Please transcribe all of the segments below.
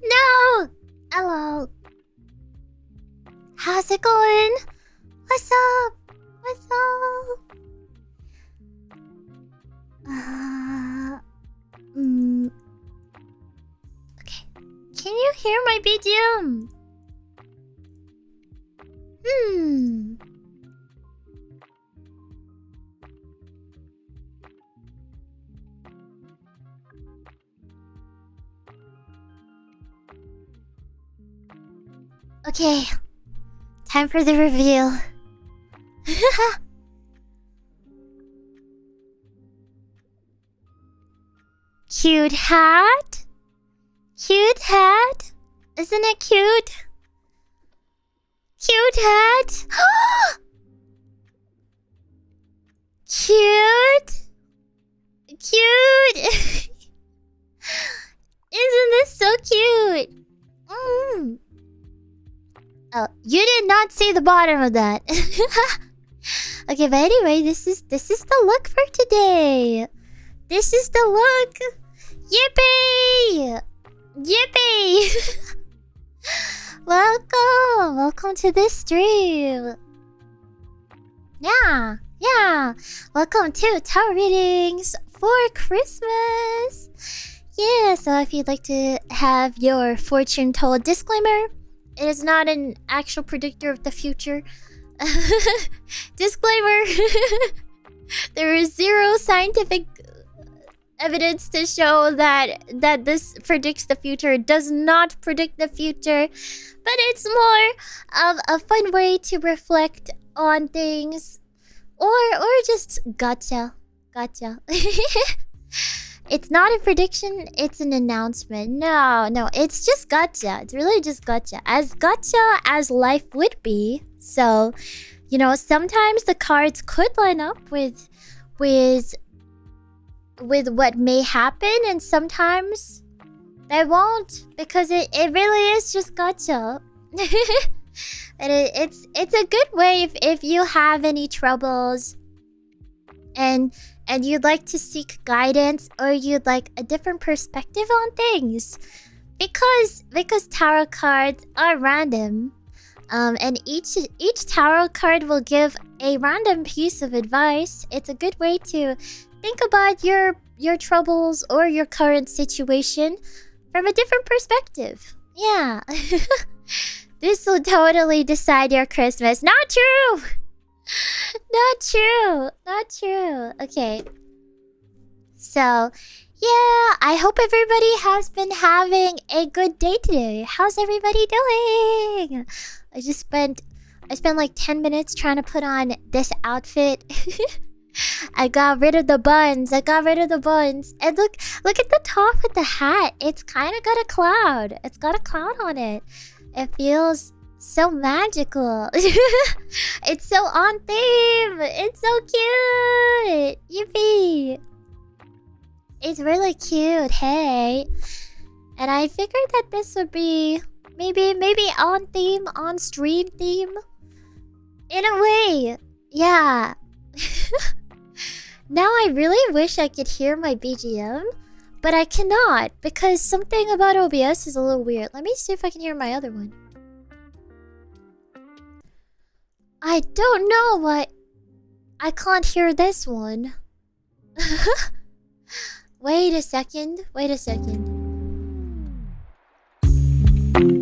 No! Hello. How's it going? What's up? What's up? Okay. Can you hear my BGM? Okay. Time for the reveal. Cute hat? Cute hat? Isn't it cute? Cute hat? Cute? Cute? Isn't this so cute? Oh, you did not see the bottom of that. Okay, but anyway, this is the look for today. This is the look. Yippee! Yippee! Welcome to this stream. Yeah. Welcome to tarot readings for Christmas. Yeah, so if you'd like to have your fortune told, disclaimer, it is not an actual predictor of the future. Disclaimer. There is zero scientific evidence to show that this predicts the future. It does not predict the future, but it's more of a fun way to reflect on things, or just gotcha. It's not a prediction, it's an announcement. No, it's just gotcha. It's really just gotcha. As gotcha as life would be. So, you know, sometimes the cards could line up with what may happen, and sometimes they won't, because it really is just gotcha. And it's a good way if you have any troubles and you'd like to seek guidance, or you'd like a different perspective on things, because tarot cards are random, and each tarot card will give a random piece of advice. It's a good way to think about your troubles or your current situation from a different perspective. Yeah. This will totally decide your Christmas. Not true. Not true. Okay. So, yeah, I hope everybody has been having a good day today. How's everybody doing? I spent like 10 minutes trying to put on this outfit. I got rid of the buns. And look at the top of the hat. It's kind of got a cloud. It's got a cloud on it. It feels so magical. It's so on theme. It's so cute. Yippee. It's really cute. Hey. And I figured that this would be maybe on theme, on stream theme. In a way. Yeah. Now I really wish I could hear my BGM, but I cannot, because something about OBS is a little weird. Let me see if I can hear my other one. I don't know why I can't hear this one. Wait a second.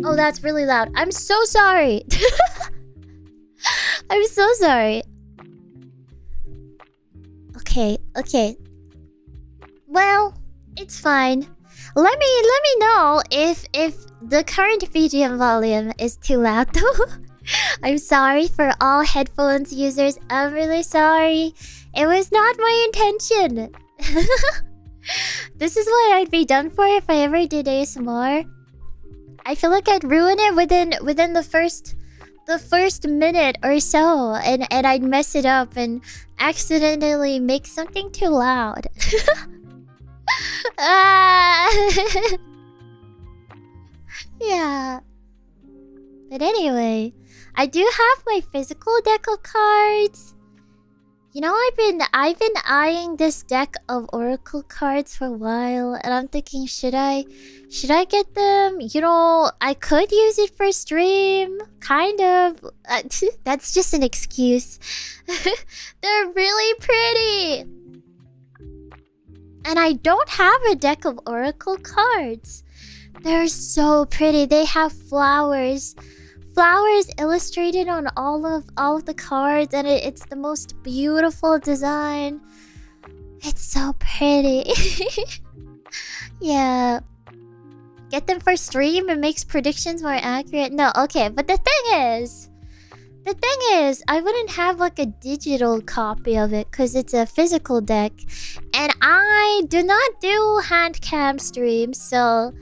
Oh, that's really loud. I'm so sorry. I'm so sorry. Okay. Well, it's fine. Let me know if the current BGM volume is too loud though. I'm sorry for all headphones users. I'm really sorry. It was not my intention. This is what I'd be done for if I ever did ASMR. I feel like I'd ruin it within the first minute or so, and I'd mess it up and accidentally make something too loud. Yeah. But anyway, I do have my physical deck of cards. You know, I've been eyeing this deck of Oracle cards for a while, and I'm thinking, should I get them? You know, I could use it for stream, kind of. That's just an excuse. They're really pretty, and I don't have a deck of Oracle cards. They're so pretty. They have flowers. Flowers illustrated on all of the cards, and it's the most beautiful design. It's so pretty. Yeah. Get them for stream. It makes predictions more accurate. No, okay, but the thing is, I wouldn't have like a digital copy of it because it's a physical deck, and I do not do hand cam streams, so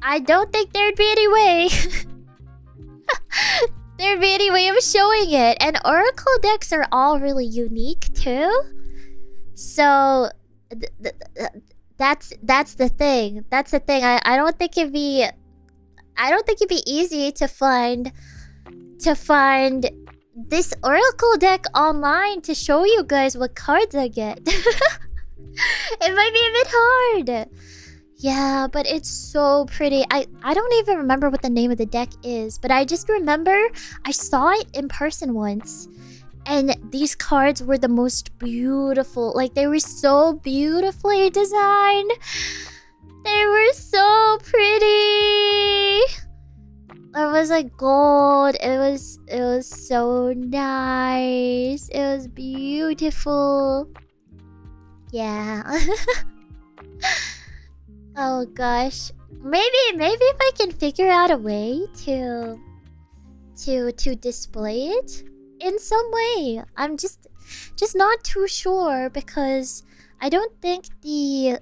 I don't think there'd be any way. There'd be any way of showing it. And Oracle decks are all really unique too. So that's the thing. That's the thing. I don't think it'd be easy to find this Oracle deck online to show you guys what cards I get. It might be a bit hard. Yeah, but it's so pretty. I don't even remember what the name of the deck is, but I just remember I saw it in person once, and these cards were the most beautiful. Like, they were so beautifully designed. They were so pretty. It was like gold. It was so nice. It was beautiful. Yeah. Oh gosh, maybe if I can figure out a way to display it in some way. I'm just not too sure because I don't think the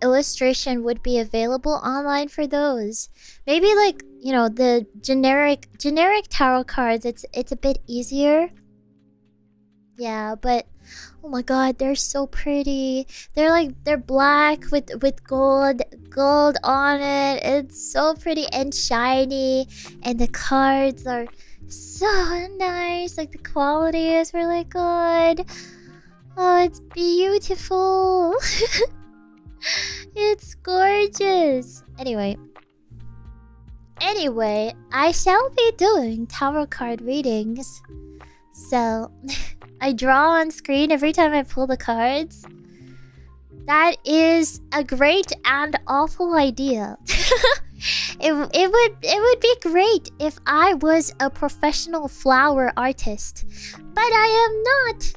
illustration would be available online for those. Maybe, like, you know, the generic tarot cards, it's a bit easier. Yeah, but oh my god, they're so pretty. They're black with gold on it. It's so pretty and shiny, and the cards are so nice. Like, the quality is really good. Oh, it's beautiful. It's gorgeous. Anyway, I shall be doing tarot card readings. So I draw on screen every time I pull the cards. That is a great and awful idea. It would be great if I was a professional flower artist, but I am not.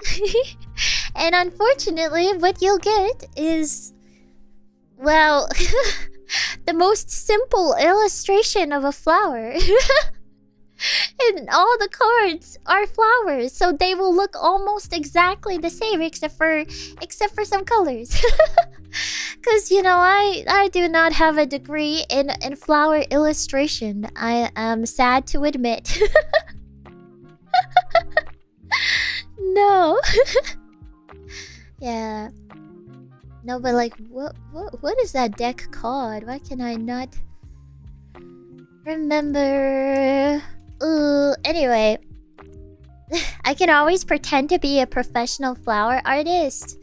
And unfortunately, what you'll get is, well, the most simple illustration of a flower. And all the cards are flowers, so they will look almost exactly the same except for some colors. Because, you know, I do not have a degree in flower illustration. I am sad to admit. No. Yeah. No, but like, what is that deck called? Why can I not remember? Anyway, I can always pretend to be a professional flower artist.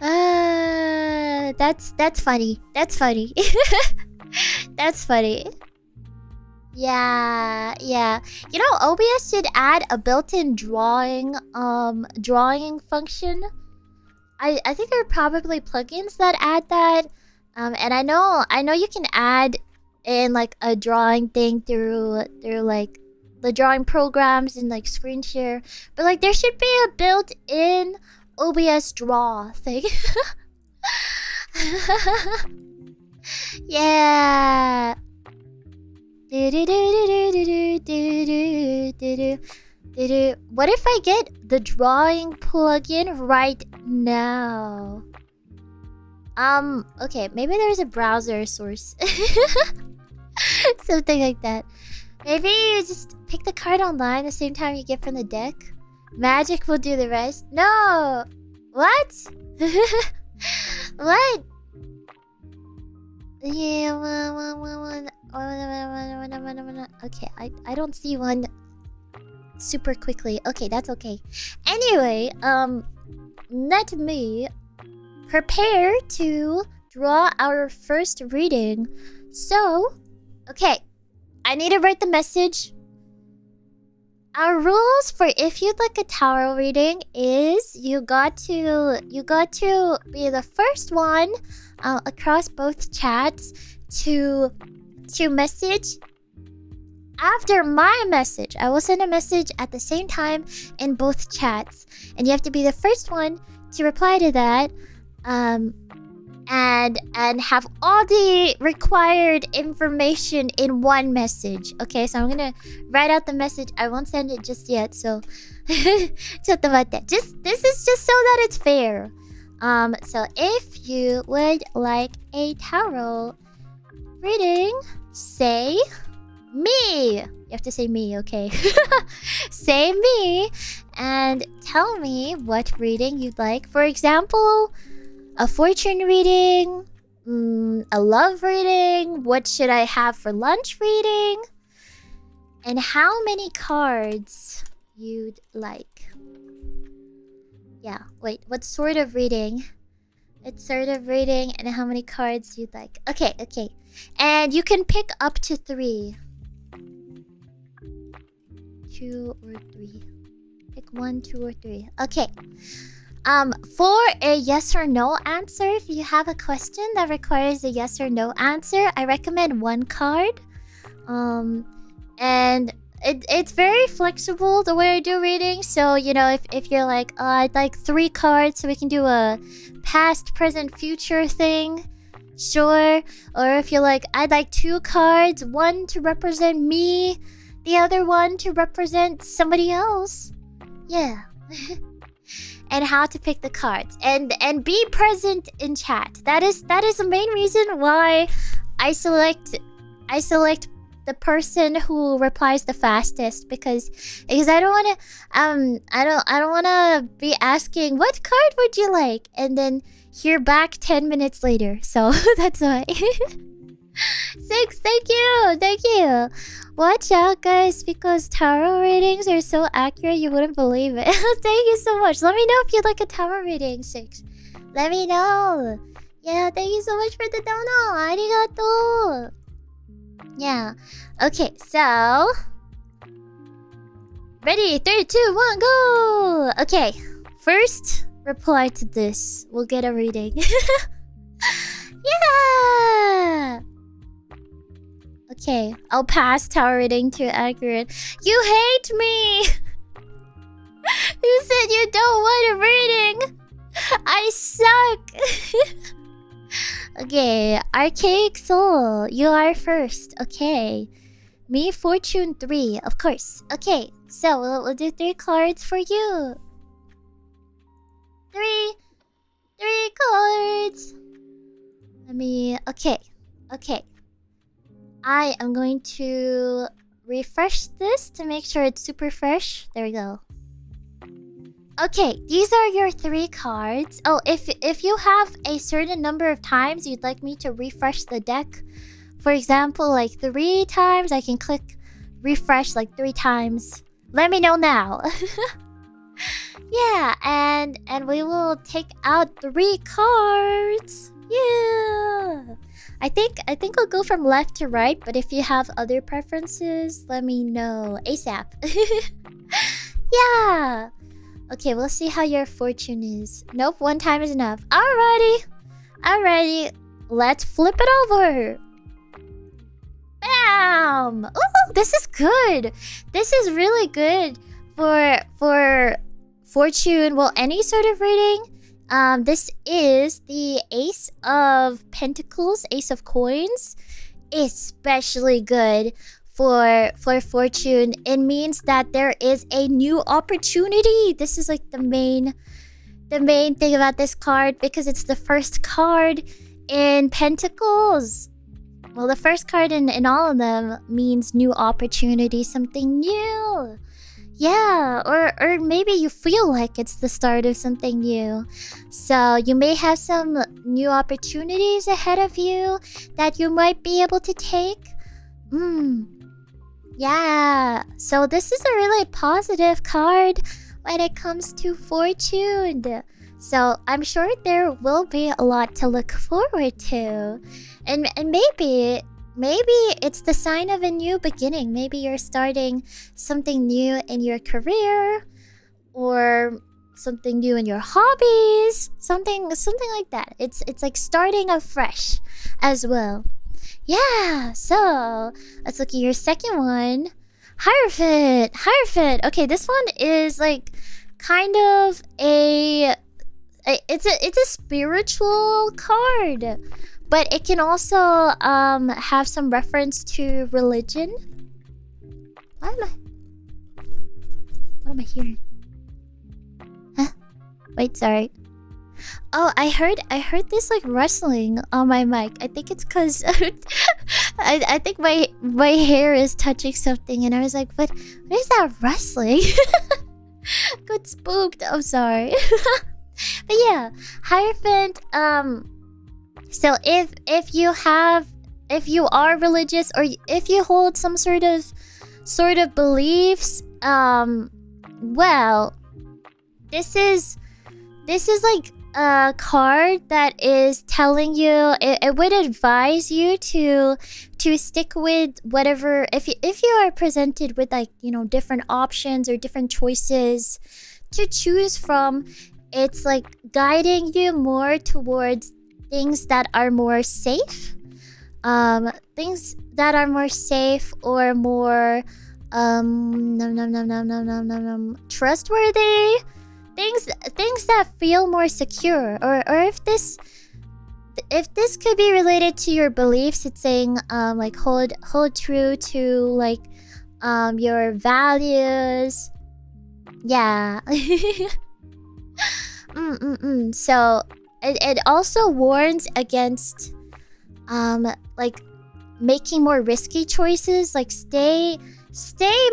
That's funny. That's funny. That's funny. Yeah. You know, OBS should add a built-in drawing function. I think there are probably plugins that add that. And I know you can add in like a drawing thing through like the drawing programs and like screen share, but like there should be a built-in OBS draw thing. Yeah. What if I get the drawing plugin right now? Okay, maybe there's a browser source. Something like that. Maybe you just pick the card online the same time you get from the deck. Magic will do the rest. No! What? What? Yeah, Okay, I don't see one super quickly. Okay, that's okay. Anyway, let me prepare to draw our first reading. So, okay, I need to write the message. Our rules for if you'd like a tarot reading is you got to be the first one across both chats to message after my message. I will send a message at the same time in both chats, and you have to be the first one to reply to that, and have all the required information in one message. Okay, so I'm gonna write out the message. I won't send it just yet, so this is just so that it's fair. So if you would like a tarot reading, say me. You have to say me, okay? Say me and tell me what reading you'd like. For example, a fortune reading, a love reading, what should I have for lunch reading, and how many cards you'd like. Yeah, wait, what sort of reading? What sort of reading and how many cards you'd like. Okay, okay. And you can pick up to 3. 2 or 3. Pick 1, 2, or 3. Okay. For a yes or no answer, if you have a question that requires a yes or no answer, I recommend 1 card. And it's very flexible the way I do readings. So, you know, if you're like, oh, I'd like 3 cards so we can do a past, present, future thing, sure. Or if you're like, I'd like 2 cards, 1 to represent me, the other one to represent somebody else. Yeah. And how to pick the cards, and be present in chat. That is the main reason why I select the person who replies the fastest, because I don't want to I don't want to be asking what card would you like and then hear back 10 minutes later. So that's why. 6, thank you. Watch out, guys, because tarot readings are so accurate you wouldn't believe it. Thank you so much. Let me know if you'd like a tarot reading, 6. Let me know. Yeah, thank you so much for the dono. Arigato. Yeah. Okay, so ready? 3, 2, 1, go. Okay, first reply to this. We'll get a reading. Yeah. Okay, I'll pass tarot reading to accurate. You hate me! You said you don't want a reading! I suck! Okay, Archaic Soul, you are first. Okay. Me, Fortune 3, of course. Okay, so we'll do 3 cards for you. 3 cards! Let me... Okay. I am going to refresh this to make sure it's super fresh. There we go. Okay, these are your 3 cards. Oh, if you have a certain number of times you'd like me to refresh the deck, for example, like 3 times, I can click refresh like 3 times. Let me know now. Yeah, and we will take out 3 cards. Yeah. I think we'll go from left to right, but if you have other preferences, let me know ASAP. Yeah. Okay, we'll see how your fortune is. Nope, 1 time is enough. Alrighty. Let's flip it over. Bam! Ooh, this is good. This is really good for fortune. Well, any sort of reading. This is the Ace of Pentacles, Ace of Coins. Especially good for fortune. It means that there is a new opportunity. This is like the main thing about this card, because it's the first card in Pentacles. Well, the first card in all of them means new opportunity, something new. Yeah, or maybe you feel like it's the start of something new. So you may have some new opportunities ahead of you that you might be able to take. Yeah. So this is a really positive card when it comes to fortune. So I'm sure there will be a lot to look forward to. And maybe it's the sign of a new beginning. Maybe you're starting something new in your career, or something new in your hobbies, something like that. It's like starting afresh as well. Yeah, so let's look at your second one. Hierophant. Okay, this one is like kind of it's a spiritual card, but it can also have some reference to religion. What am I hearing? Huh? Wait, sorry. Oh, I heard this like rustling on my mic. I think it's cause I think my hair is touching something, and I was like, what is that rustling? Got spooked. I'm sorry. But yeah, Hierophant. So if you are religious, or if you hold some sort of beliefs, well, this is like a card that is telling you, it would advise you to stick with whatever, if you are presented with, like, you know, different options or different choices to choose from. It's like guiding you more towards things that are more safe, or more trustworthy, things that feel more secure, or if this could be related to your beliefs. It's saying like hold true to like your values. Yeah. So it also warns against like making more risky choices. Like stay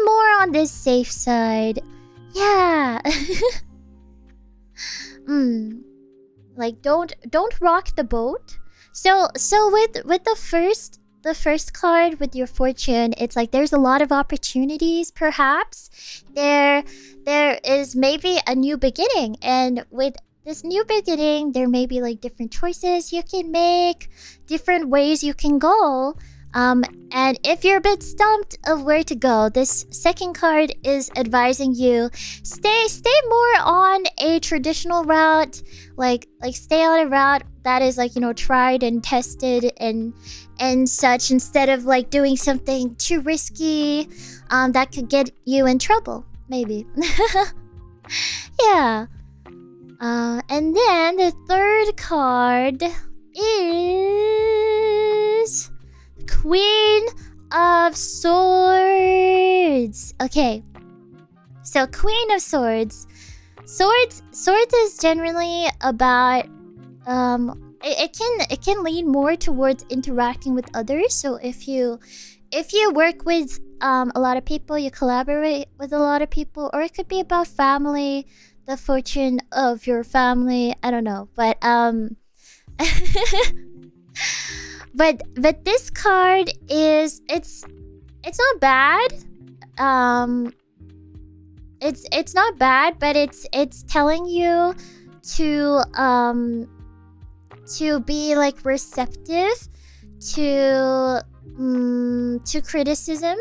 more on this safe side. Yeah. Like don't rock the boat. So with the first card, with your fortune, it's like there's a lot of opportunities. Perhaps there is maybe a new beginning, and with this new beginning there may be like different choices you can make, different ways you can go. And if you're a bit stumped of where to go, this second card is advising you stay more on a traditional route, like stay on a route that is, like, you know, tried and tested and such, instead of like doing something too risky that could get you in trouble, maybe. Yeah. And then the third card is Queen of Swords. Okay, so Queen of Swords. Swords is generally about it can lean more towards interacting with others. So if you work with a lot of people, you collaborate with a lot of people, or it could be about family, the fortune of your family. I don't know, but but this card is it's not bad. It's not bad, but it's telling you to be like receptive to criticism,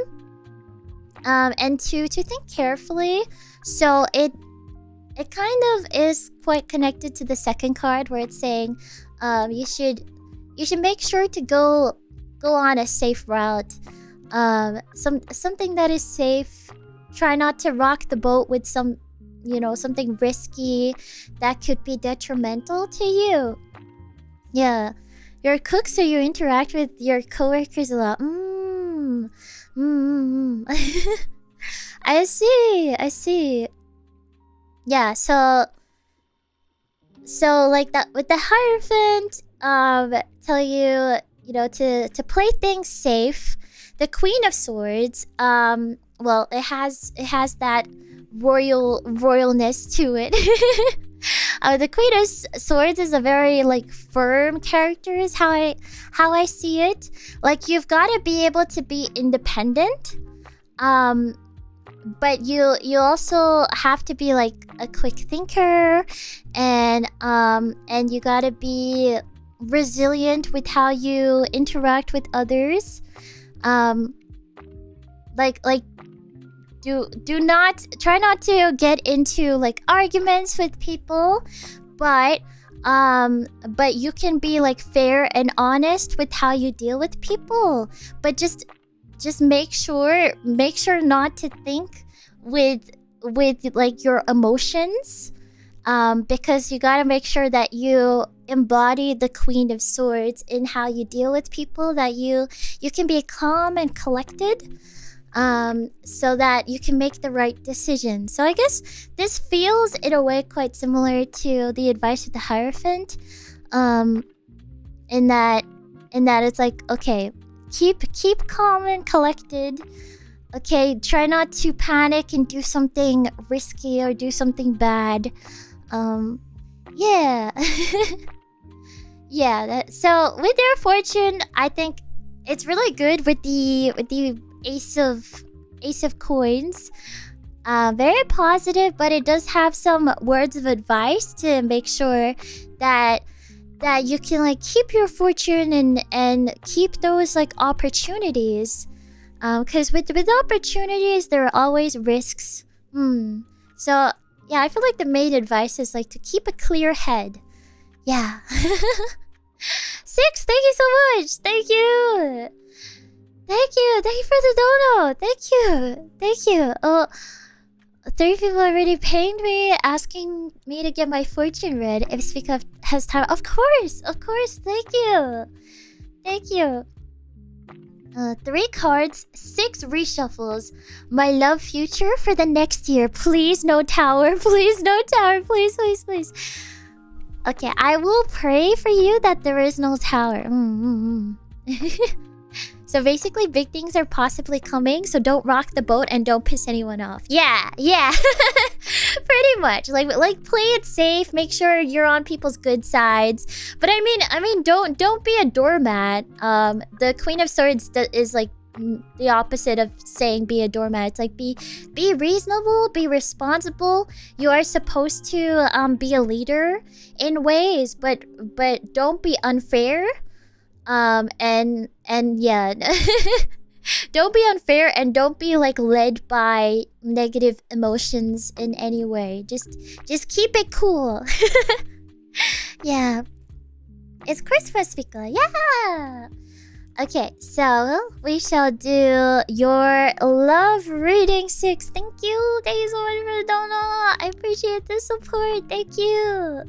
and to think carefully. So it kind of is quite connected to the second card, where it's saying you should make sure to go on a safe route, something that is safe. Try not to rock the boat with something risky that could be detrimental to you. Yeah, you're a cook, so you interact with your coworkers a lot. I see. Yeah, so like that with the Hierophant, tell you to play things safe. The Queen of Swords, well, it has that royalness to it. The Queen of Swords is a very like firm character, is how I see it. Like you've got to be able to be independent, but you also have to be like a quick thinker, and you got to be resilient with how you interact with others. Do not try not to get into like arguments with people, but you can be like fair and honest with how you deal with people, but just make sure not to think with like your emotions, because you got to make sure that you embody the Queen of Swords in how you deal with people, that you can be calm and collected, so that you can make the right decision. So I guess this feels in a way quite similar to the advice of the Hierophant, in that it's like, okay, keep calm and collected. Okay, try not to panic and do something risky or do something bad. Yeah. Yeah, so with their fortune, I think it's really good with the Ace of Coins. Very positive, but it does have some words of advice to make sure that you can like keep your fortune and keep those like opportunities. Because with opportunities, there are always risks. So yeah, I feel like the main advice is like to keep a clear head. Yeah. 6, thank you so much. Thank you. Thank you for the dono. Thank you. Oh, 3 people already pinged me asking me to get my fortune read if Spica has time. Of course. Thank you. 3 cards, 6 reshuffles. My love future for the next year. Please no tower. Please no tower. Please. Okay, I will pray for you that there is no tower. So basically, big things are possibly coming, so don't rock the boat and don't piss anyone off. Yeah. Pretty much. Like play it safe, make sure you're on people's good sides. But I mean don't be a doormat. The Queen of Swords is like the opposite of saying be a doormat. It's like be reasonable, be responsible. You are supposed to be a leader in ways, but don't be unfair. And yeah. Don't be unfair and don't be like led by negative emotions in any way. Just keep it cool. Yeah. It's Christmas, Spica. Yeah. Okay, so we shall do your love reading 6. Thank you so much for the dono. I appreciate the support. Thank you.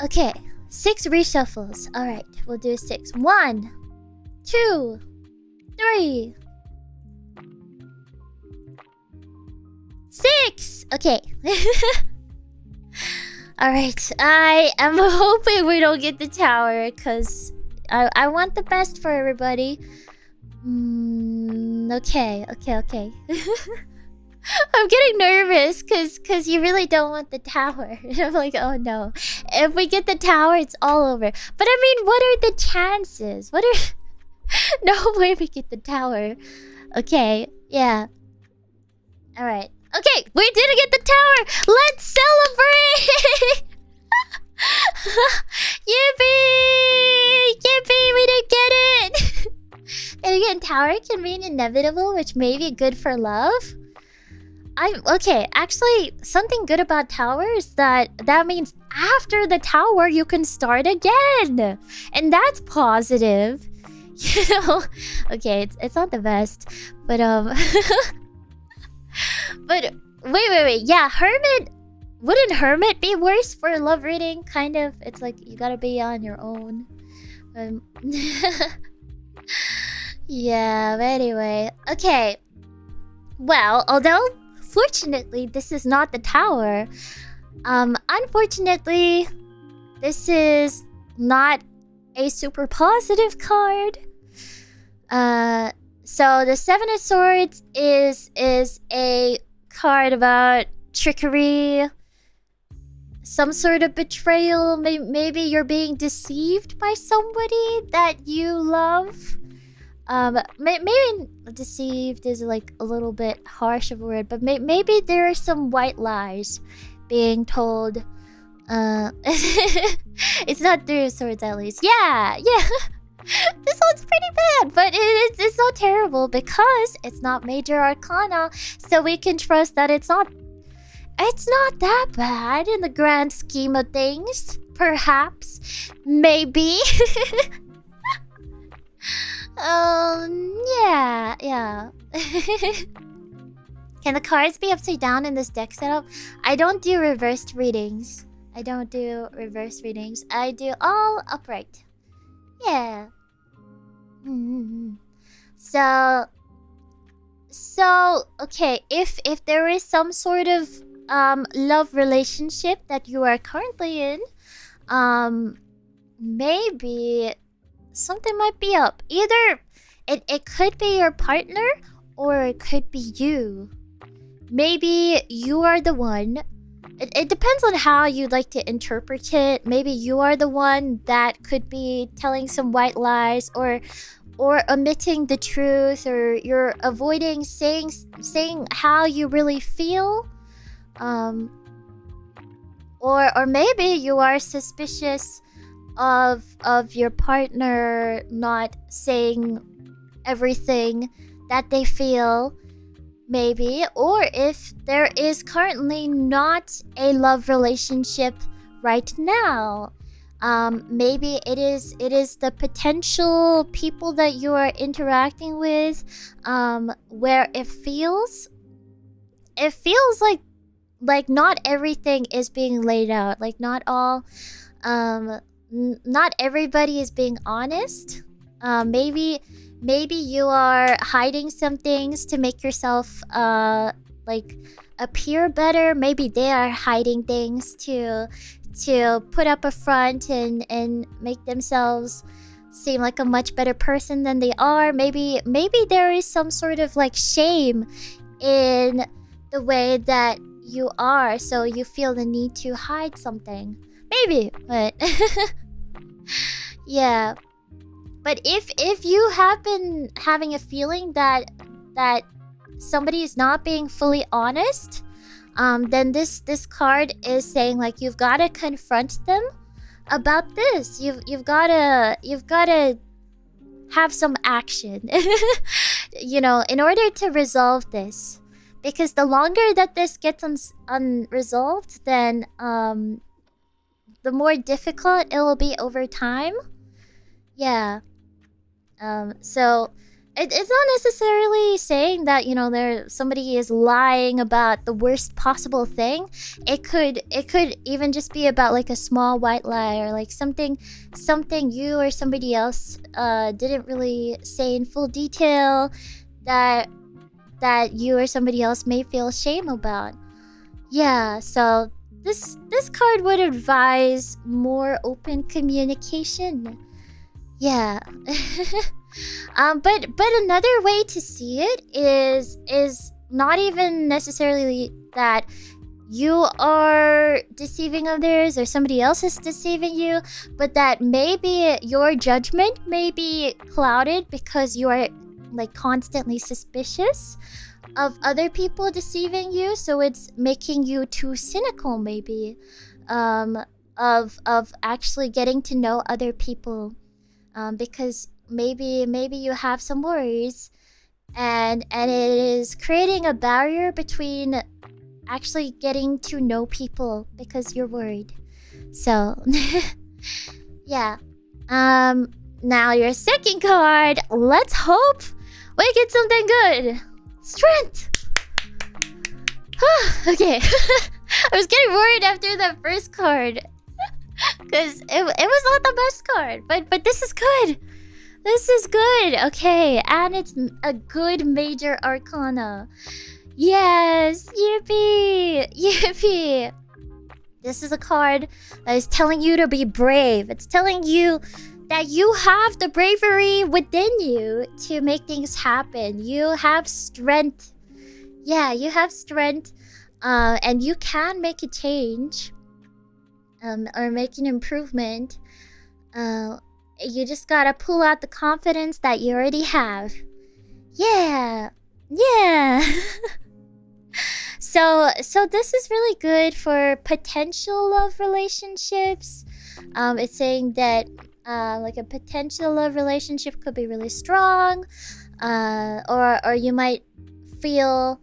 Okay. 6 reshuffles. Alright, we'll do 6. 1, 2, 3, 6. Okay. Alright, I am hoping we don't get the tower, because I want the best for everybody. Okay. I'm getting nervous because you really don't want the tower. I'm like, oh no. If we get the tower, it's all over. But I mean, what are the chances? No way we get the tower. Okay, yeah. Alright. Okay, we didn't get the tower! Let's celebrate! Yippee, we didn't get it! And again, tower can mean inevitable, which may be good for love. Okay, actually, something good about tower is that means after the tower you can start again, and that's positive. You know, okay, it's not the best, but but wait, yeah, hermit. Wouldn't hermit be worse for love reading? Kind of. It's like you gotta be on your own. Yeah, but anyway, okay. Well, although fortunately this is not the tower, unfortunately this is not a super positive card. So the 7 of Swords is a card about trickery, some sort of betrayal. Maybe you're being deceived by somebody that you love. Maybe deceived is like a little bit harsh of a word, but maybe there are some white lies being told. It's not through swords, at least. Yeah. This one's pretty bad, but it's not terrible because it's not major arcana, so we can trust that it's not that bad in the grand scheme of things. Perhaps, maybe. Yeah. Can the cards be upside down in this deck setup? I don't do reversed readings. I do all upright. Yeah. So okay, if there is some sort of love relationship that you are currently in, maybe something might be up. Either it could be your partner or it could be you. Maybe you are the one. It depends on how you'd like to interpret it. Maybe you are the one that could be telling some white lies or omitting the truth, or you're avoiding saying how you really feel. Or maybe you are suspicious of your partner not saying everything that they feel. Maybe, or if there is currently not a love relationship right now, maybe it is the potential people that you are interacting with, where it feels like not everything is being laid out, like not everybody is being honest. Maybe you are hiding some things to make yourself like appear better. Maybe they are hiding things to put up a front and make themselves seem like a much better person than they are. Maybe there is some sort of like shame in the way that you are, so you feel the need to hide something. Maybe, but yeah. But if you have been having a feeling that somebody is not being fully honest, then this card is saying like you've got to confront them about this. You've got to have some action, you know, in order to resolve this. Because the longer that this gets unresolved, then the more difficult it will be over time. Yeah. So it's not necessarily saying that, you know, somebody is lying about the worst possible thing. It could even just be about like a small white lie, or like something you or somebody else didn't really say in full detail that you or somebody else may feel shame about. Yeah, so this card would advise more open communication. Yeah. But another way to see it is not even necessarily that you are deceiving others or somebody else is deceiving you, but that maybe your judgment may be clouded because you are like constantly suspicious of other people deceiving you, so it's making you too cynical maybe of actually getting to know other people. Because maybe you have some worries, and it is creating a barrier between actually getting to know people because you're worried. So yeah. Now your second card. Let's hope we get something good. Strength. Okay. I was getting worried after that first card. Because it was not the best card, but this is good. This is good. Okay, and it's a good major arcana. Yes, yippee. This is a card that is telling you to be brave. It's telling you that you have the bravery within you to make things happen. You have strength. Yeah, you have strength. and you can make a change, or make an improvement. You just gotta pull out the confidence that you already have. Yeah, yeah. So this is really good for potential love relationships. It's saying that like a potential love relationship could be really strong, or you might feel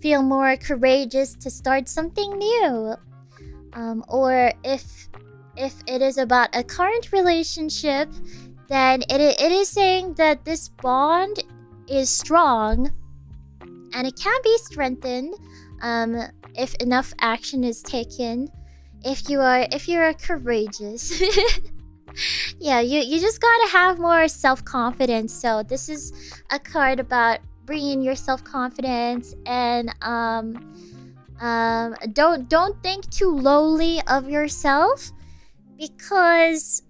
more courageous to start something new. Or if it is about a current relationship, then it is saying that this bond is strong and it can be strengthened if enough action is taken. If you are courageous. Yeah, you just gotta have more self-confidence. So this is a card about bringing your self-confidence, and don't think too lowly of yourself, because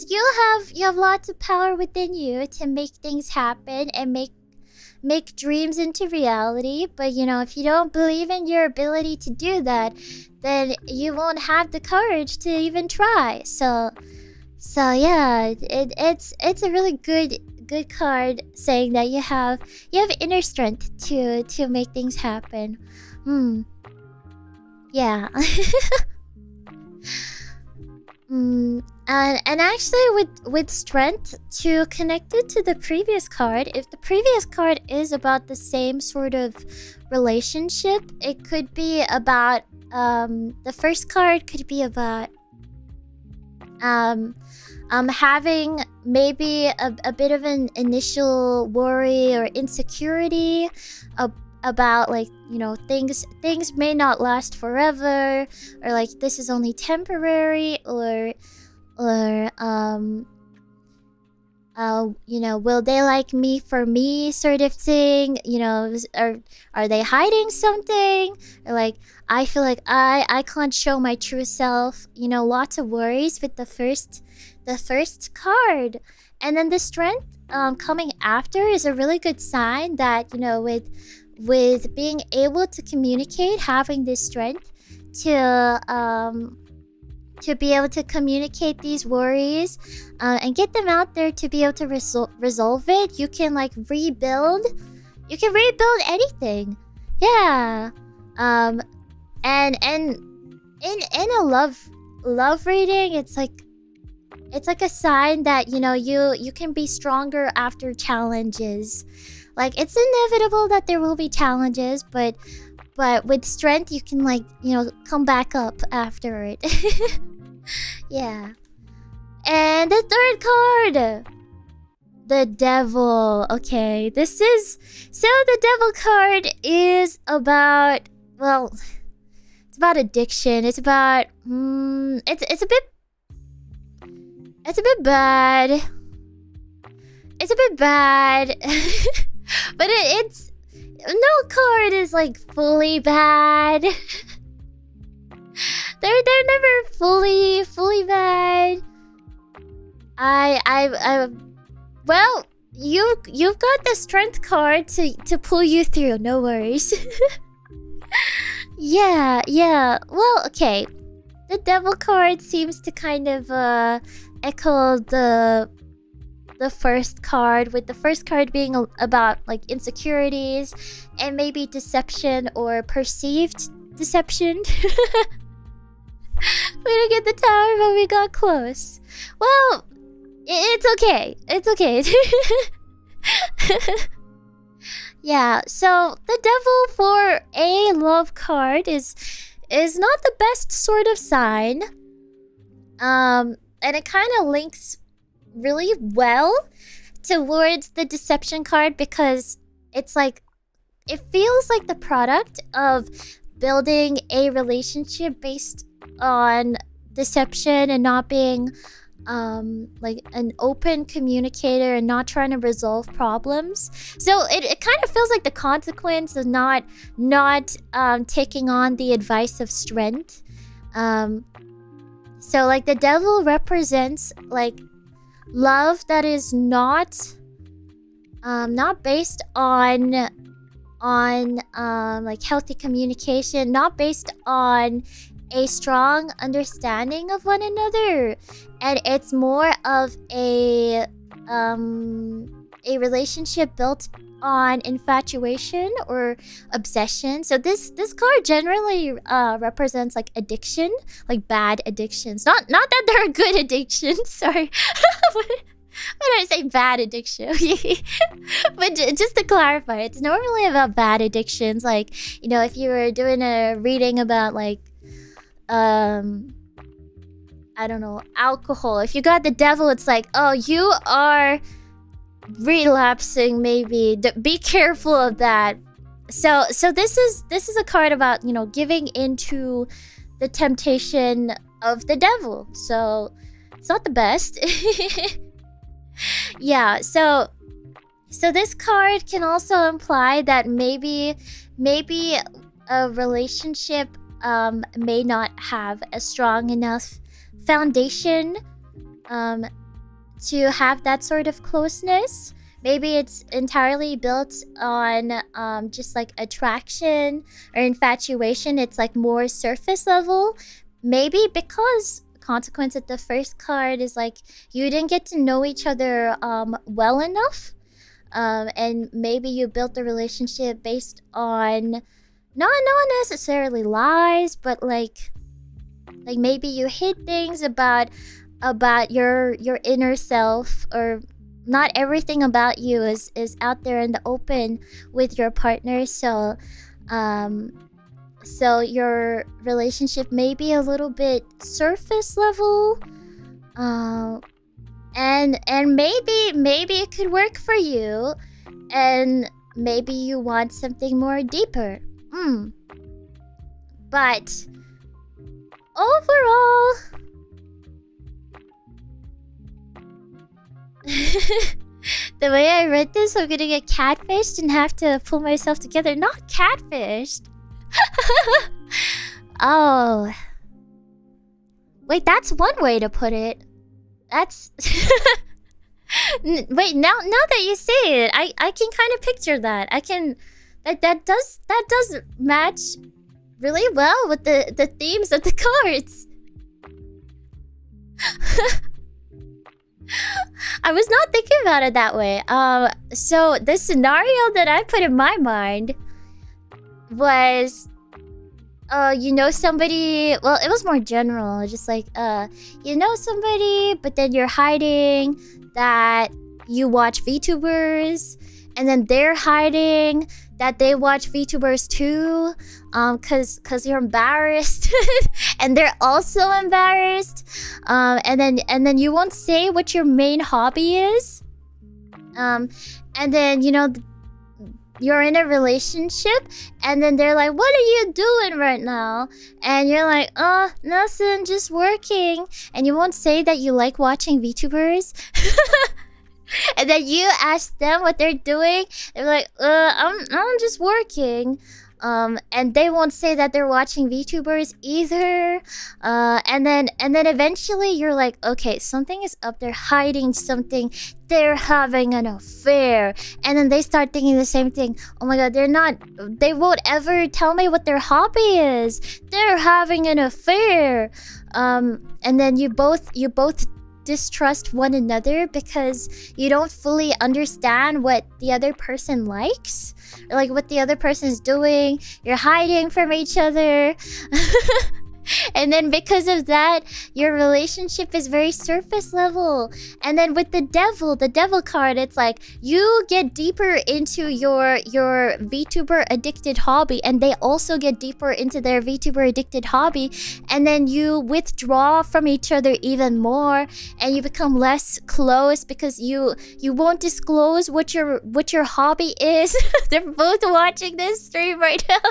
you have lots of power within you to make things happen and make dreams into reality. But if you don't believe in your ability to do that, then you won't have the courage to even try. So yeah, it's a really good card, saying that you have inner strength to make things happen. Yeah. And actually, with strength, to connect it to the previous card, if the previous card is about the same sort of relationship, it could be about the first card could be about having maybe a bit of an initial worry or insecurity about, like, things may not last forever, or like this is only temporary, or will they like me for me, sort of thing. Are they hiding something, or like I feel like I can't show my true self. Lots of worries with the first card. And then the strength coming after is a really good sign that with being able to communicate, having this strength to be able to communicate these worries and get them out there, to be able to resolve it. You can rebuild anything. Yeah. And in a love reading, it's like a sign that you can be stronger after challenges. Like, it's inevitable that there will be challenges, but with strength you can come back up after it. Yeah. And the third card, the Devil. Okay, the Devil card is about, well, it's about addiction. It's about it's a bit bad. It's a bit bad. But it's no card is fully bad. They're never fully bad. Well, you've got the strength card to pull you through. No worries. Yeah. Well, okay. The Devil card seems to kind of echo the first card, with the first card being about insecurities and maybe deception or perceived deception. We didn't get the tower, but we got close. Well, it's okay. It's okay. Yeah, so the Devil for a love card is not the best sort of sign. And it kind of links really well towards the deception card, because it feels like the product of building a relationship based on deception and not being an open communicator and not trying to resolve problems. So it kind of feels like the consequence of not taking on the advice of strength. So the Devil represents love that is not based on like healthy communication, not based on a strong understanding of one another, and it's more of a relationship built on infatuation or obsession. So this card generally represents like addiction, like bad addictions. Not that there are good addictions. Sorry. Why did I say bad addiction? But just to clarify, it's normally about bad addictions. Like, you know, if you were doing a reading about like I don't know, alcohol. If you got the devil, it's like, oh, you are relapsing, maybe. Be careful of that. So this is a card about, you know, giving into the temptation of the devil. So it's not the best. Yeah, so this card can also imply that maybe a relationship may not have a strong enough foundation to have that sort of closeness. Maybe it's entirely built on just like attraction or infatuation. It's like more surface level. Maybe because consequence of the first card is like you didn't get to know each other well enough, and maybe you built the relationship based on not necessarily lies, but like maybe you hid things about your inner self, or not everything about you is out there in the open with your partner. So so your relationship may be a little bit surface level, and maybe it could work for you, and maybe you want something more deeper. But overall, the way I read this, I'm gonna get catfished and have to pull myself together. Not catfished. Oh. Wait, that's one way to put it. That's... Wait, now that you say it, I can kind of picture that. I can... That does match really well with the themes of the cards. I was not thinking about it that way. So the scenario that I put in my mind was, you know somebody, well, it was more general, just like, you know somebody, but then you're hiding that you watch VTubers, and then they're hiding that they watch VTubers too, cause you're embarrassed, and they're also embarrassed, and then you won't say what your main hobby is, and then, you know, you're in a relationship, and then they're like, what are you doing right now? And you're like, oh, nothing, just working. And you won't say that you like watching VTubers. And then you ask them what they're doing. They're like, I'm just working. And they won't say that they're watching VTubers either. And then eventually you're like, okay, something is up. They're hiding something. They're having an affair. And then they start thinking the same thing. Oh my god, they won't ever tell me what their hobby is. They're having an affair. And then you both distrust one another because you don't fully understand what the other person likes, or like what the other person is doing. You're hiding from each other. And then because of that, your relationship is very surface level. And then with the devil card, it's like you get deeper into your VTuber addicted hobby, and they also get deeper into their VTuber addicted hobby, and then you withdraw from each other even more, and you become less close because you won't disclose what your hobby is. They're both watching this stream right now.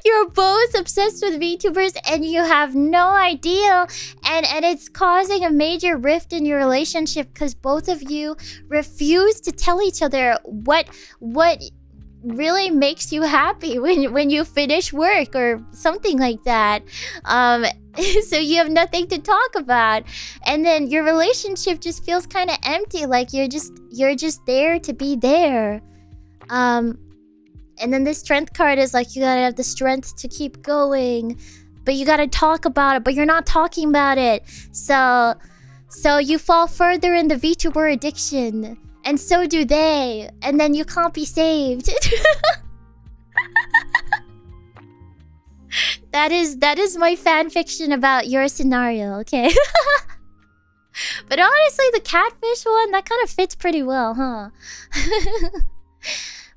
You're both obsessed with VTubers and you have no idea, and it's causing a major rift in your relationship because both of you refuse to tell each other what really makes you happy when you finish work or something like that. So you have nothing to talk about, and then your relationship just feels kind of empty, like you're just there to be there. And then the strength card is like you gotta have the strength to keep going, but you gotta talk about it, but you're not talking about it. So you fall further in the VTuber addiction, and so do they, and then you can't be saved. That is my fan fiction about your scenario, okay? But honestly, the catfish one, that kind of fits pretty well, huh?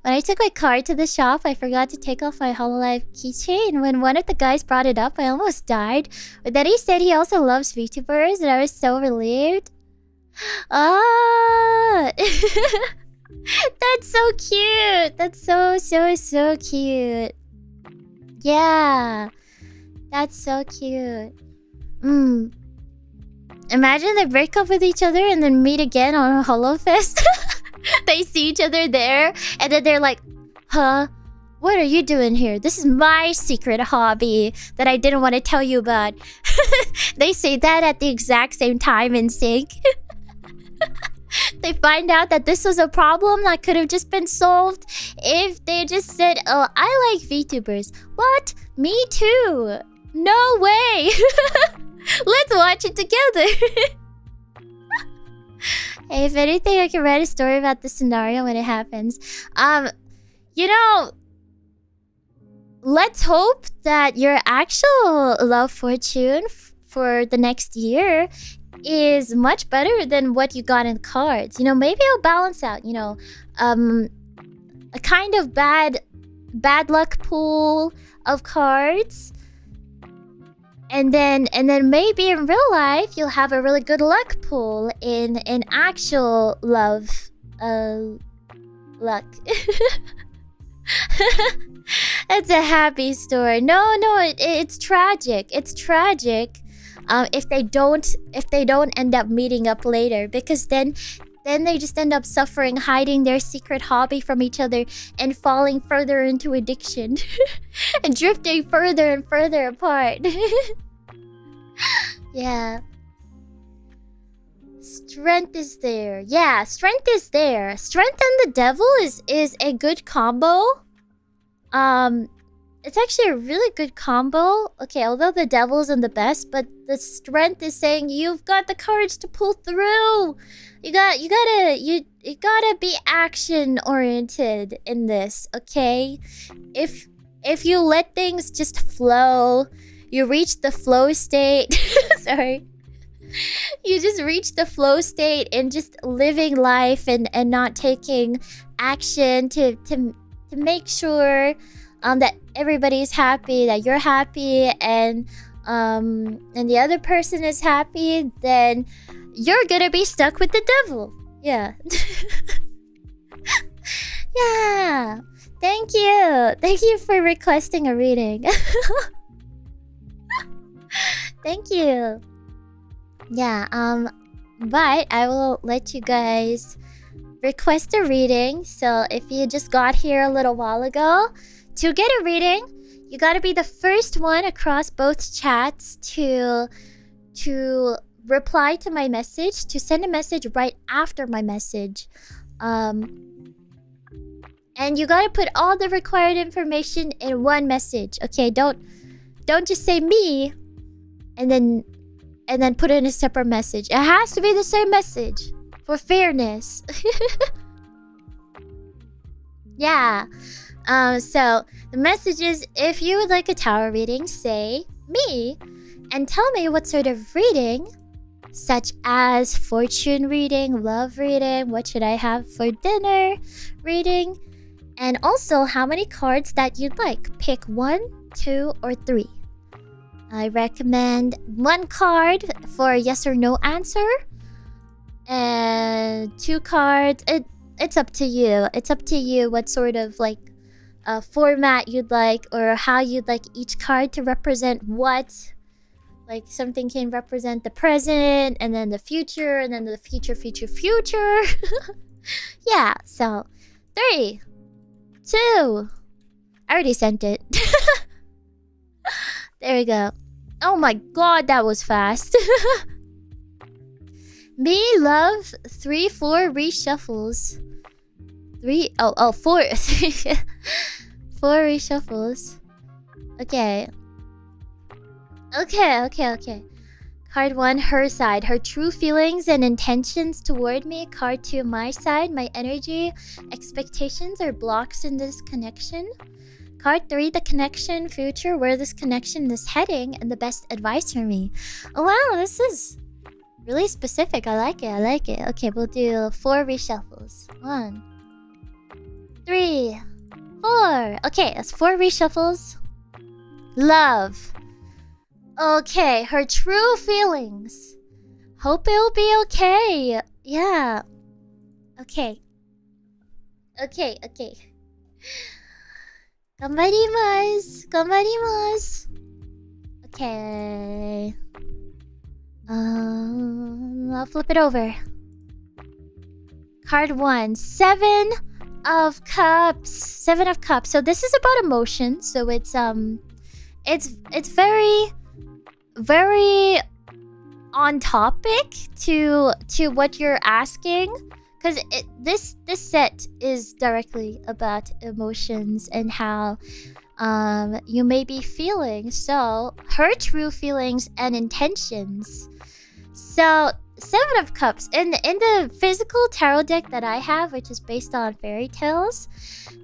When I took my car to the shop, I forgot to take off my Hololive keychain. When one of the guys brought it up, I almost died. But then he said he also loves VTubers, and I was so relieved. Ah! That's so cute! That's so cute. Yeah. That's so cute. Imagine they break up with each other and then meet again on a HoloFest. They see each other there, and then they're like, huh? What are you doing here? This is my secret hobby that I didn't want to tell you about. They say that at the exact same time in sync. They find out that this was a problem that could have just been solved if they just said, oh, I like VTubers. What? Me too. No way. Let's watch it together. Hey, if anything, I can write a story about the scenario when it happens. You know, let's hope that your actual love fortune for the next year is much better than what you got in cards. You know, maybe it'll balance out, you know, a kind of bad luck pool of cards. And then maybe in real life you'll have a really good luck pool in actual love luck. That's a happy story. No, it's tragic. It's tragic if they don't end up meeting up later, because then they just end up suffering, hiding their secret hobby from each other, and falling further into addiction. And drifting further and further apart. Yeah. Strength is there. Yeah, strength is there. Strength and the devil is a good combo. It's actually a really good combo. Okay, although the devil isn't the best, but the strength is saying you've got the courage to pull through. You gotta be action oriented in this, okay? If you let things just flow, you reach the flow state. Sorry. You just reach the flow state in just living life and not taking action to make sure that everybody's happy, that you're happy, and the other person is happy, then you're gonna be stuck with the devil. Yeah. Yeah. Thank you for requesting a reading. Thank you. Yeah, but I will let you guys request a reading. So if you just got here a little while ago, to get a reading, you gotta be the first one across both chats to reply to my message, to send a message right after my message. And you gotta put all the required information in one message. Okay, don't just say me and then put it in a separate message. It has to be the same message for fairness. Yeah. So the message is, if you would like a tarot reading, say me and tell me what sort of reading, such as fortune reading, love reading, what should I have for dinner reading, and also how many cards that you'd like. Pick 1, 2, or 3. I recommend 1 card for a yes or no answer, and 2 cards. It's up to you. It's up to you what sort of like format you'd like, or how you'd like each card to represent what. Like something can represent the present, and then the future, and then the future. Yeah, so 3, 2. I already sent it. There we go. Oh my god, that was fast. Me love 3, 4 reshuffles. 4. 4 reshuffles. Okay. Okay. Card 1, her side. Her true feelings and intentions toward me. Card 2, my side. My energy, expectations, or blocks in this connection. Card 3, the connection, future, where this connection is heading, and the best advice for me. Oh wow, this is really specific. I like it. Okay, we'll do 4 reshuffles. 1, 3, 4. Okay, that's 4 reshuffles. Love. Okay, her true feelings. Hope it'll be okay. Yeah. Okay. 頑張ります。Okay. I'll flip it over. Card 1, 7 of Cups. 7 of Cups. So this is about emotion. So it's very, very on topic to what you're asking. Because this set is directly about emotions and how you may be feeling. So, her true feelings and intentions. So, 7 of Cups. In the physical tarot deck that I have, which is based on fairy tales,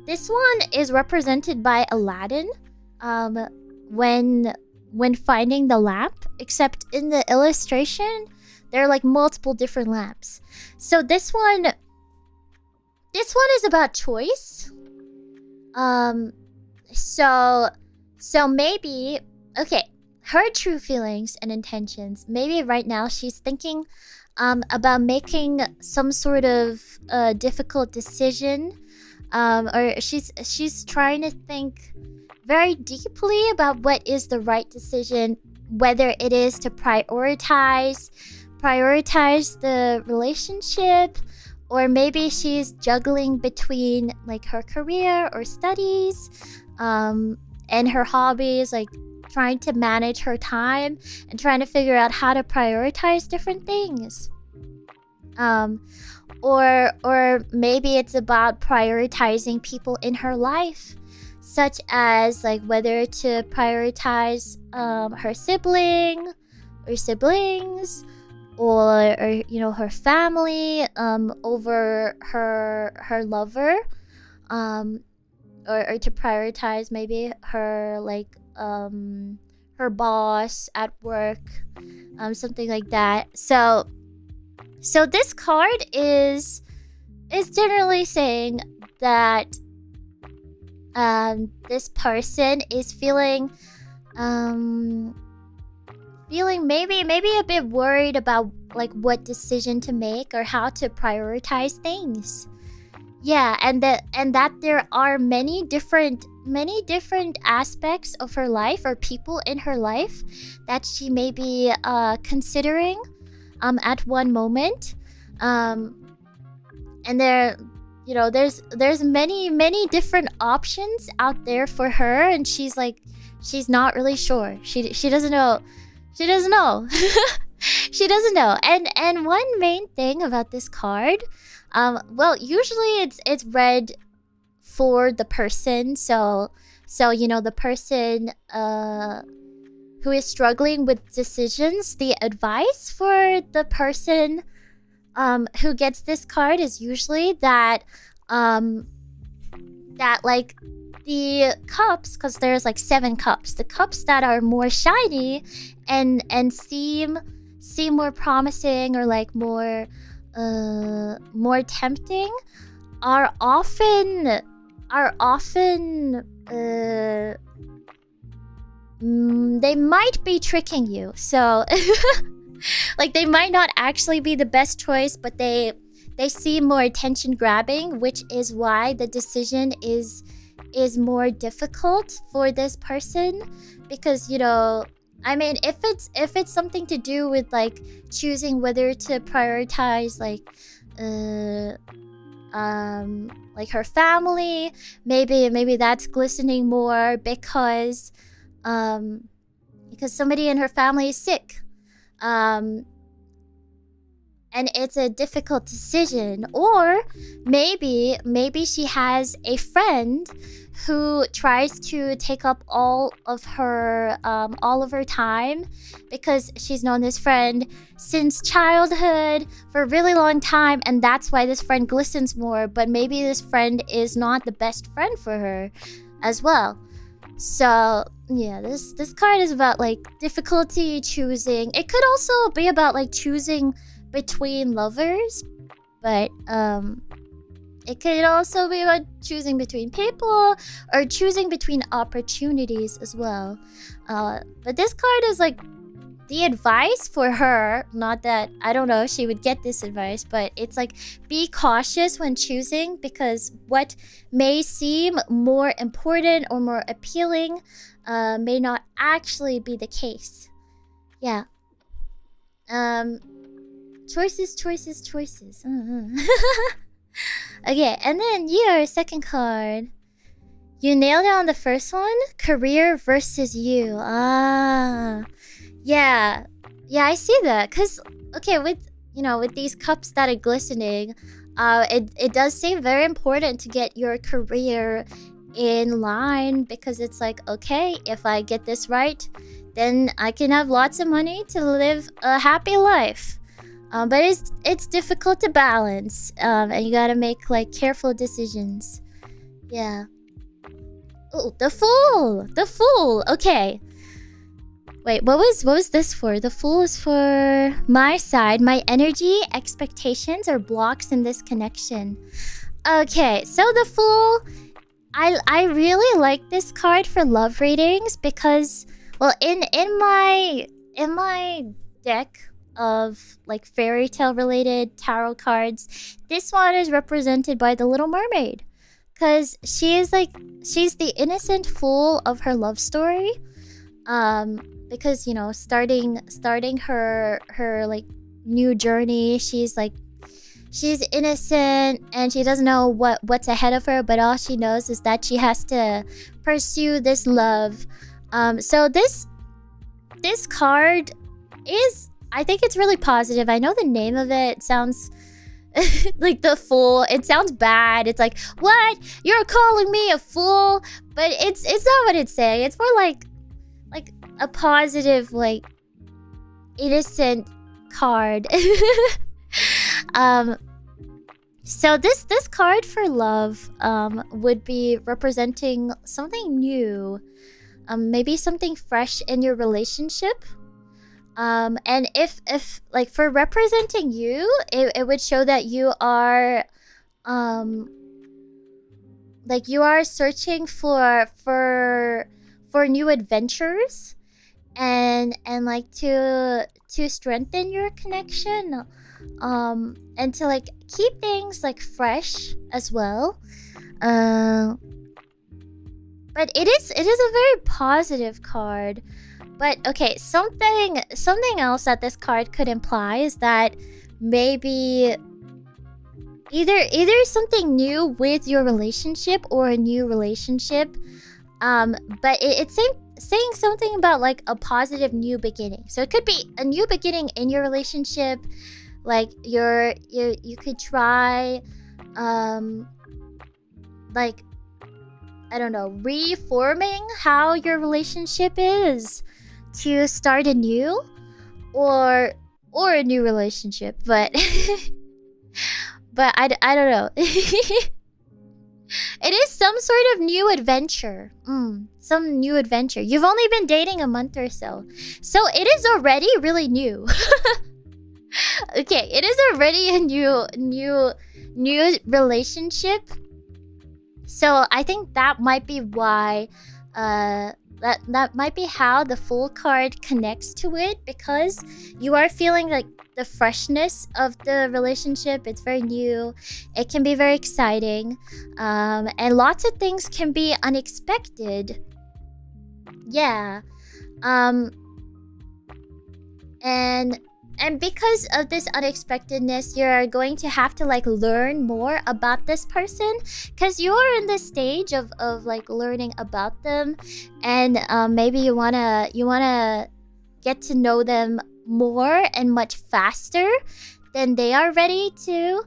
this one is represented by Aladdin when finding the lamp. Except in the illustration, there are like multiple different lamps. So this one is about choice. So maybe, okay, her true feelings and intentions. Maybe right now she's thinking about making some sort of difficult decision, or she's trying to think very deeply about what is the right decision, whether it is to prioritize the relationship, or maybe she's juggling between like her career or studies and her hobbies, like trying to manage her time and trying to figure out how to prioritize different things. Or maybe it's about prioritizing people in her life, such as like whether to prioritize her sibling or siblings, or you know, her family over her lover, or to prioritize maybe her like her boss at work, something like that. So this card is generally saying that this person is feeling maybe a bit worried about like what decision to make or how to prioritize things. Yeah, and that there are many different aspects of her life or people in her life that she may be considering at one moment. And there, you know, there's many different options out there for her, and she's not really sure. She doesn't know. She doesn't know. She doesn't know. And one main thing about this card, well, usually it's read for the person. So you know, the person who is struggling with decisions, the advice for the person who gets this card is usually that like the cups, because there's like 7 cups, the cups that are more shiny and seem more promising or like more tempting are often they might be tricking you. So like they might not actually be the best choice, but they seem more attention grabbing, which is why the decision is more difficult for this person. Because, you know, I mean, if it's something to do with like choosing whether to prioritize like like her family. Maybe that's glistening more because somebody in her family is sick. And it's a difficult decision. Or maybe she has a friend who tries to take up all of her time, because she's known this friend since childhood for a really long time, and that's why this friend glistens more. But maybe this friend is not the best friend for her as well. So yeah, this card is about like difficulty choosing. It could also be about like choosing between lovers, but it could also be about choosing between people or choosing between opportunities as well. But this card is like the advice for her. Not that, I don't know if she would get this advice, but it's like, be cautious when choosing, because what may seem more important or more appealing may not actually be the case. Yeah. Choices. Okay, and then your second card. You nailed it on the first one. Career versus you. Yeah, I see that. Cause okay, with these cups that are glistening, it does seem very important to get your career in line, because it's like, okay, if I get this right, then I can have lots of money to live a happy life. But it's difficult to balance, and you gotta make like careful decisions. Yeah. Oh, the Fool. Okay. Wait, what was this for? The Fool is for my side, my energy, expectations, or blocks in this connection. Okay, so the Fool, I really like this card for love readings, because, well, in my deck of like fairy tale related tarot cards, this one is represented by the Little Mermaid, because she's the innocent fool of her love story, because starting her like new journey, she's innocent and she doesn't know what's ahead of her, but all she knows is that she has to pursue this love. So this card is, I think it's really positive. I know the name of it sounds like the Fool. It sounds bad. It's like, what? You're calling me a fool? But it's not what it's saying. It's more like a positive, like, innocent card. So this card for love would be representing something new, maybe something fresh in your relationship. And if like for representing you, it would show that you are like you are searching for new adventures, and like to strengthen your connection, and to like keep things like fresh as well. But it is a very positive card. But okay, something else that this card could imply is that maybe either something new with your relationship or a new relationship, but it's saying something about like a positive new beginning. So it could be a new beginning in your relationship, like you could try like, I don't know, reforming how your relationship is to start anew, or a new relationship, but but I don't know. It is some sort of new adventure. Some new adventure. You've only been dating a month or so it is already really new. Okay, it is already a new relationship. So I think that might be why that might be how the Fool card connects to it, because you are feeling like the freshness of the relationship. It's very new. It can be very exciting, and lots of things can be unexpected. Yeah. And And because of this unexpectedness, you're going to have to like learn more about this person, because you're in this stage of like learning about them, and maybe you wanna get to know them more and much faster than they are ready to.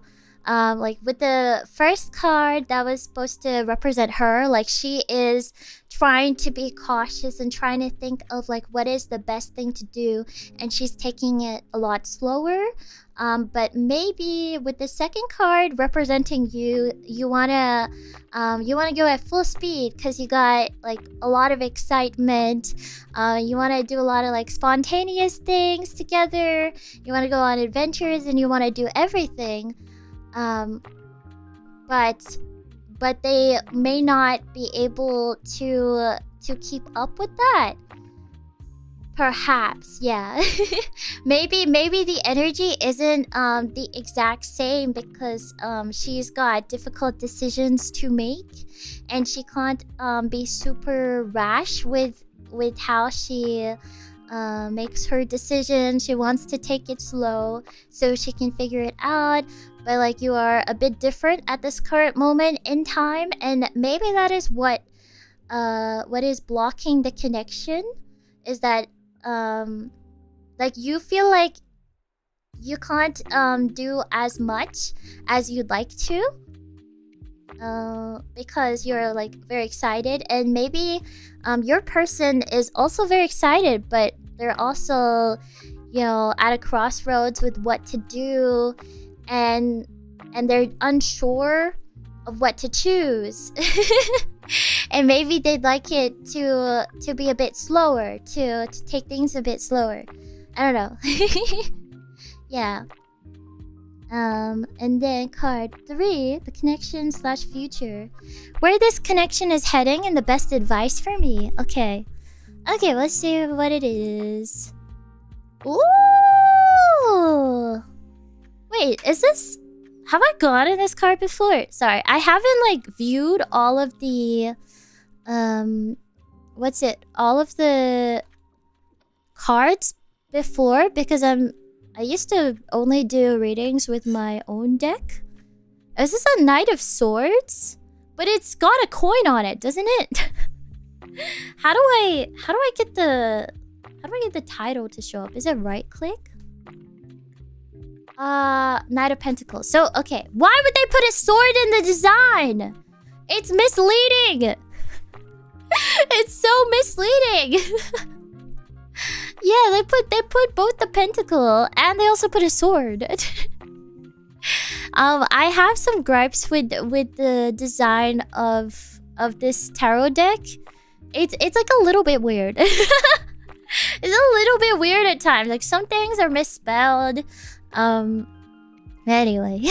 Like with the first card that was supposed to represent her, like she is trying to be cautious and trying to think of like what is the best thing to do, and she's taking it a lot slower. But maybe with the second card representing you, you wanna go at full speed because you got like a lot of excitement. You wanna do a lot of like spontaneous things together. You wanna go on adventures and you wanna do everything. But they may not be able to keep up with that. Perhaps, yeah. maybe the energy isn't the exact same because she's got difficult decisions to make, and she can't be super rash with how she makes her decision. She wants to take it slow so she can figure it out. But like you are a bit different at this current moment in time, and maybe that is what is blocking the connection, is that like you feel like you can't do as much as you'd like to because you're like very excited, and maybe your person is also very excited, but they're also, you know, at a crossroads with what to do, and they're unsure of what to choose. And maybe they'd like it to be a bit slower, to take things a bit slower. I don't know. Yeah. And then card 3, the connection / future. Where this connection is heading and the best advice for me. Okay, let's see what it is. Ooh! Wait, is this... Have I gone in this card before? Sorry, I haven't like viewed all of the... all of the cards before, because I used to only do readings with my own deck. Is this a Knight of Swords? But it's got a coin on it, doesn't it? How do I get the title to show up? Is it right click? Knight of Pentacles. So, okay, why would they put a sword in the design? It's misleading. It's so misleading. Yeah, they put both the pentacle and they also put a sword. I have some gripes with the design of this tarot deck. It's like a little bit weird. It's a little bit weird at times. Like some things are misspelled. Anyway.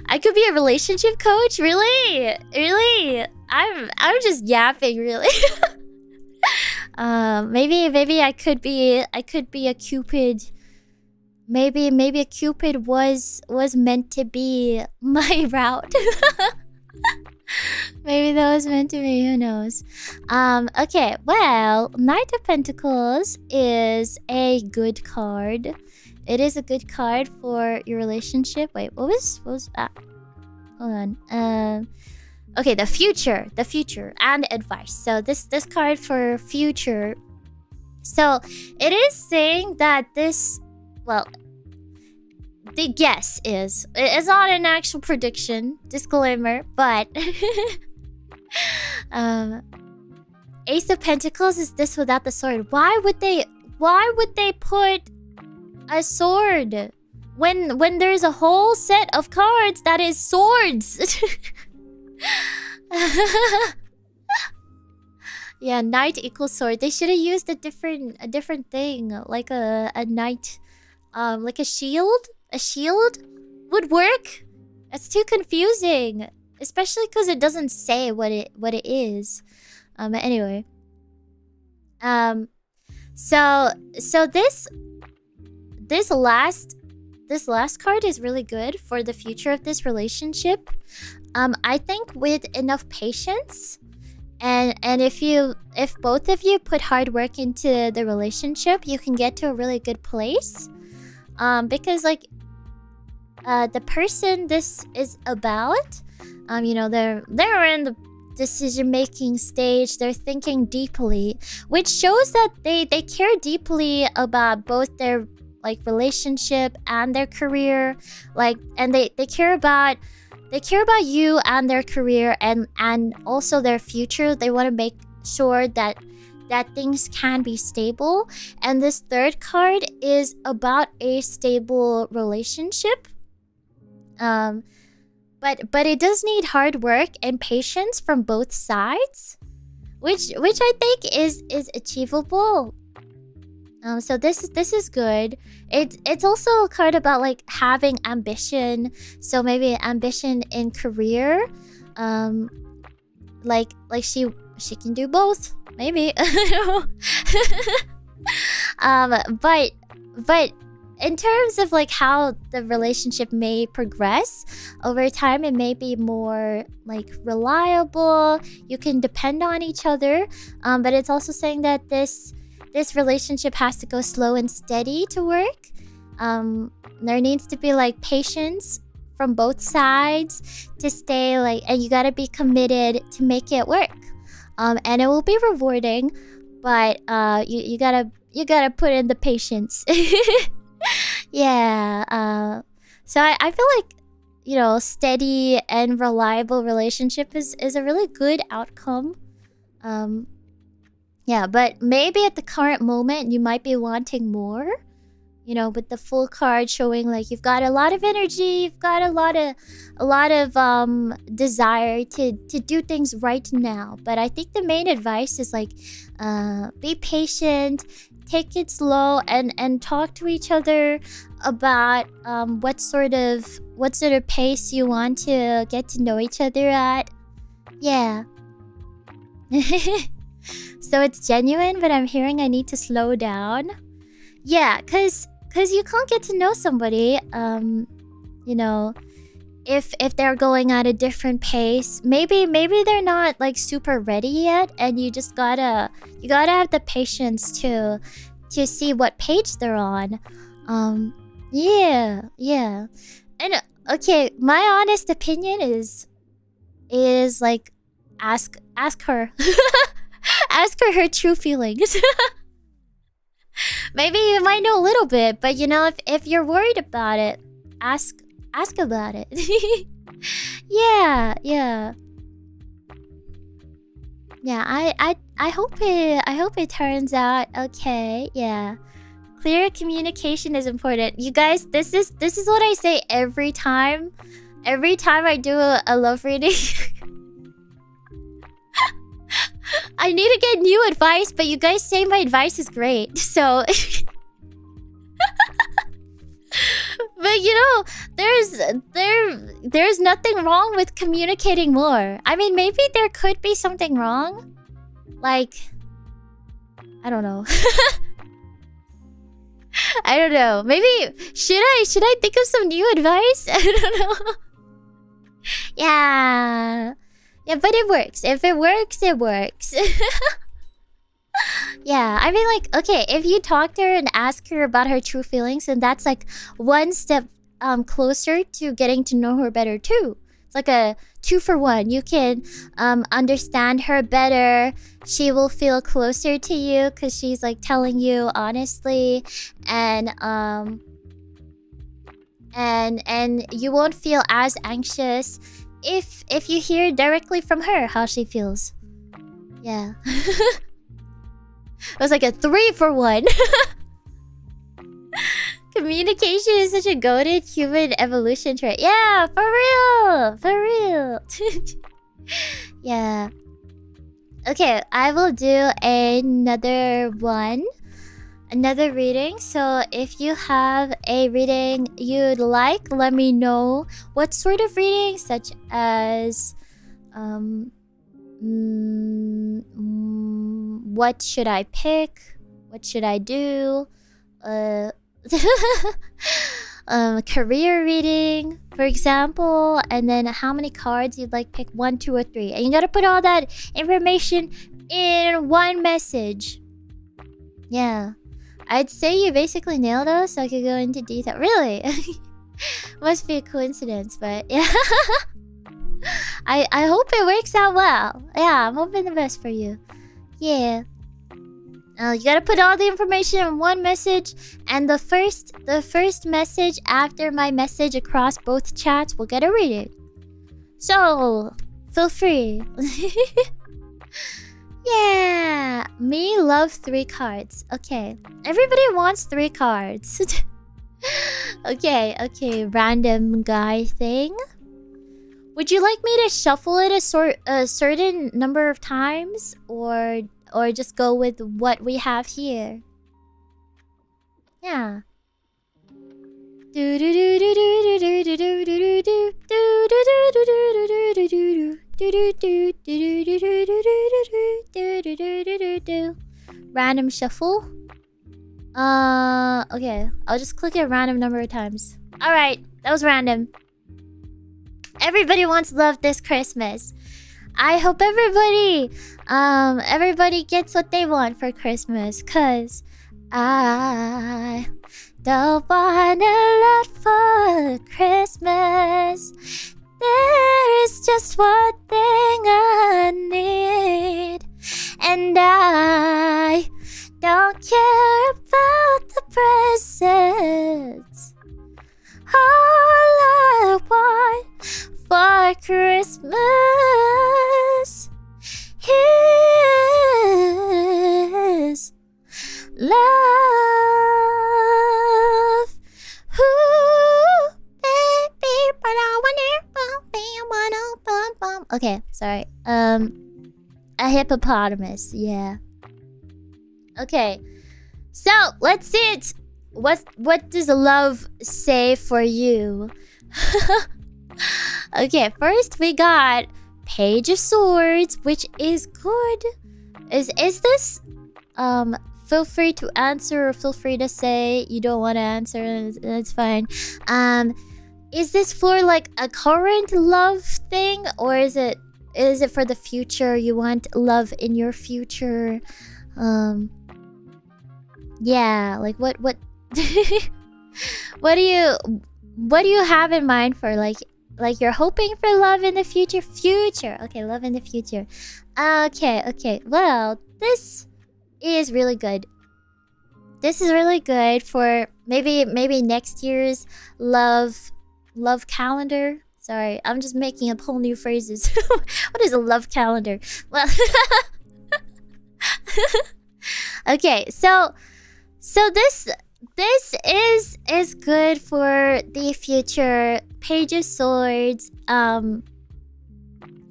I could be a relationship coach? Really? I'm just yapping, really. Maybe I could be a Cupid. Maybe a Cupid was meant to be my route. Maybe that was meant to be, who knows. Okay, well, Knight of Pentacles is a good card. It is a good card for your relationship. Wait, what was that? Hold on. Okay, the future and advice. So this card for future. So it is saying that this, well, the guess is, it's not an actual prediction, disclaimer, but Ace of Pentacles is this without the sword. Why would they put a sword when there's a whole set of cards that is swords? Yeah, knight equals sword. They should have used a different thing, like a knight, like a shield. A shield would work. It's too confusing, especially because it doesn't say what it is. Anyway, so this last card is really good for the future of this relationship. I think with enough patience And if both of you put hard work into the relationship, you can get to a really good place. Because like the person this is about, you know, they're in the decision-making stage. They're thinking deeply, which shows that they care deeply about both their like relationship and their career. Like, and they care about you and their career, and also their future. They want to make sure that things can be stable. And this third card is about a stable relationship. But it does need hard work and patience from both sides, which I think is achievable. So this is good. It's also a card about like having ambition. So maybe ambition in career. Like she can do both. Maybe. But in terms of like how the relationship may progress over time, it may be more like reliable. You can depend on each other. But it's also saying that this relationship has to go slow and steady to work. There needs to be like patience from both sides to stay like, and you gotta be committed to make it work. And it will be rewarding, but you gotta put in the patience. Yeah. So I feel like, you know, steady and reliable relationship is a really good outcome. Yeah, but maybe at the current moment you might be wanting more. You know, with the full card showing like you've got a lot of energy, you've got a lot of desire to do things right now. But I think the main advice is like be patient, take it slow, and talk to each other about what sort of pace you want to get to know each other at. Yeah. So it's genuine, but I'm hearing I need to slow down. Yeah, cause you can't get to know somebody, you know, if they're going at a different pace. Maybe they're not like super ready yet, and you gotta have the patience to see what page they're on. Yeah. And okay, my honest opinion is like ask her. Ask her true feelings. Maybe you might know a little bit, but you know, if you're worried about it, ask about it. Yeah. I hope it turns out okay. Yeah. Clear communication is important. You guys, this is what I say every time. Every time I do a love reading. I need to get new advice, but you guys say my advice is great. So but you know, there's nothing wrong with communicating more. I mean, maybe there could be something wrong. Like, I don't know. I don't know. Maybe should I think of some new advice? I don't know. Yeah, but it works. If it works, it works. Yeah, I mean, like, okay, if you talk to her and ask her about her true feelings, then that's like one step closer to getting to know her better too. It's like a 2-for-1. You can understand her better. She will feel closer to you because she's like telling you honestly, and you won't feel as anxious if you hear directly from her how she feels. Yeah. It was like a 3-for-1. Communication is such a goated human evolution trait. Yeah, for real. Yeah. Okay, I will do another one. Another reading. So if you have a reading you'd like, let me know. What sort of reading? Such as what should I pick? What should I do? career reading, for example, and then how many cards you'd like pick, 1, 2, or 3. And you gotta put all that information in one message. Yeah. I'd say you basically nailed us, so I could go into detail. Really? Must be a coincidence, but yeah. I hope it works out well. Yeah, I'm hoping the best for you. Yeah. You gotta put all the information in one message, and the first message after my message across both chats will get a reading. So, feel free. Yeah, me love 3 cards. Okay, everybody wants 3 cards. Okay, random guy thing. Would you like me to shuffle it a certain number of times, or just go with what we have here? Yeah. Random shuffle. Okay. I'll just click it a random number of times. Alright, that was random. Everybody wants love this Christmas. I hope everybody gets what they want for Christmas, 'cause I don't want a lot for Christmas. There is just one thing I need, and I don't care about the presents. All I want for Christmas is love. Ooh, baby, but I want it. Okay, sorry. A hippopotamus. Yeah. Okay. So let's see it. What does love say for you? Okay, first we got Page of Swords, which is good. Is this feel free to answer or feel free to say you don't want to answer, that's fine. Is this for like a current love thing, or is it for the future? You want love in your future? Yeah, like what what do you have in mind for like you're hoping for love in the future? Okay, love in the future. Okay. Well, this is really good. This is really good for maybe next year's love calendar. Sorry, I'm just making up whole new phrases. What is a love calendar? Well, okay, so this is good for the future. Page of Swords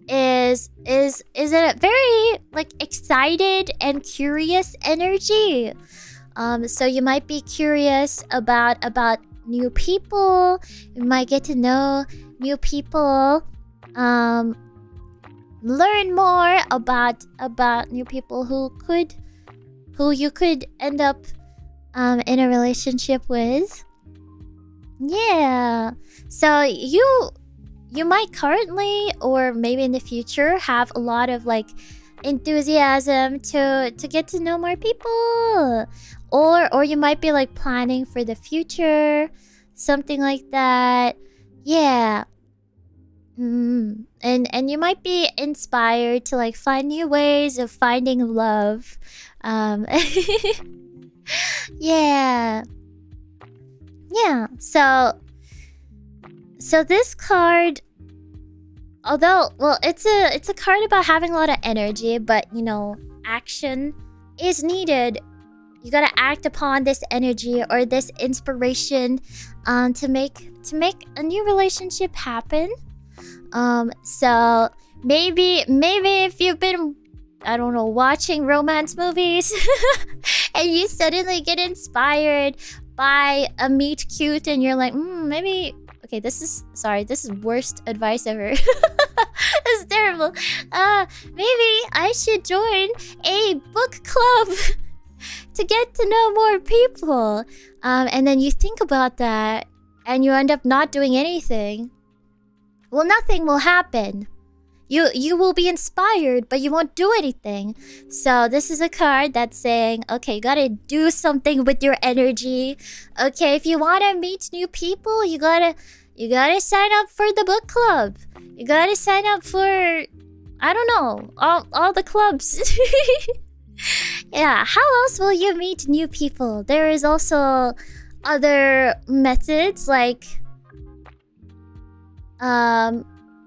is a very like excited and curious energy. So you might be curious about new people. You might get to know new people. Learn more about new people who you could end up in a relationship with. Yeah. So you might currently, or maybe in the future, have a lot of like enthusiasm to get to know more people, or you might be like planning for the future, something like that. Yeah. And you might be inspired to like find new ways of finding love. Yeah. So this card, although, well, it's a card about having a lot of energy, but you know, action is needed. You gotta act upon this energy or this inspiration to make a new relationship happen. So maybe if you've been, I don't know, watching romance movies and you suddenly get inspired by a meet cute and you're like, maybe, okay, this is worst advice ever. It's terrible. Maybe I should join a book club to get to know more people. And then you think about that and you end up not doing anything, well, nothing will happen. You will be inspired, but you won't do anything. So this is a card that's saying, okay, you gotta do something with your energy. Okay, if you wanna meet new people, you gotta sign up for the book club. You gotta sign up for, I don't know, all the clubs. Yeah, how else will you meet new people? There is also other methods like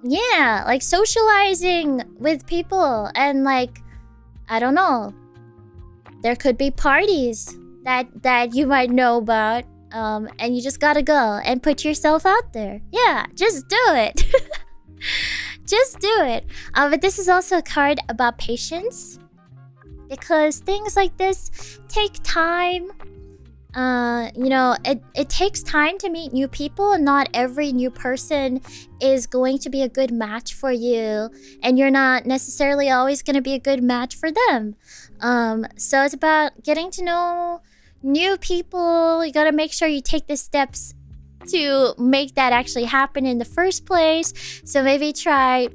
yeah, like socializing with people, and like, I don't know, there could be parties that you might know about, and you just gotta go and put yourself out there. Yeah, just do it. Just do it. But this is also a card about patience, because things like this take time. You know, it takes time to meet new people, and not every new person is going to be a good match for you, and you're not necessarily always going to be a good match for them. So it's about getting to know new people. You got to make sure you take the steps to make that actually happen in the first place. So maybe try,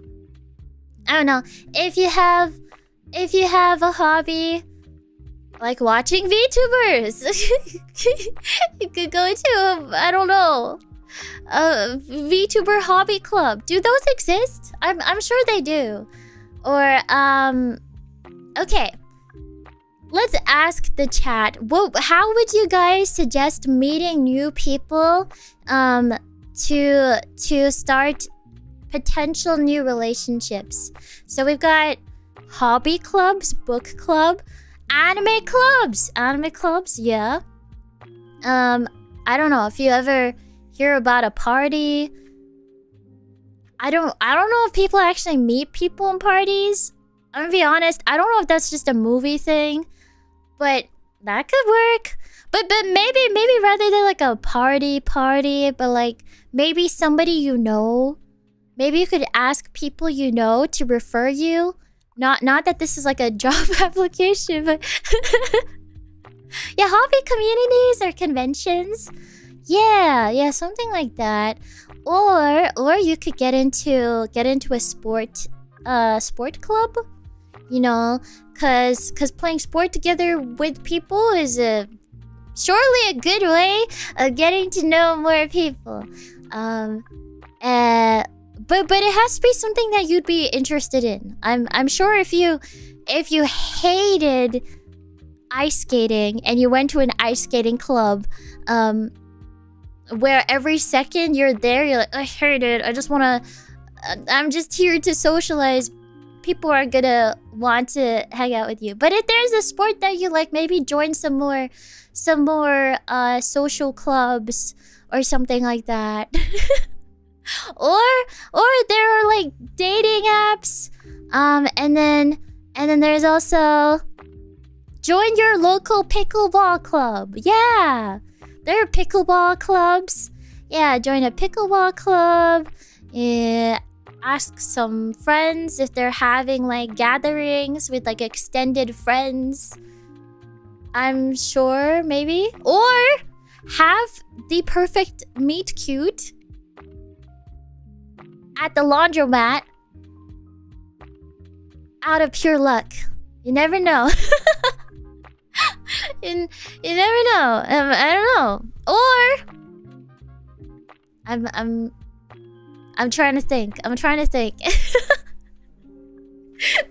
I don't know, if you have a hobby like watching VTubers, you could go to, I don't know, a VTuber hobby club. Do those exist? I'm sure they do. Or okay, let's ask the chat. How would you guys suggest meeting new people to start potential new relationships? So we've got hobby clubs, book club, anime clubs, yeah. I don't know if you ever hear about a party. I don't know if people actually meet people in parties. I'm gonna be honest, I don't know if that's just a movie thing, but that could work. But maybe rather than like a party, but like maybe somebody you know. Maybe you could ask people you know to refer you. Not that this is like a job application, but yeah, hobby communities or conventions. Yeah, something like that. Or you could get into a sport club, you know, cause playing sport together with people is surely a good way of getting to know more people. But it has to be something that you'd be interested in. I'm sure if you hated ice skating and you went to an ice skating club, where every second you're there, you're like, I hate it. I'm just here to socialize. People are gonna want to hang out with you. But if there's a sport that you like, maybe join some more social clubs or something like that. or there are like dating apps, and then there's also join your local pickleball club. Yeah, there are pickleball clubs. Yeah, join a pickleball club. Yeah, ask some friends if they're having like gatherings with like extended friends. I'm sure, maybe. Or have the perfect meet cute at the laundromat out of pure luck. You never know. you never know. I don't know. Or I'm trying to think.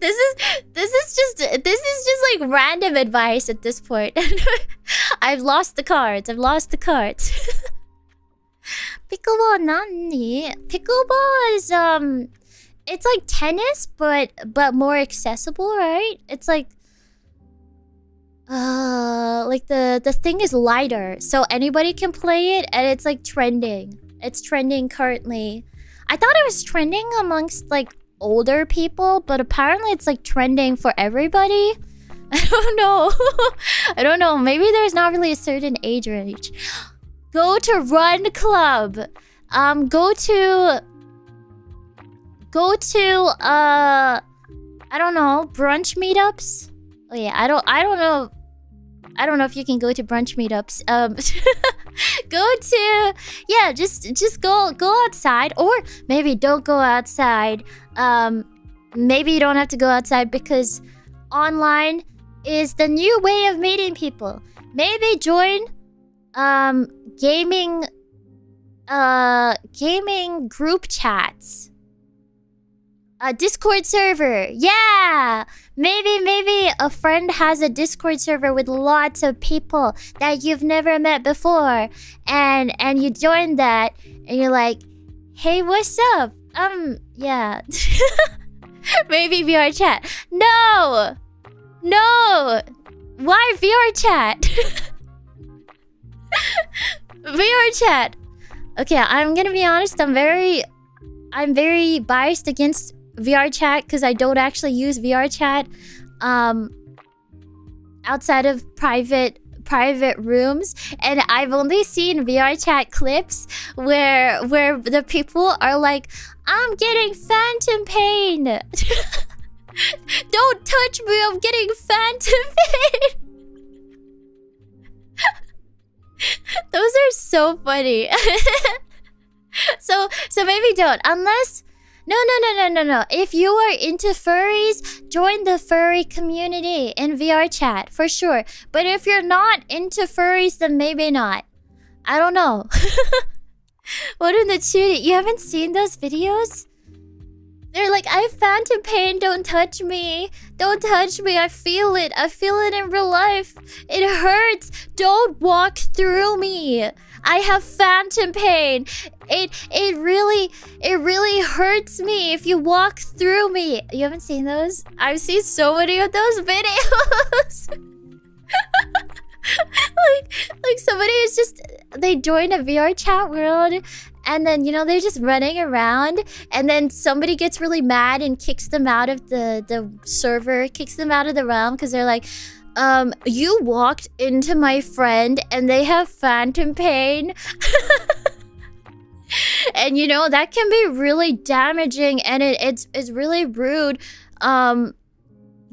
This is just like random advice at this point. I've lost the cards. Pickleball nani? Pickleball is it's like tennis but more accessible, right? It's like the thing is lighter, so anybody can play it, and it's like trending. It's trending currently. I thought it was trending amongst like older people, but apparently it's like trending for everybody. I don't know. Maybe there's not really a certain age range. Go to run club. Go to I don't know, brunch meetups. Oh yeah, I don't know if you can go to brunch meetups. just go outside, or maybe don't go outside. Maybe you don't have to go outside because online is the new way of meeting people. Maybe join gaming group chats. A Discord server. Yeah. Maybe a friend has a Discord server with lots of people that you've never met before, and you join that and you're like, "Hey, what's up?" Yeah. Maybe VR chat. No. Why VR chat? VR chat. Okay, I'm gonna be honest. I'm very biased against VR chat because I don't actually use VR chat outside of private rooms, and I've only seen VR chat clips where the people are like, "I'm getting phantom pain." Don't touch me, I'm getting phantom pain. Those are so funny. So maybe don't, unless no. If you are into furries, join the furry community in VR chat for sure. But if you're not into furries, then maybe not. I don't know. What in the tune? You haven't seen those videos? They're like, "I have phantom pain, don't touch me. Don't touch me, I feel it. I feel it in real life. It hurts. Don't walk through me. I have phantom pain. It really hurts me if you walk through me." You haven't seen those? I've seen so many of those videos. like somebody is just, they join a VR chat world, and then, you know, they're just running around, and then somebody gets really mad and kicks them out of the server, kicks them out of the realm because they're like, "You walked into my friend and they have phantom pain." And you know, that can be really damaging, and it's really rude.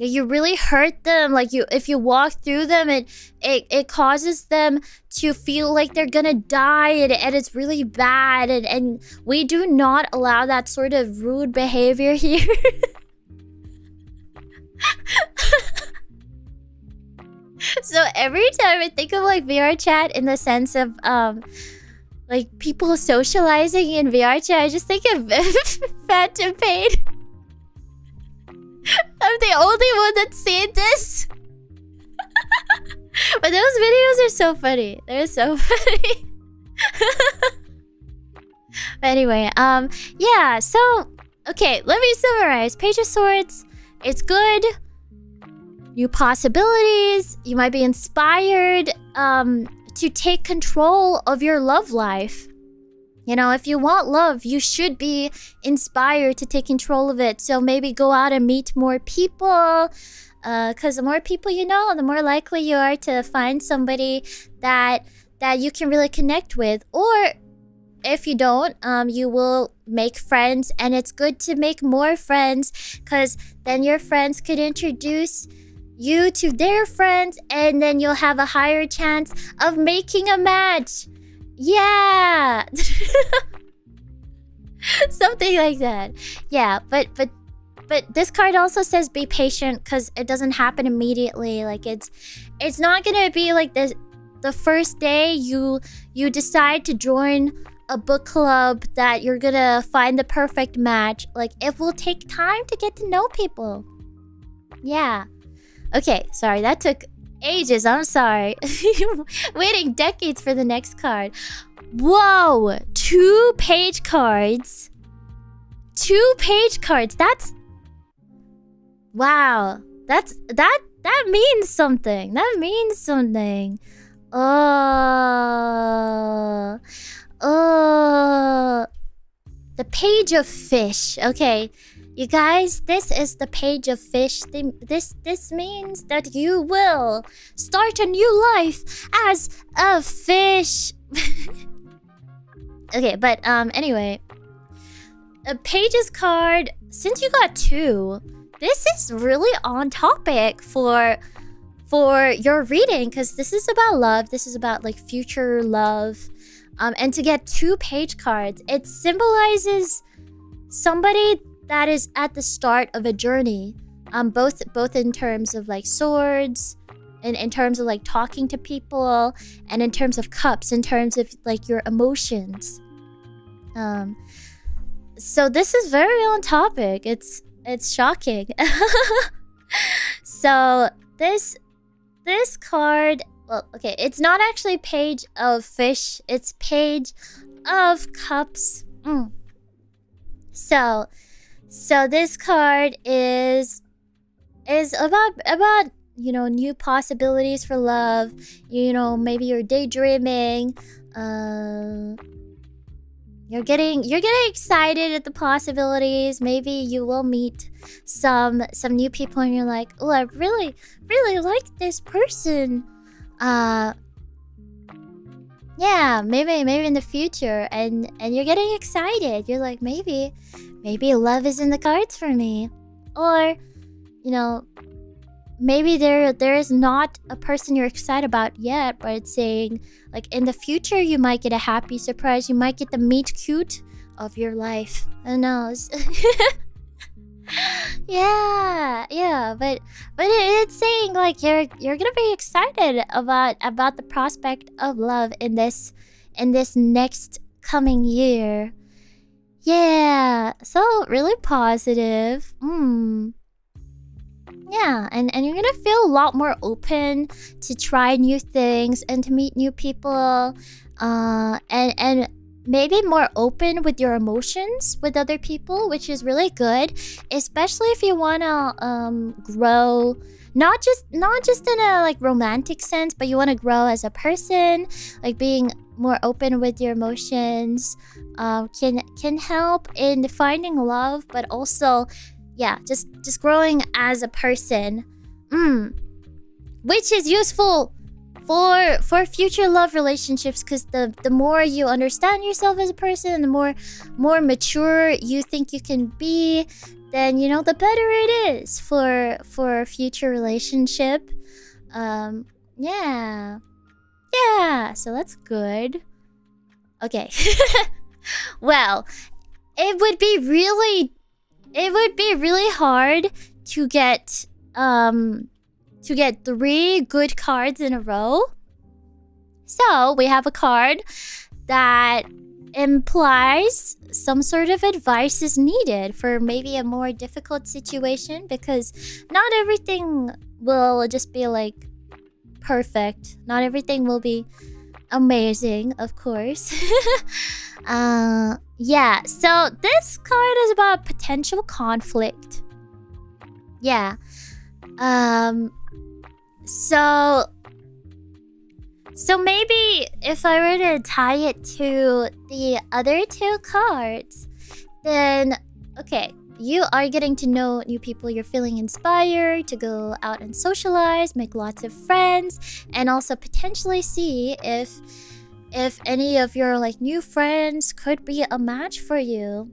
You really hurt them. Like, if you walk through them, it causes them to feel like they're gonna die, and it's really bad, and we do not allow that sort of rude behavior here. So every time I think of like VR chat in the sense of like people socializing in VR chat, I just think of phantom pain. I'm the only one that's seen this. But those videos are so funny. They're so funny. But anyway, yeah, so okay, let me summarize. Page of Swords, it's good. New possibilities. You might be inspired to take control of your love life. You know, if you want love, you should be inspired to take control of it. So maybe go out and meet more people. Because the more people you know, the more likely you are to find somebody that you can really connect with. Or if you don't, you will make friends. And it's good to make more friends, because then your friends could introduce you to their friends, and then you'll have a higher chance of making a match. Yeah. Something like that. Yeah, but this card also says be patient, because it doesn't happen immediately. Like, it's not gonna be like this the first day you decide to join a book club that you're gonna find the perfect match. Like, it will take time to get to know people. Yeah. Okay, sorry, that took ages. I'm sorry. Waiting decades for the next card. Whoa, 2 page cards. 2 page cards. That's, wow. That means something. That means something. The page of fish. Okay. You guys, this is the page of fish. This means that you will start a new life as a fish. Okay, but anyway, a pages card. Since you got 2, this is really on topic for for your reading, because this is about love. This is about like future love. And to get 2 page cards, it symbolizes somebody that is at the start of a journey. Both in terms of like swords, and in terms of like talking to people, and in terms of cups, in terms of like your emotions. So this is very on topic. It's shocking. So this card, well, okay, it's not actually page of fish, it's page of cups. So this card is about new possibilities for love. Maybe you're daydreaming. You're getting excited at the possibilities. Maybe you will meet some new people, and you're like, oh, I really like this person. Yeah, maybe in the future, and you're getting excited. You're like, maybe love is in the cards for me, or maybe there is not a person you're excited about yet, but it's saying like in the future you might get a happy surprise. You might get the meet cute of your life. Who knows? yeah, but it's saying like you're gonna be excited about the prospect of love in this next coming year. Yeah, so really positive. Yeah, and you're gonna feel a lot more open to try new things and to meet new people, and maybe more open with your emotions with other people, which is really good, especially if you wanna grow, not just in a like romantic sense, but you wanna grow as a person. Like being more open with your emotions can help in finding love, but also just growing as a person, which is useful for future love relationships, because the more you understand yourself as a person, the more mature you think you can be, then the better it is for a future relationship. Yeah, so that's good. Okay. Well, it would be really hard to get 3 good cards in a row. So we have a card that implies some sort of advice is needed for maybe a more difficult situation, because not everything will just be like perfect. Not everything will be amazing, of course. Yeah, so this card is about potential conflict. Yeah. So maybe if I were to tie it to the other 2 cards, then okay, you are getting to know new people. You're feeling inspired to go out and socialize, make lots of friends, and also potentially see if any of your like new friends could be a match for you.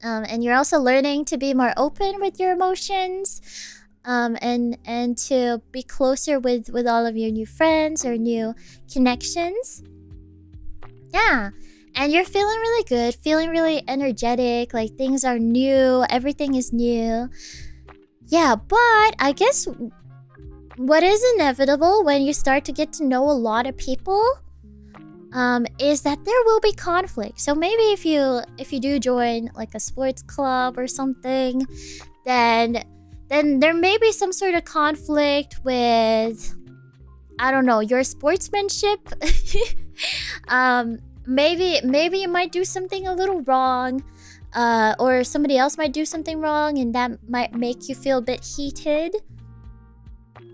And you're also learning to be more open with your emotions, and to be closer with all of your new friends or new connections. Yeah, and you're feeling really good, feeling really energetic, like things are new, everything is new. Yeah, but I guess what is inevitable when you start to get to know a lot of people is that there will be conflict. So maybe if you do join like a sports club or something, then there may be some sort of conflict with, I don't know, your sportsmanship. Maybe you might do something a little wrong, or somebody else might do something wrong, and that might make you feel a bit heated.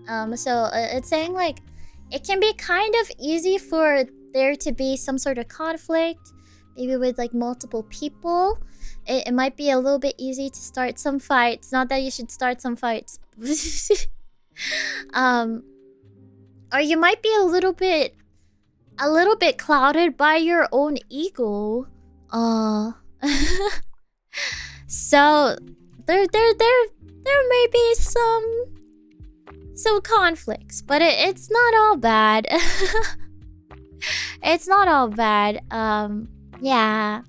So it's saying like it can be kind of easy for there to be some sort of conflict, maybe with like multiple people. It might be a little bit easy to start some fights. Not that you should start some fights. Or you might be a little bit clouded by your own ego. So there may be So conflicts, but it's not all bad. It's not all bad. Yeah.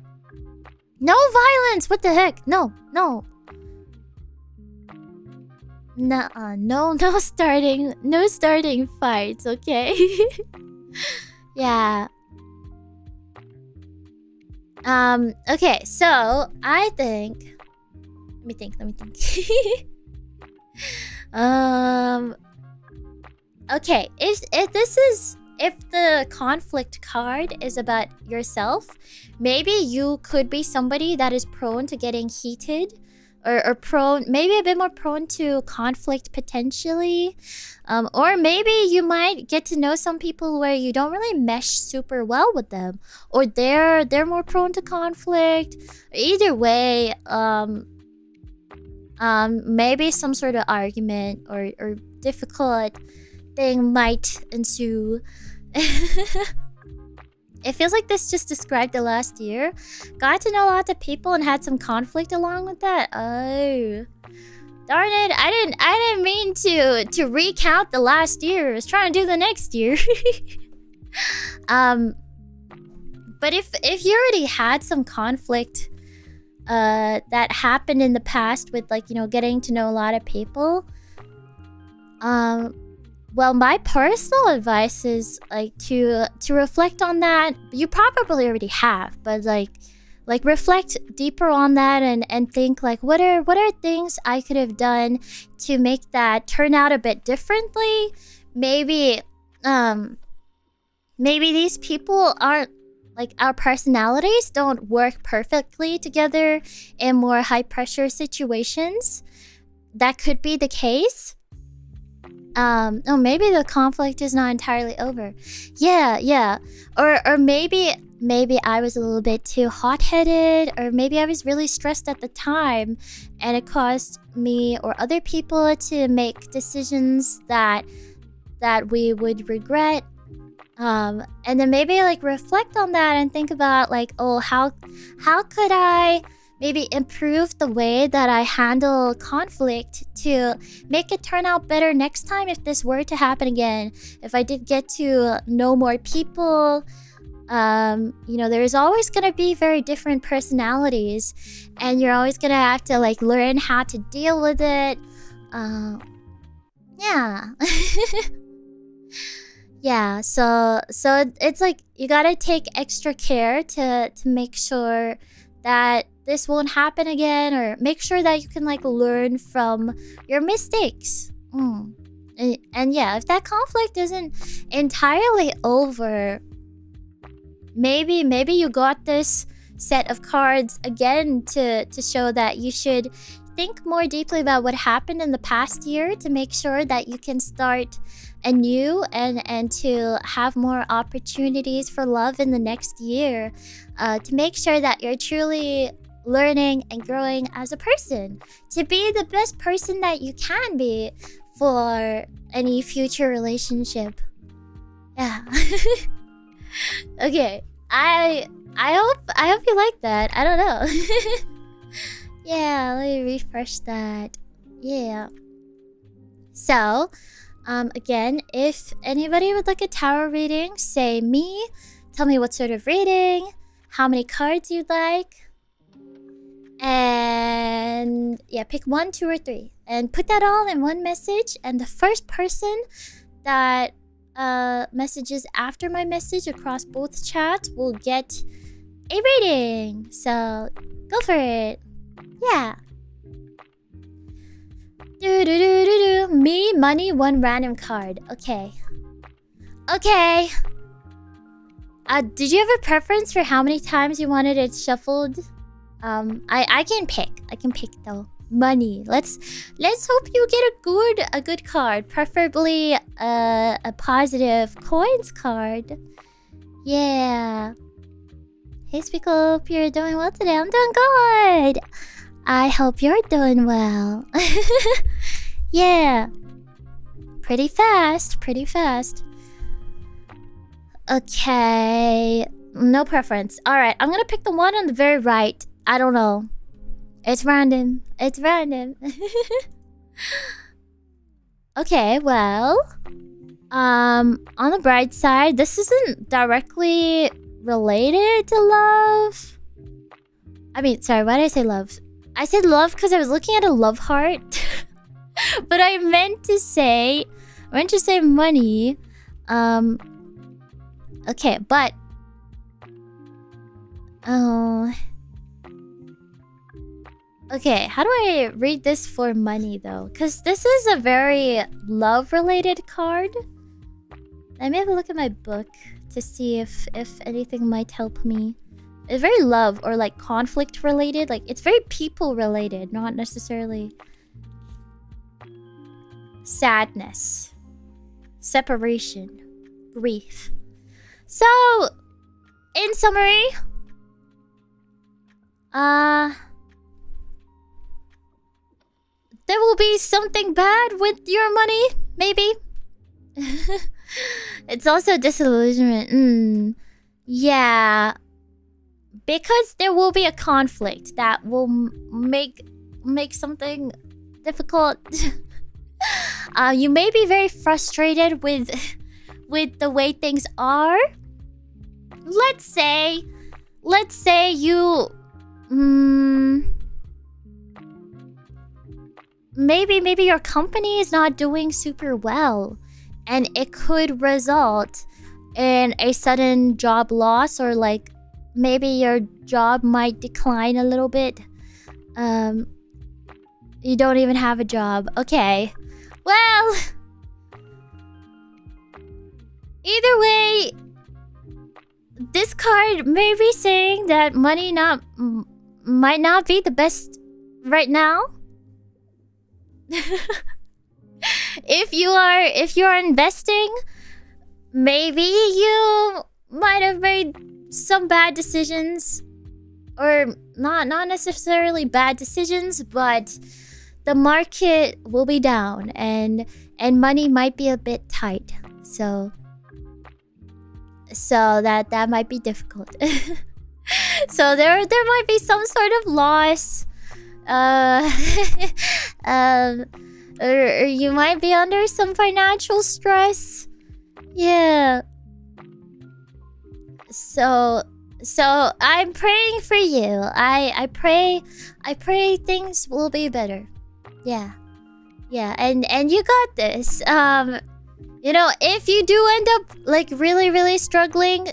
No violence. What the heck? No. Nuh-uh. No starting fights, okay? Yeah. Okay, so I think let me think. Okay, if the conflict card is about yourself, maybe you could be somebody that is prone to getting heated, or prone, maybe a bit more prone to conflict potentially. Or maybe you might get to know some people where you don't really mesh super well with them, or they're more prone to conflict. Either way, maybe some sort of argument or difficult thing might ensue. It feels like this just described the last year. Got to know lots of people and had some conflict along with that. Oh, darn it! I didn't mean to recount the last year. I was trying to do the next year. But if you already had some conflict that happened in the past with, like, you know, getting to know a lot of people, well, my personal advice is like to reflect on that. You probably already have, but like reflect deeper on that and think like, what are things I could have done to make that turn out a bit differently? Maybe these people aren't, like, our personalities don't work perfectly together in more high pressure situations. That could be the case. Oh, maybe the conflict is not entirely over. Yeah. Or maybe I was a little bit too hot-headed, or maybe I was really stressed at the time and it caused me or other people to make decisions that we would regret. And then maybe like reflect on that and think about like, oh, how could I maybe improve the way that I handle conflict to make it turn out better next time if this were to happen again. If I did get to know more people, you know, there's always going to be very different personalities, and you're always going to have to like learn how to deal with it. Yeah. Yeah, so it's like you got to take extra care to make sure that this won't happen again, or make sure that you can like learn from your mistakes. And yeah, if that conflict isn't entirely over, maybe you got this set of cards again to show that you should think more deeply about what happened in the past year to make sure that you can start anew and to have more opportunities for love in the next year, to make sure that you're truly learning and growing as a person, to be the best person that you can be for any future relationship. Yeah. Okay, I hope you like that. I don't know. Yeah, let me refresh that. Yeah. So, again, if anybody would like a tarot reading, say me. Tell me what sort of reading, how many cards you'd like. And yeah, pick 1, 2, or 3. And put that all in one message. And the first person that messages after my message across both chats will get a reading. So, go for it. Yeah. Me, money, 1 random card. Okay. Did you have a preference for how many times you wanted it shuffled? I can pick though. Money. Let's hope you get a good card, preferably a positive coins card. Yeah. Hey Spica, hope you're doing well today. I'm doing good. I hope you're doing well. Yeah. Pretty fast. Okay. No preference. Alright, I'm gonna pick the one on the very right. I don't know. It's random. Okay, well, on the bright side, this isn't directly related to love. I mean, sorry, why did I say love? I said love because I was looking at a love heart. But I meant to say money. Okay, but oh, okay, how do I read this for money though? Because this is a very love-related card. Let me have a look at my book to see if anything might help me. It's very love or like conflict related. Like it's very people related, not necessarily sadness, separation, grief. So, in summary, there will be something bad with your money, maybe. It's also disillusionment. Yeah. Because there will be a conflict that will make something difficult. You may be very frustrated with the way things are. Let's say you maybe your company is not doing super well, and it could result in a sudden job loss, or like maybe your job might decline a little bit. You don't even have a job. Okay. Well, either way, this card may be saying that money might not be the best right now. If you are investing, maybe you might have made some bad decisions, or not necessarily bad decisions, but the market will be down and money might be a bit tight. So that might be difficult. So there might be some sort of loss. Or you might be under some financial stress. Yeah. So I'm praying for you. I pray things will be better. Yeah. And you got this. You know, if you do end up like really struggling,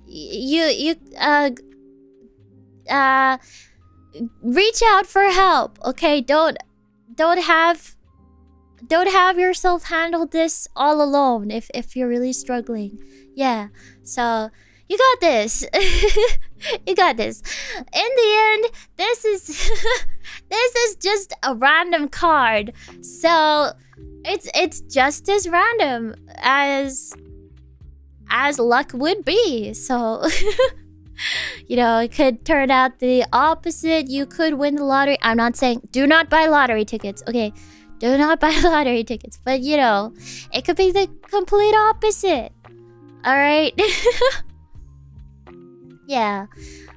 you reach out for help. Okay, don't have yourself handle this all alone if you're really struggling. Yeah. So you got this. You got this. In the end, this is just a random card. So it's just as random as luck would be. So you know, it could turn out the opposite. You could win the lottery. I'm not saying do not buy lottery tickets. Okay, do not buy lottery tickets. But you know, it could be the complete opposite. All right. Yeah.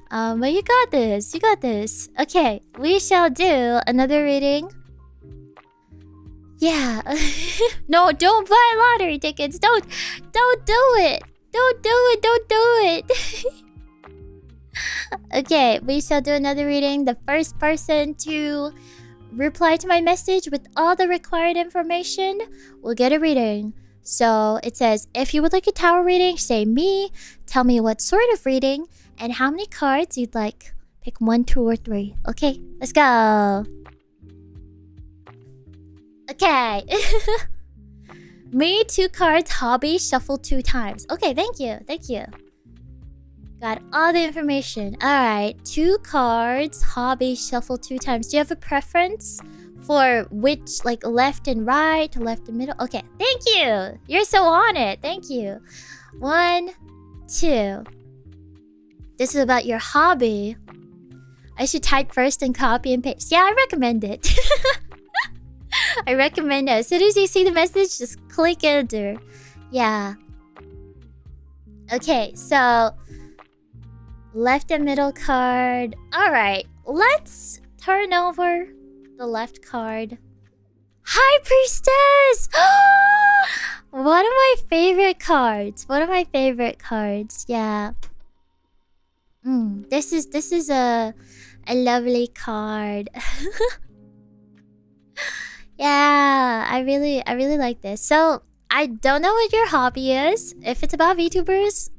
But you got this. You got this. Okay, we shall do another reading. Yeah. No, don't buy lottery tickets. Don't do it. Don't do it. Okay, we shall do another reading. The first person to reply to my message with all the required information will get a reading. So it says, if you would like a tarot reading, say me. Tell me what sort of reading and how many cards you'd like. Pick 1, 2, or 3. Okay, let's go. Okay. Me, 2 cards, hobby, shuffle 2 times. Okay, thank you. Got all the information. Alright, 2 cards, hobby, shuffle 2 times. Do you have a preference for which, like left and right, left and middle? Okay, thank you. You're so on it. Thank you. 1, 2. This is about your hobby. I should type first and copy and paste. Yeah, I recommend it. I recommend it. As soon as you see the message, just click enter. Yeah. Okay, so left and middle card. Alright, let's turn over the left card. High Priestess! One of my favorite cards. One of my favorite cards. Yeah. This is a lovely card. Yeah, I really like this. So I don't know what your hobby is. If it's about VTubers,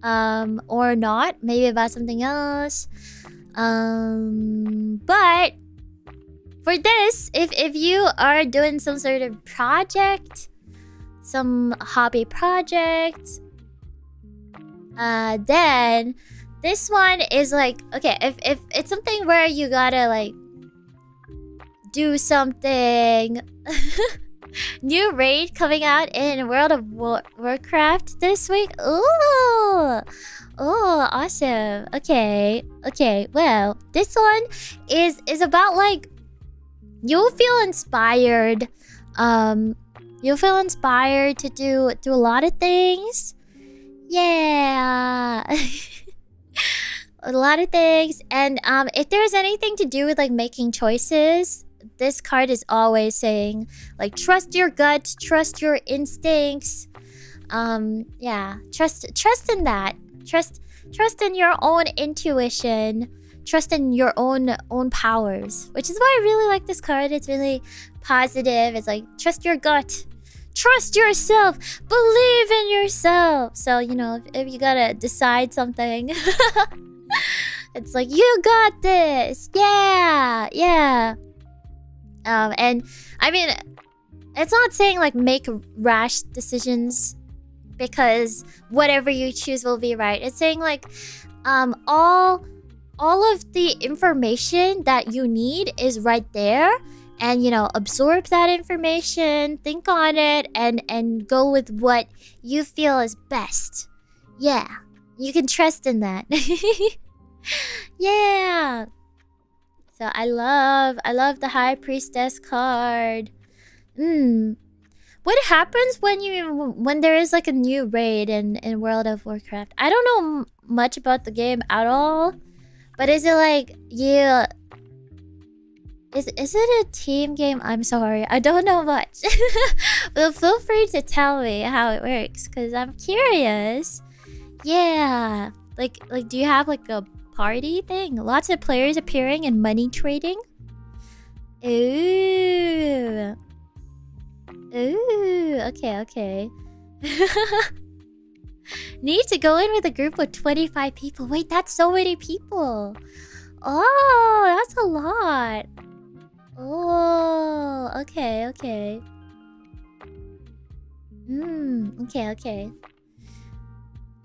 or not. Maybe about something else. But for this, if you are doing some sort of project, some hobby project, then this one is like, okay, if it's something where you gotta like do something. New raid coming out in World of Warcraft this week. Ooh, oh, awesome. Okay. Well, this one is about like you'll feel inspired. You'll feel inspired to do a lot of things. Yeah. A lot of things. And if there's anything to do with like making choices, this card is always saying like trust your gut, trust your instincts. Yeah, trust in that. Trust in your own intuition. Trust in your own powers, which is why I really like this card. It's really positive. It's like trust your gut. Trust yourself. Believe in yourself. So, you know, if you gotta decide something, it's like you got this. Yeah. And I mean, it's not saying like make rash decisions because whatever you choose will be right. It's saying like all of the information that you need is right there, and you know, absorb that information, think on it, and go with what you feel is best. Yeah, you can trust in that. Yeah. So I love the High Priestess card. What happens when there is like a new raid in World of Warcraft? I don't know much about the game at all, but is it like you? Is it a team game? I'm sorry, I don't know much. But feel free to tell me how it works, cause I'm curious. Yeah, like do you have like a party thing? Lots of players appearing and money trading. Ooh. Okay. Need to go in with a group of 25 people. Wait, that's so many people. Oh, that's a lot. Oh, okay. Okay.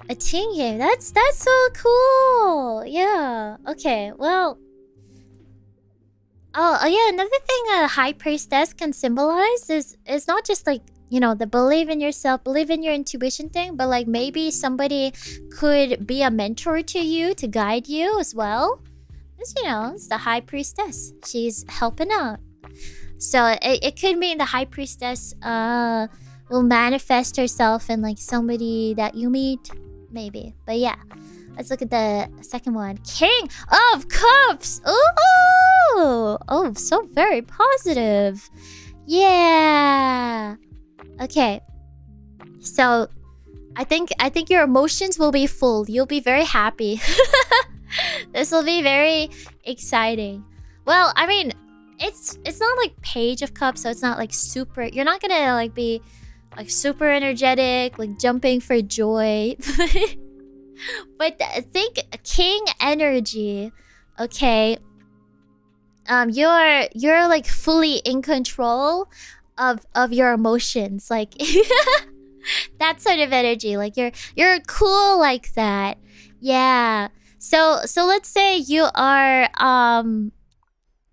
A team game. That's so cool. Yeah. Okay. Well. Oh yeah. Another thing a High Priestess can symbolize is not just like, you know, the believe in yourself, believe in your intuition thing, but like maybe somebody could be a mentor to you to guide you as well. Because, you know, it's the High Priestess. She's helping out. So it could mean the High Priestess will manifest herself in like somebody that you meet. Maybe. But yeah, let's look at the second one. King of Cups. Ooh! Oh, so very positive. Yeah. Okay. So I think your emotions will be full. You'll be very happy. This will be very exciting. Well, I mean, it's not like Page of Cups, so it's not like super. You're not gonna like be like super energetic, like jumping for joy. But think King energy. Okay. You're like fully in control of your emotions. Like that sort of energy. Like you're cool like that. Yeah. So let's say you are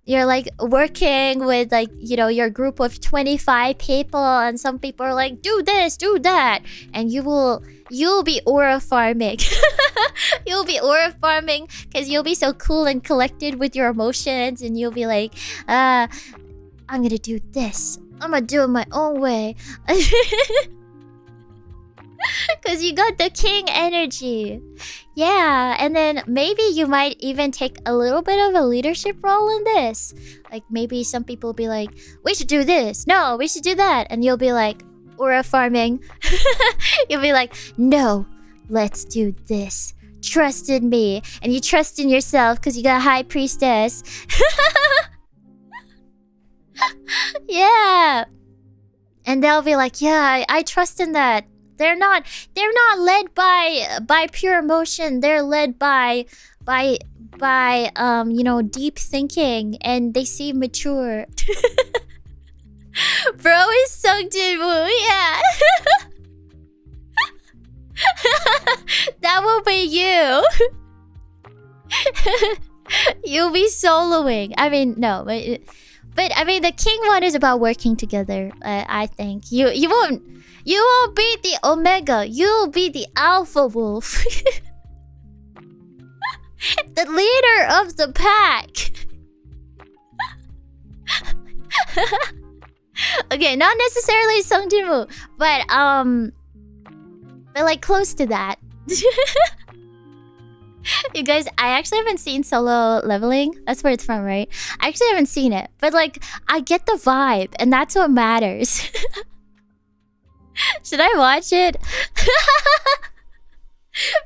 you're like working with like, you know, your group of 25 people, and some people are like, do this, do that, and you'll be aura farming. You'll be aura farming because you'll be so cool and collected with your emotions, and you'll be like, I'm gonna do this, I'm gonna do it my own way. Because you got the king energy. Yeah, and then maybe you might even take a little bit of a leadership role in this. Like maybe some people will be like, we should do this. No, we should do that. And you'll be like, or farming. You'll be like, no, let's do this. Trust in me. And you trust in yourself because you got high priestess. Yeah. And they'll be like, yeah, I trust in that. They're not led by pure emotion. They're led by deep thinking, and they seem mature. Bro is Sung Jin-woo, yeah. That will be you. You'll be soloing. I mean, no, but I mean the king one is about working together. I think you won't be the Omega. You'll be the Alpha Wolf. The leader of the pack. Okay, not necessarily Sung Jin-woo, but like close to that. You guys, I actually haven't seen Solo Leveling. That's where it's from, right? I actually haven't seen it, but like I get the vibe, and that's what matters. Should I watch it?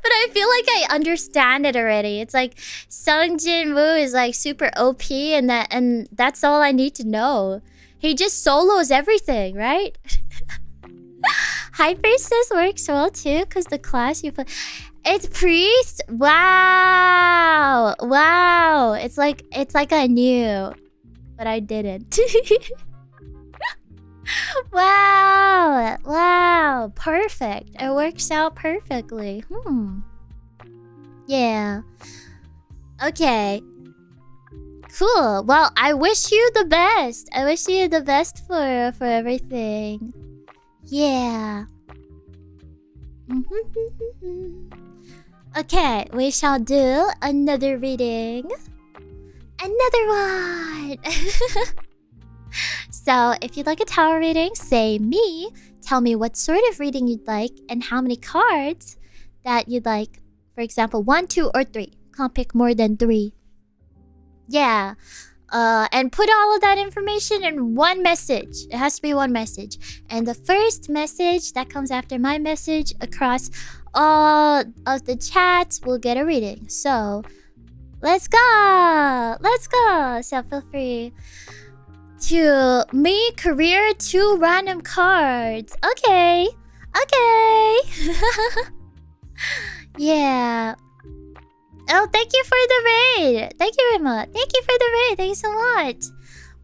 But I feel like I understand it already. It's like Sung Jin-woo is like super OP, and that's all I need to know. He just solos everything, right? High Priestess works well too, because the class you play. It's priest. Wow. It's like I knew, but I didn't. Wow. Perfect. It works out perfectly. Yeah. Okay. Cool. Well, I wish you the best. I wish you the best for everything. Yeah. Okay, we shall do another reading. Another one. So, if you'd like a tarot reading, say me. Tell me what sort of reading you'd like and how many cards that you'd like. For example, 1, 2, or 3. Can't pick more than 3. Yeah. And put all of that information in one message. It has to be one message. And the first message that comes after my message across all of the chats will get a reading. So, let's go! So feel free to me, career, 2 random cards. Okay. Yeah. Oh, thank you for the raid. Thank you, Emma. Thank you for the raid. Thank you so much.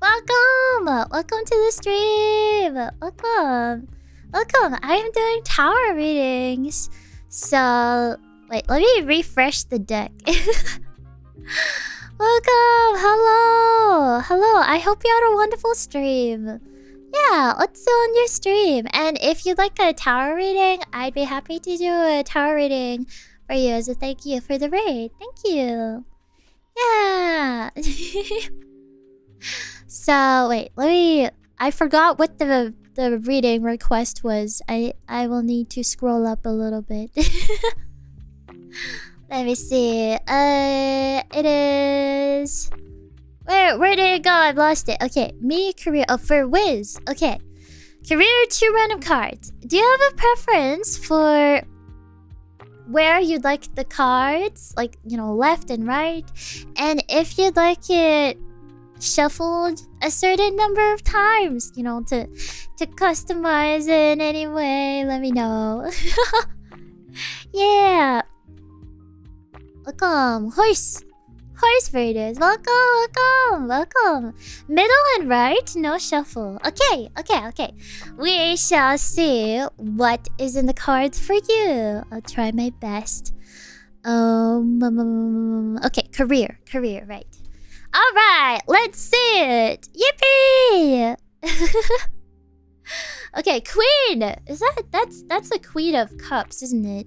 Welcome to the stream. Welcome. I am doing tower readings. So, wait, let me refresh the deck. Welcome. Hello. I hope you had a wonderful stream. Yeah, let's do on your stream. And if you'd like a tower reading, I'd be happy to do a tower reading for you as a thank you for the raid. Thank you. Yeah. So, wait, I forgot what the reading request was. I will need to scroll up a little bit. Let me see. It is... Where did it go? I've lost it. Okay, me, career... Oh, for Wiz. Okay. Career, 2 random cards. Do you have a preference for where you'd like the cards? Like, left and right? And if you'd like it shuffled a certain number of times, to customize it in any way, let me know. Yeah. Welcome. Horse for it is. Welcome. Middle and right, no shuffle. Okay. We shall see what is in the cards for you. I'll try my best. Okay, career, right. Alright, let's see it. Yippee! Okay, queen. That's a queen of cups, isn't it?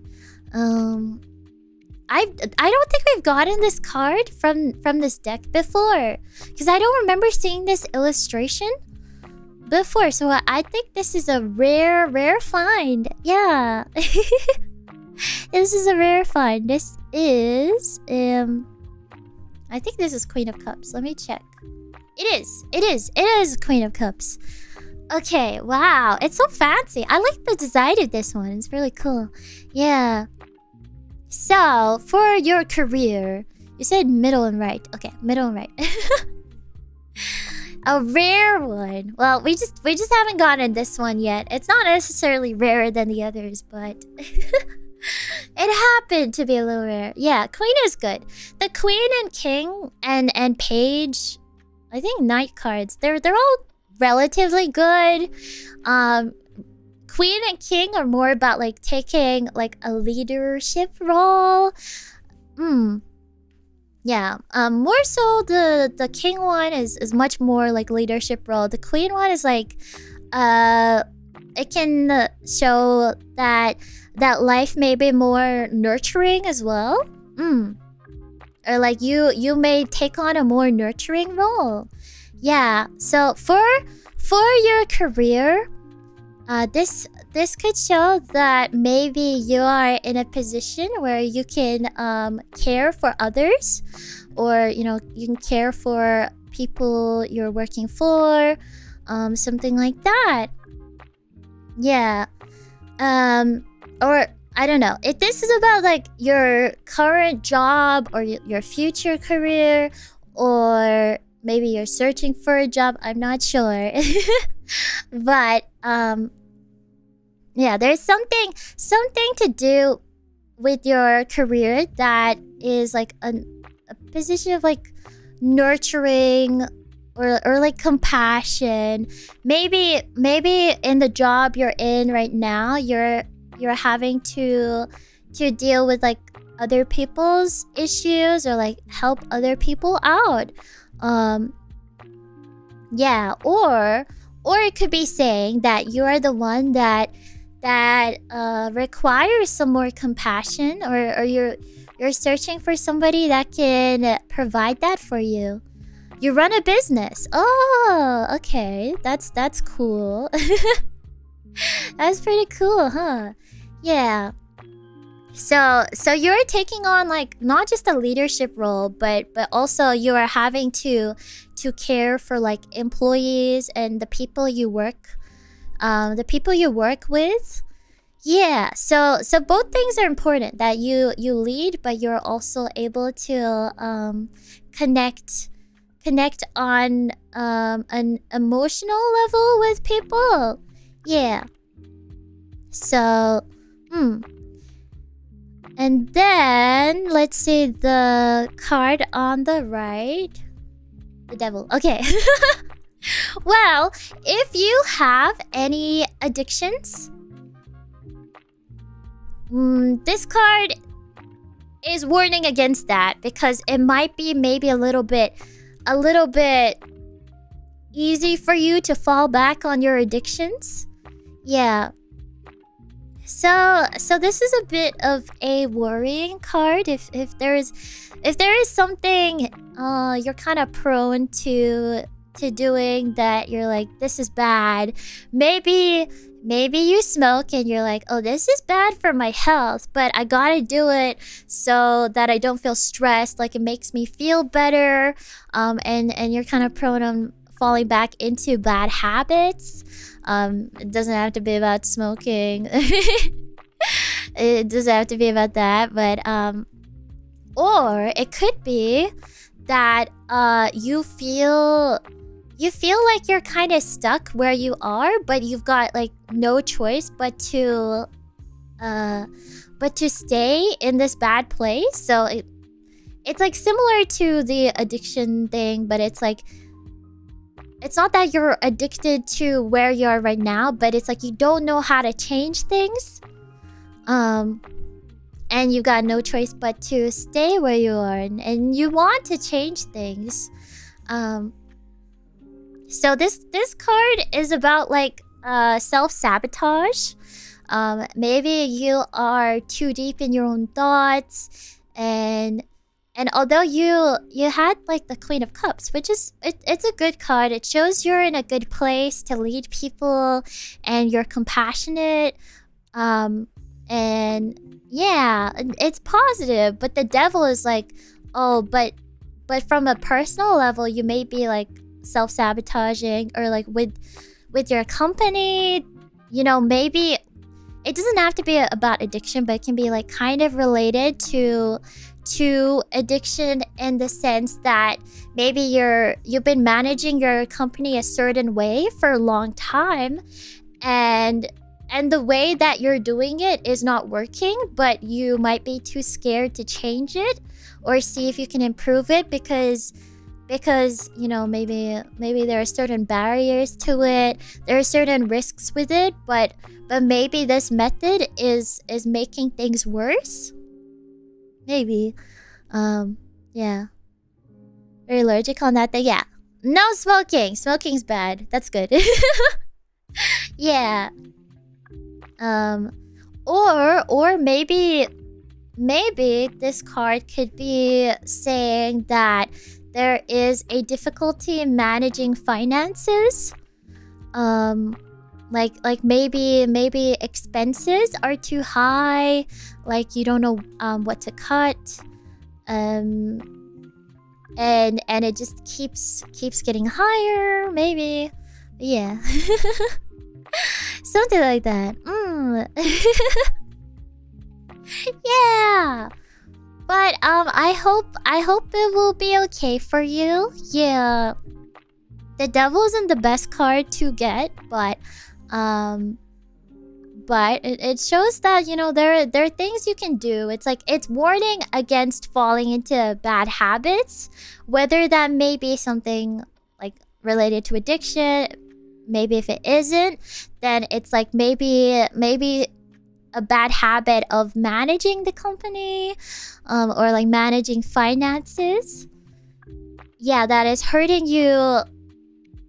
I don't think we've gotten this card from this deck before, because I don't remember seeing this illustration. before. So I think this is a rare find. Yeah. This is a rare find. This is I think this is Queen of Cups. Let me check. It is Queen of Cups. Okay, wow. It's so fancy. I like the design of this one. It's really cool. Yeah. So, for your career, you said middle and right. Okay, middle and right. A rare one. Well, we just haven't gotten this one yet. It's not necessarily rarer than the others, but it happened to be a little rare. Yeah, Queen is good. The Queen and King and Page, I think Knight cards, they're all relatively good. Queen and King are more about like taking like a leadership role. Yeah. More so the King one is much more like leadership role. The Queen one is like it can show that life may be more nurturing as well. Or like you may take on a more nurturing role. Yeah. So for your career, this could show that maybe you are in a position where you can care for others, or you know, you can care for people you're working for, something like that. Yeah. Or I don't know if this is about like your current job or your future career, or maybe you're searching for a job. I'm not sure. But yeah, there's something to do with your career that is like a position of like nurturing or like compassion. Maybe in the job you're in right now, you're having to deal with like other people's issues or like help other people out. Yeah, or it could be saying that you are the one that requires some more compassion, or you're searching for somebody that can provide that for you. You run a business. Oh, okay. That's cool. That's pretty cool, huh? Yeah. So you're taking on like not just a leadership role, but also you are having to care for like employees and the people you work with. Yeah. So both things are important, that you lead, but you're also able to connect on an emotional level with people. Yeah. So and then let's see the card on the right. The devil. Okay. Well, if you have any addictions, this card is warning against that, because it might be maybe a little bit easy for you to fall back on your addictions. Yeah. So this is a bit of a worrying card. If there is something you're kind of prone to doing that you're like, this is bad. Maybe you smoke and you're like, oh, this is bad for my health, but I gotta do it so that I don't feel stressed, like it makes me feel better. And you're kind of prone on falling back into bad habits. It doesn't have to be about smoking. It doesn't have to be about that, but or it could be that you feel like you're kind of stuck where you are, but you've got like no choice but to stay in this bad place. So it's like similar to the addiction thing, but it's like, it's not that you're addicted to where you are right now, but it's like you don't know how to change things. And you got no choice but to stay where you are, and you want to change things. So this card is about like self-sabotage. Maybe you are too deep in your own thoughts, and And although you had like the Queen of Cups, which is it's a good card. It shows you're in a good place to lead people and you're compassionate. And yeah, it's positive, but the devil is like, oh, but from a personal level, you may be like self-sabotaging or like with your company, you know, maybe it doesn't have to be about addiction, but it can be like kind of related to addiction in the sense that maybe you've been managing your company a certain way for a long time, and the way that you're doing it is not working, but you might be too scared to change it or see if you can improve it because you know, maybe there are certain barriers to it, there are certain risks with it, but maybe this method is making things worse. Maybe. Yeah. Very allergic on that thing. Yeah. No smoking. Smoking's bad. That's good. Yeah. Or maybe this card could be saying that there is a difficulty in managing finances. Like maybe expenses are too high, like you don't know what to cut. And it just keeps getting higher, maybe. Yeah. Something like that. Yeah. But I hope it will be okay for you. Yeah. The devil isn't the best card to get, but it shows that, you know, there are things you can do. It's like it's warning against falling into bad habits, whether that may be something like related to addiction. Maybe if it isn't, then it's like maybe a bad habit of managing the company, or like managing finances. Yeah, that is hurting you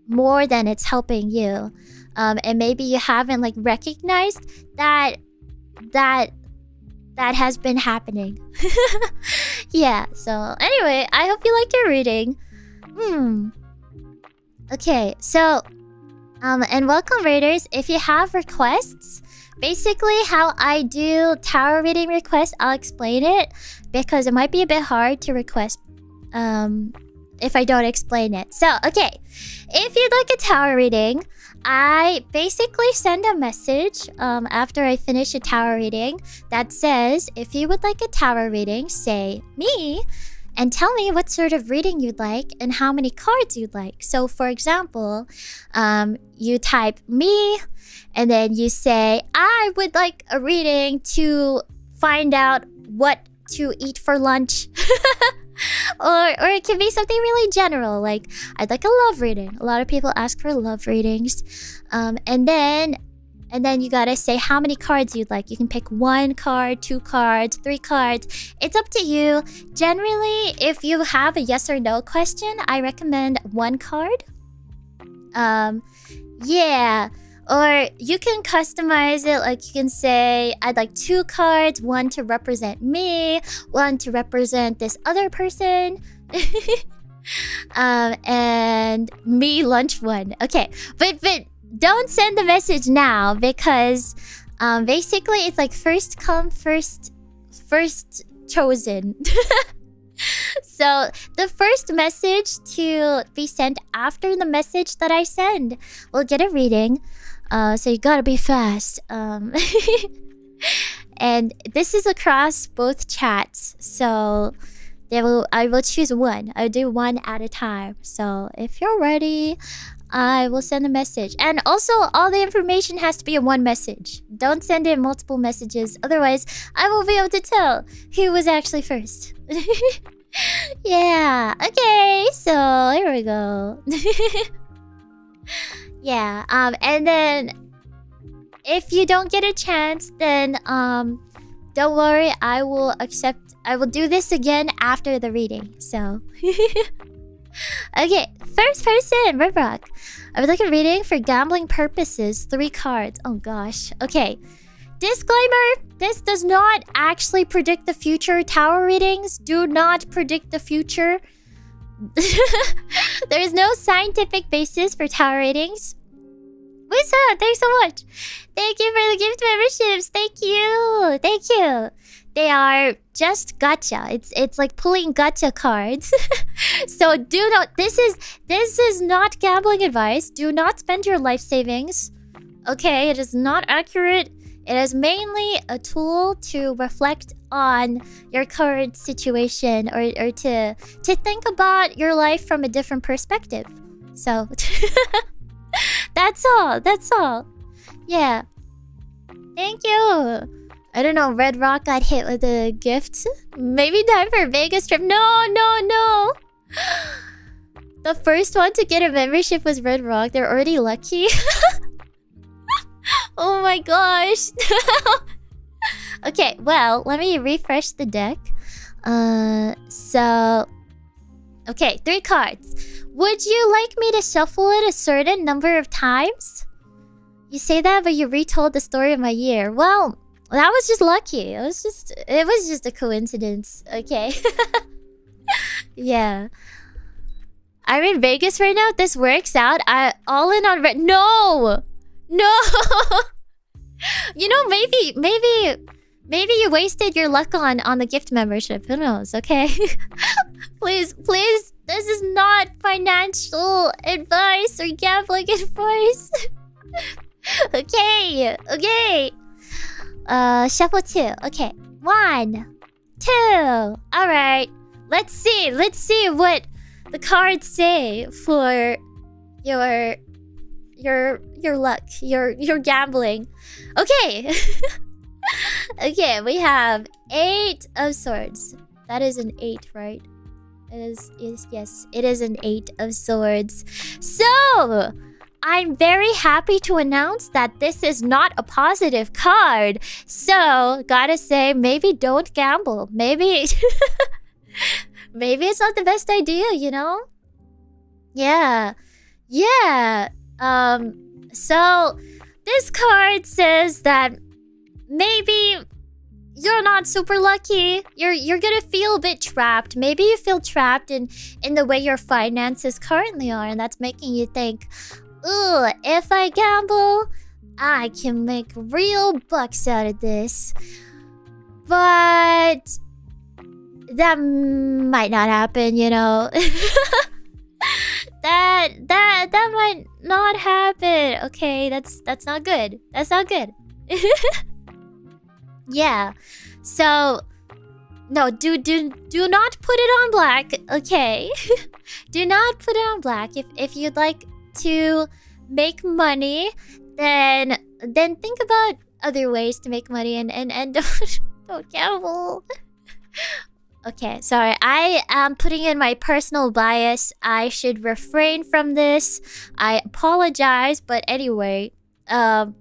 more than it's helping you. And maybe you haven't like recognized that has been happening. Yeah, so anyway, I hope you like your reading. Okay, so and welcome raiders. If you have requests, basically how I do tarot reading requests, I'll explain it because it might be a bit hard to request if I don't explain it. So, okay, if you'd like a tarot reading, I basically send a message after I finish a tarot reading that says, if you would like a tarot reading, say me and tell me what sort of reading you'd like and how many cards you'd like. So for example, you type me and then you say, I would like a reading to find out what to eat for lunch. Or it can be something really general, like I'd like a love reading. A lot of people ask for love readings. And then you gotta say how many cards you'd like. You can pick 1 card, 2 cards, 3 cards. It's up to you. Generally, if you have a yes or no question, I recommend 1 card. Yeah. Or you can customize it, like you can say, I'd like 2 cards, 1 to represent me, 1 to represent this other person. And me lunch 1. Okay, but don't send the message now because basically it's like first come, first chosen. So the first message to be sent after the message that I send will get a reading. So you gotta be fast. And this is across both chats. So I will choose 1. I'll do 1 at a time. So if you're ready, I will send a message. And also, all the information has to be in 1 message. Don't send in multiple messages. Otherwise, I won't be able to tell who was actually first. Yeah. Okay. So here we go. Yeah. And then if you don't get a chance, then don't worry. I will do this again after the reading. So okay. First person, Rivrock. I would like a reading for gambling purposes. 3 cards. Oh gosh. Okay. disclaimer, this does not actually predict the future. Tower readings do not predict the future. There is no scientific basis for tower readings. What's up? Thanks so much. Thank you for the gift memberships. Thank you. Thank you. They are just gacha. It's like pulling gacha cards. So do not. This is not gambling advice. Do not spend your life savings. Okay, it is not accurate. It is mainly a tool to reflect on your current situation or to think about your life from a different perspective. So that's all. That's all. Yeah. Thank you. I don't know. Red Rock got hit with a gift. Maybe time for a Vegas trip. No. The first one to get a membership was Red Rock. They're already lucky. Oh my gosh. Okay, well, let me refresh the deck. Okay, 3 cards. Would you like me to shuffle it a certain number of times? You say that, but you retold the story of my year. Well, that was just lucky. It was just a coincidence. Okay. Yeah. I'm in Vegas right now. If this works out, I all in on red. No. You know, maybe you wasted your luck on the gift membership. Who knows? Okay. Please. This is not financial advice or gambling advice. Okay. Shuffle 2. Okay. 1, 2. All right. Let's see what the cards say for your luck, your gambling. Okay. Okay, we have 8 of swords. That is an 8, right? Yes, it is an 8 of swords. So, I'm very happy to announce that this is not a positive card. So, gotta say, maybe don't gamble. Maybe maybe it's not the best idea, you know? Yeah. So this card says that maybe you're not super lucky. You're gonna feel a bit trapped. Maybe you feel trapped in the way your finances currently are, and that's making you think, ugh, if I gamble, I can make real bucks out of this. But that might not happen, you know. That might not happen. Okay, that's not good. That's not good. Yeah. So no, do not put it on black. Okay. Do not put it on black. If you'd like to make money, then think about other ways to make money and don't gamble. Okay, sorry. I am putting in my personal bias. I should refrain from this. I apologize, but anyway, in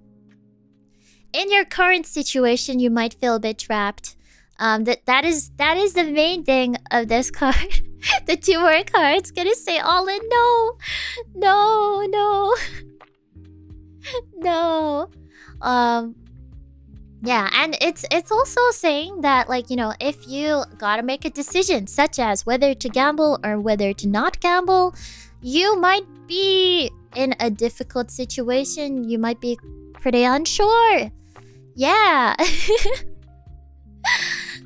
your current situation, you might feel a bit trapped. That is the main thing of this card. The 2 more cards gonna say all in. No. Yeah, and it's also saying that, like, you know, if you gotta make a decision, such as whether to gamble or whether to not gamble, you might be in a difficult situation. You might be pretty unsure. Yeah.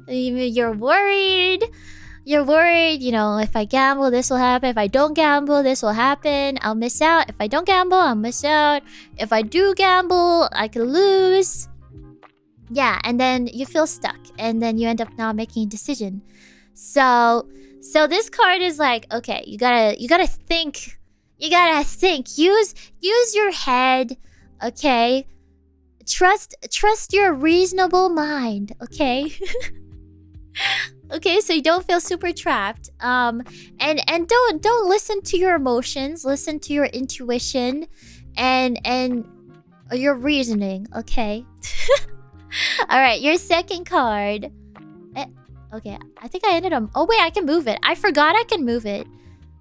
You're worried, you know, if I gamble, this will happen. If I don't gamble, this will happen. I'll miss out. If I don't gamble, I'll miss out. If I do gamble, I could lose. Yeah, and then you feel stuck, and then you end up not making a decision. So this card is like, okay, you gotta think. Use your head, okay? Trust your reasonable mind, okay? Okay, so you don't feel super trapped. And don't listen to your emotions. Listen to your intuition, and your reasoning, okay? All right, your second card. Okay, I think I ended up... Oh, wait, I can move it. I forgot I can move it.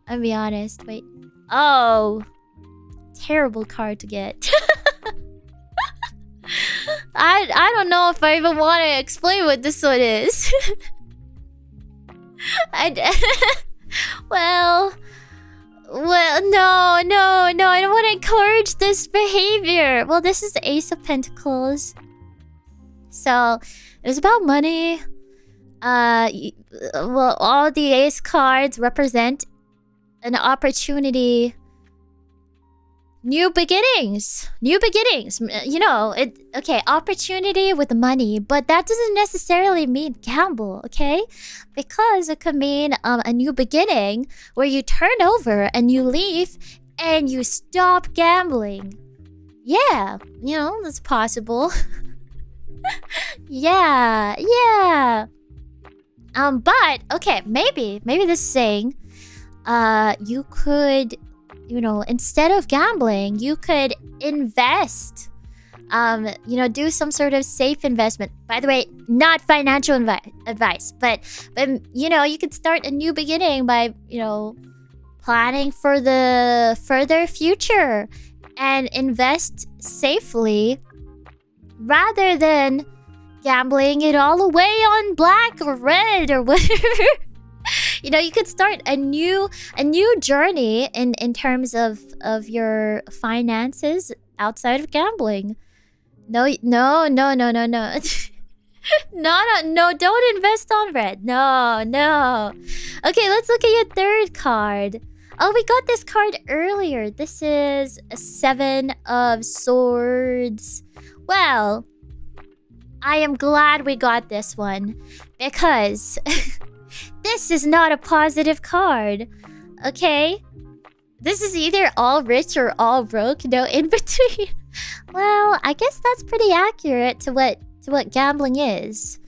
I'll be honest. Wait. Oh. Terrible card to get. I don't know if I even want to explain what this one is. well, no, I don't want to encourage this behavior. Well, this is the Ace of Pentacles. So, it's about money. Well, all the Ace cards represent an opportunity. New beginnings. You know, okay, opportunity with money, but that doesn't necessarily mean gamble, okay? Because it could mean a new beginning where you turn over a new leaf and you stop gambling. Yeah, you know, that's possible. yeah. But okay, maybe this is saying you could, you know, instead of gambling, you could invest. You know, do some sort of safe investment. By the way, not financial advice, but you know, you could start a new beginning by, you know, planning for the further future and invest safely rather than gambling it all away on black or red or whatever. You know, you could start a new journey in terms of your finances outside of gambling. No. No, don't invest on red. No. Okay, let's look at your third card. Oh, we got this card earlier. This is a 7 of Swords. Well, I am glad we got this one because this is not a positive card. Okay? This is either all rich or all broke, no in between. Well, I guess that's pretty accurate to what gambling is.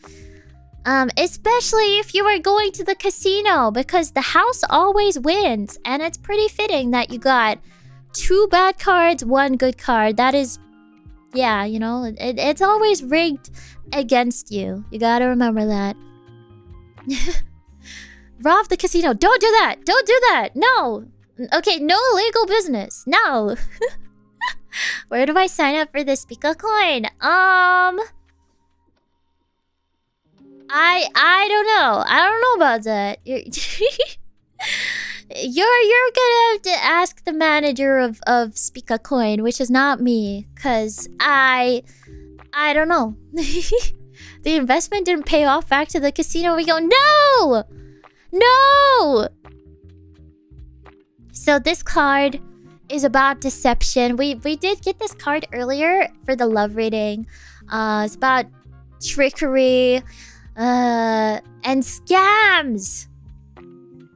Especially if you are going to the casino, because the house always wins, and it's pretty fitting that you got 2 bad cards, 1 good card. That is, yeah, you know, it's always rigged against you. You gotta remember that. Rob the casino. Don't do that. No. Okay, no illegal business. No. Where do I sign up for the Spica coin? I don't know. I don't know about that. You're gonna have to ask the manager of Spica coin, which is not me, cause I don't know. The investment didn't pay off. Back to the casino we go. No. So this card is about deception. We did get this card earlier for the love reading. It's about trickery and scams.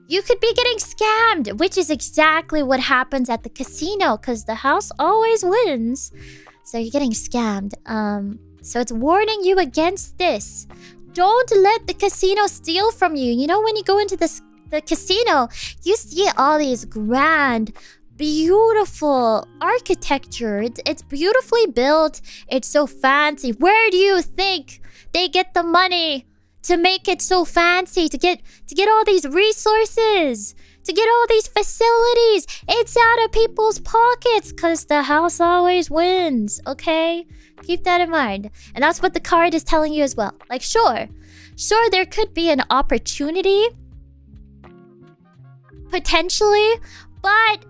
You could be getting scammed, which is exactly what happens at the casino, because the house always wins. So you're getting scammed. So it's warning you against this. Don't let the casino steal from you. You know, when you go into the casino, you see all these grand, beautiful architecture. It's beautifully built. It's so fancy. Where do you think they get the money to make it so fancy? To get all these resources, to get all these facilities? It's out of people's pockets, because the house always wins. Okay, keep that in mind. And that's what the card is telling you as well. Like, sure, there could be an opportunity potentially, but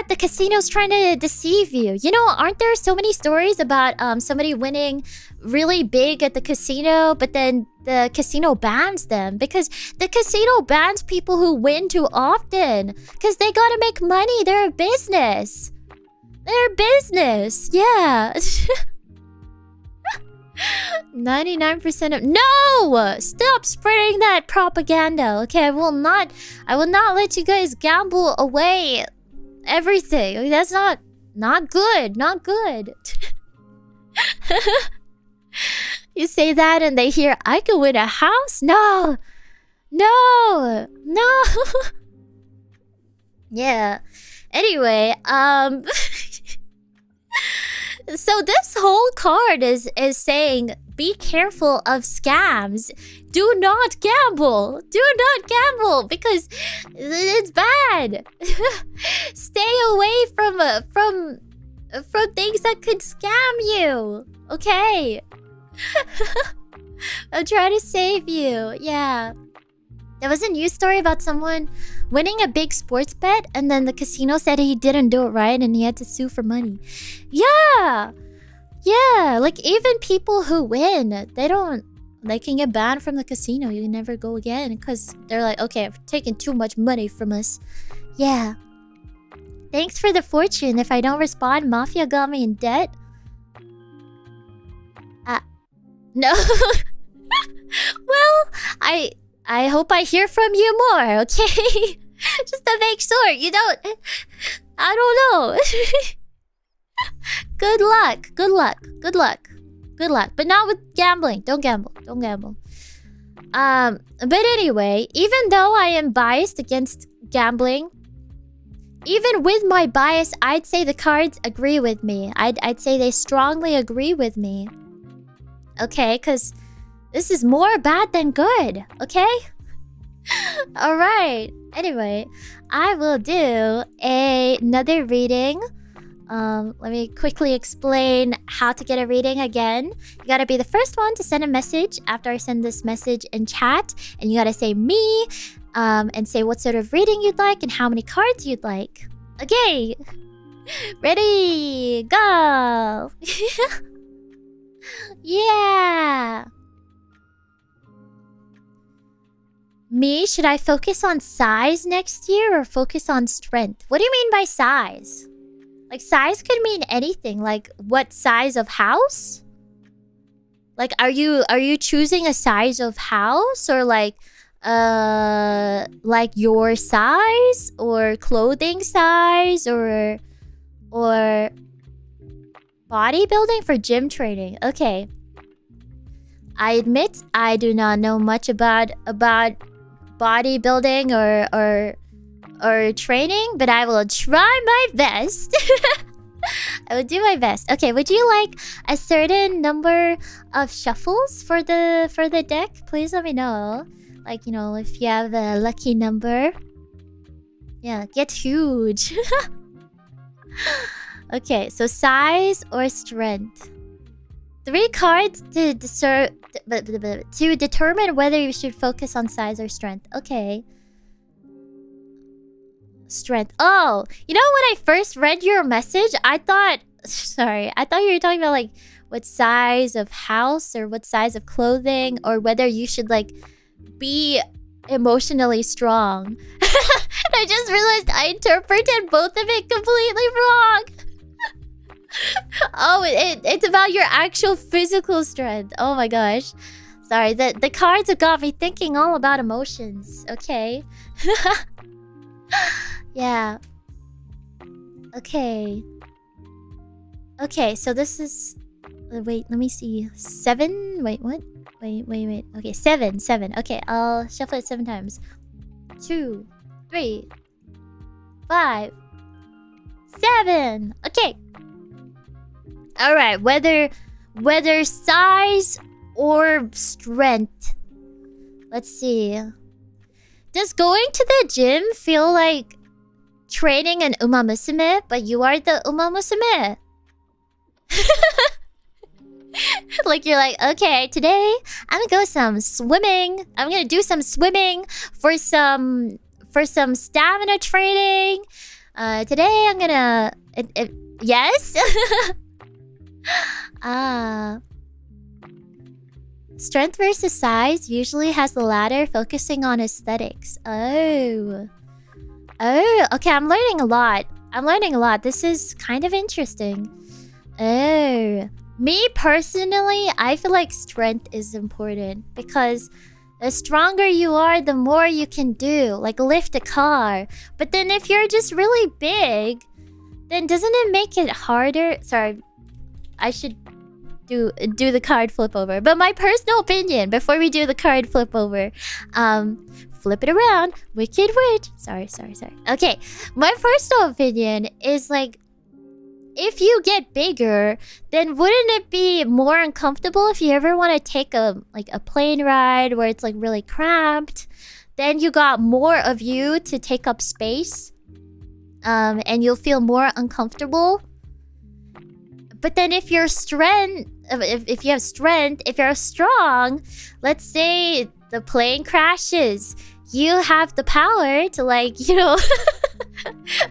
the casino's trying to deceive you. You know, aren't there so many stories about somebody winning really big at the casino, but then the casino bans them because the casino bans people who win too often because they gotta make money. They're a business. Yeah. 99% of... No! Stop spreading that propaganda, okay? I will not let you guys gamble away everything. That's not good. Not good. You say that and they hear, I could win a house? No. Yeah. Anyway, so this whole card is saying, be careful of scams. Do not gamble because it's bad. Stay away from things that could scam you. Okay. I'm trying to save you. Yeah. There was a news story about someone winning a big sports bet, and then the casino said he didn't do it right and he had to sue for money. Yeah. Yeah. Like, even people who win, they can get banned from the casino. You can never go again because they're like, okay, I've taken too much money from us. Yeah. Thanks for the fortune. If I don't respond, Mafia got me in debt. No. Well, I hope I hear from you more, okay? Just to make sure you don't... I don't know. Good luck. Good luck. Good luck. Good luck. But not with gambling. Don't gamble. Don't gamble. But anyway, even though I am biased against gambling, even with my bias, I'd say the cards agree with me. I'd say they strongly agree with me. Okay, because this is more bad than good. Okay? Alright. Anyway, I will do another reading. Let me quickly explain how to get a reading again. You gotta be the first one to send a message after I send this message in chat. And you gotta say me, and say what sort of reading you'd like and how many cards you'd like. Okay. Ready, go. Yeah. Me, should I focus on size next year or focus on strength? What do you mean by size? Like, size could mean anything. Like, what size of house? Like, are you choosing a size of house, or like your size, or clothing size, or bodybuilding for gym training? Okay. I admit I do not know much about bodybuilding or training, but I will try my best. I will do my best. Okay, would you like a certain number of shuffles for the deck? Please let me know. Like, you know, if you have a lucky number. Yeah, get huge. Okay, so size or strength. 3 cards to determine whether you should focus on size or strength. Okay. Strength. Oh, you know, when I first read your message, I thought... Sorry, I thought you were talking about, like, what size of house or what size of clothing, or whether you should, like, be emotionally strong. I just realized I interpreted both of it completely wrong. Oh, it's about your actual physical strength. Oh my gosh. Sorry, the cards have got me thinking all about emotions. Okay. Yeah. Okay. Okay, so this is... wait, let me see. 7? Wait, what? Wait. Okay, 7. Okay, I'll shuffle it 7 times. 2, 3, 5, 7. Okay. Alright, whether size or strength. Let's see. Does going to the gym feel like training an umamusume, but you are the umamusume? Like, you're like, okay, today I'm gonna go some swimming. I'm gonna do some swimming for some stamina training. Today I'm gonna... yes? Strength versus size usually has the latter focusing on aesthetics. Oh, okay, I'm learning a lot. This is kind of interesting. Oh, me personally, I feel like strength is important because the stronger you are, the more you can do, like lift a car. But then if you're just really big, then doesn't it make it harder? Sorry, I should do the card flip over. But my personal opinion, before we do the card flip over, flip it around, wicked witch. Sorry. Okay, my personal opinion is like, if you get bigger, then wouldn't it be more uncomfortable if you ever want to take a plane ride where it's like really cramped? Then you got more of you to take up space, and you'll feel more uncomfortable. But then if you're if you have strength, if you're strong, let's say the plane crashes, you have the power to, like, you know,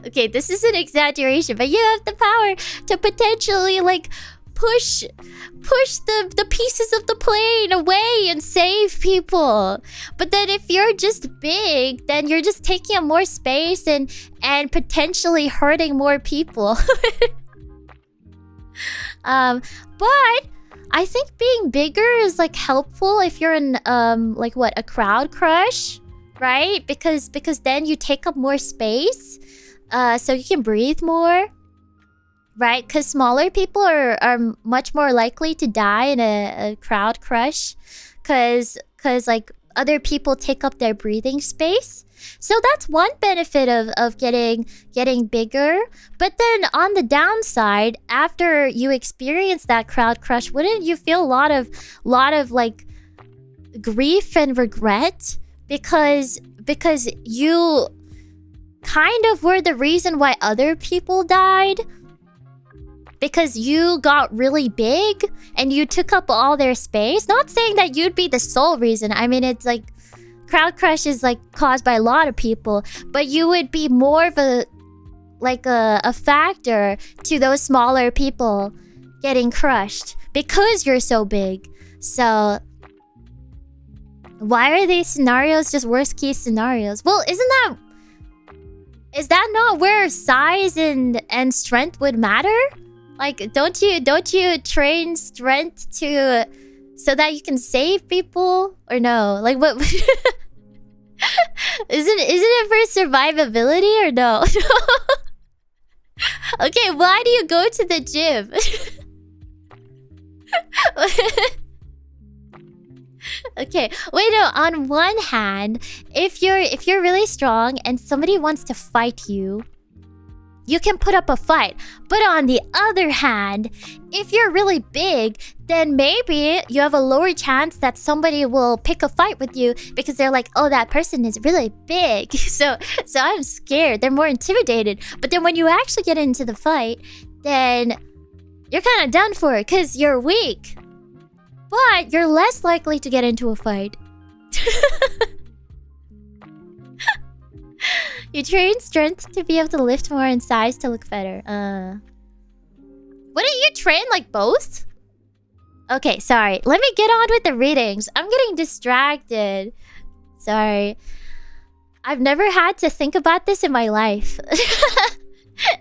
okay, this is an exaggeration, but you have the power to potentially, like, push the pieces of the plane away and save people. But then if you're just big, then you're just taking up more space and potentially hurting more people. But I think being bigger is, like, helpful if you're in like, what, a crowd crush, right? Because then you take up more space, so you can breathe more. Right, because smaller people are much more likely to die in a crowd crush, because like, other people take up their breathing space. So that's one benefit of getting bigger. But then on the downside, after you experience that crowd crush, wouldn't you feel a lot of like grief and regret, because you kind of were the reason why other people died? Because you got really big and you took up all their space. Not saying that you'd be the sole reason. I mean, it's like, crowd crush is, like, caused by a lot of people, but you would be more of a factor to those smaller people getting crushed because you're so big. So why are these scenarios just worst case scenarios? Well, is that not where size and strength would matter? Like, don't you train strength so that you can save people, or no? Like, what? Isn't it for survivability, or no? Okay, why do you go to the gym? Okay, wait, no. On one hand, if you're really strong and somebody wants to fight you, you can put up a fight. But on the other hand, if you're really big, then maybe you have a lower chance that somebody will pick a fight with you because they're like, oh, that person is really big. So I'm scared. They're more intimidated. But then when you actually get into the fight, then you're kind of done for because you're weak. But you're less likely to get into a fight. You train strength to be able to lift more and size to look better. Wouldn't you train, like, both? Okay, sorry. Let me get on with the readings. I'm getting distracted. Sorry. I've never had to think about this in my life.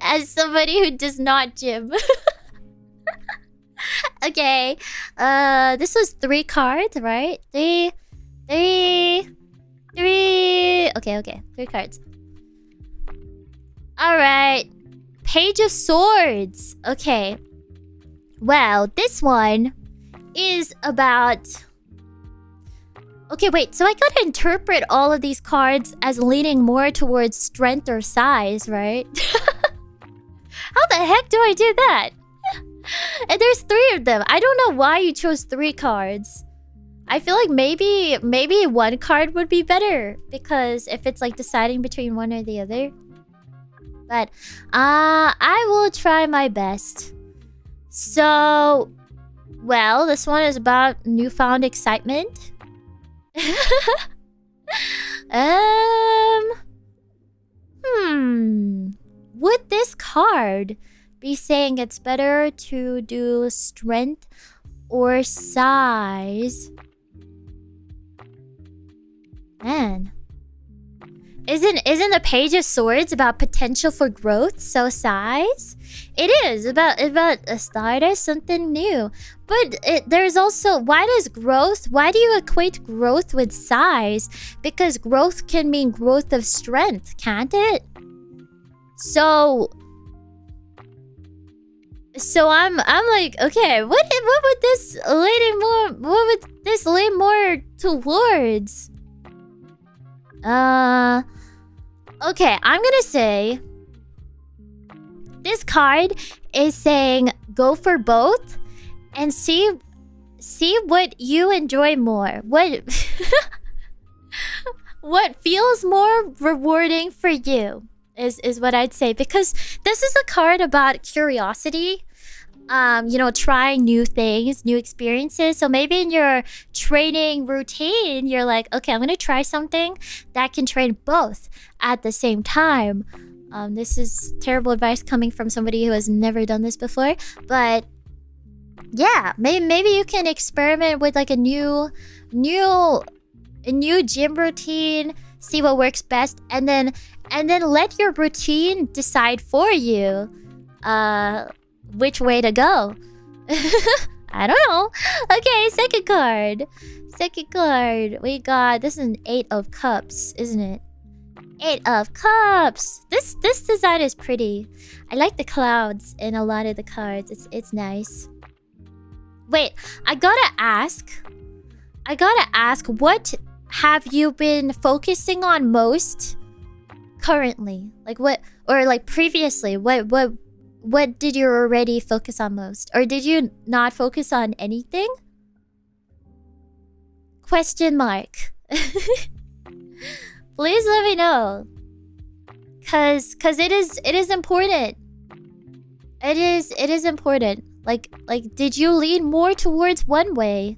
As somebody who does not gym. Okay. This was 3 cards, right? Three. Okay. 3 cards. Alright. Page of Swords. Okay. Well, this one is about... Okay, wait. So I gotta interpret all of these cards as leaning more towards strength or size, right? How the heck do I do that? And there's 3 of them. I don't know why you chose 3 cards. I feel like maybe 1 card would be better, because if it's, like, deciding between one or the other. But I will try my best. So, well, this one is about newfound excitement. Would this card be saying it's better to do strength or size? Man. Isn't the Page of Swords about potential for growth, so size? It is about a start, something new. But there's also, why do you equate growth with size? Because growth can mean growth of strength, can't it? So I'm like, okay, what would this lean more towards? Okay, I'm gonna say this card is saying go for both and see what you enjoy more. What feels more rewarding for you is what I'd say, because this is a card about curiosity. you know, trying new things, new experiences. So maybe in your training routine, you're like, okay, I'm gonna try something that can train both at the same time. This is terrible advice coming from somebody who has never done this before, but yeah, maybe you can experiment with like a new gym routine, see what works best, and then let your routine decide for you which way to go. I don't know. Okay, second card. Second card. We got, this is an 8 of cups, isn't it? 8 of cups. This design is pretty. I like the clouds in a lot of the cards. It's nice. Wait, I gotta ask, what have you been focusing on most currently? Like what, or like previously, what did you already focus on most? Or did you not focus on anything? Question mark. Please let me know. Cause it is important. It is important. Like did you lean more towards one way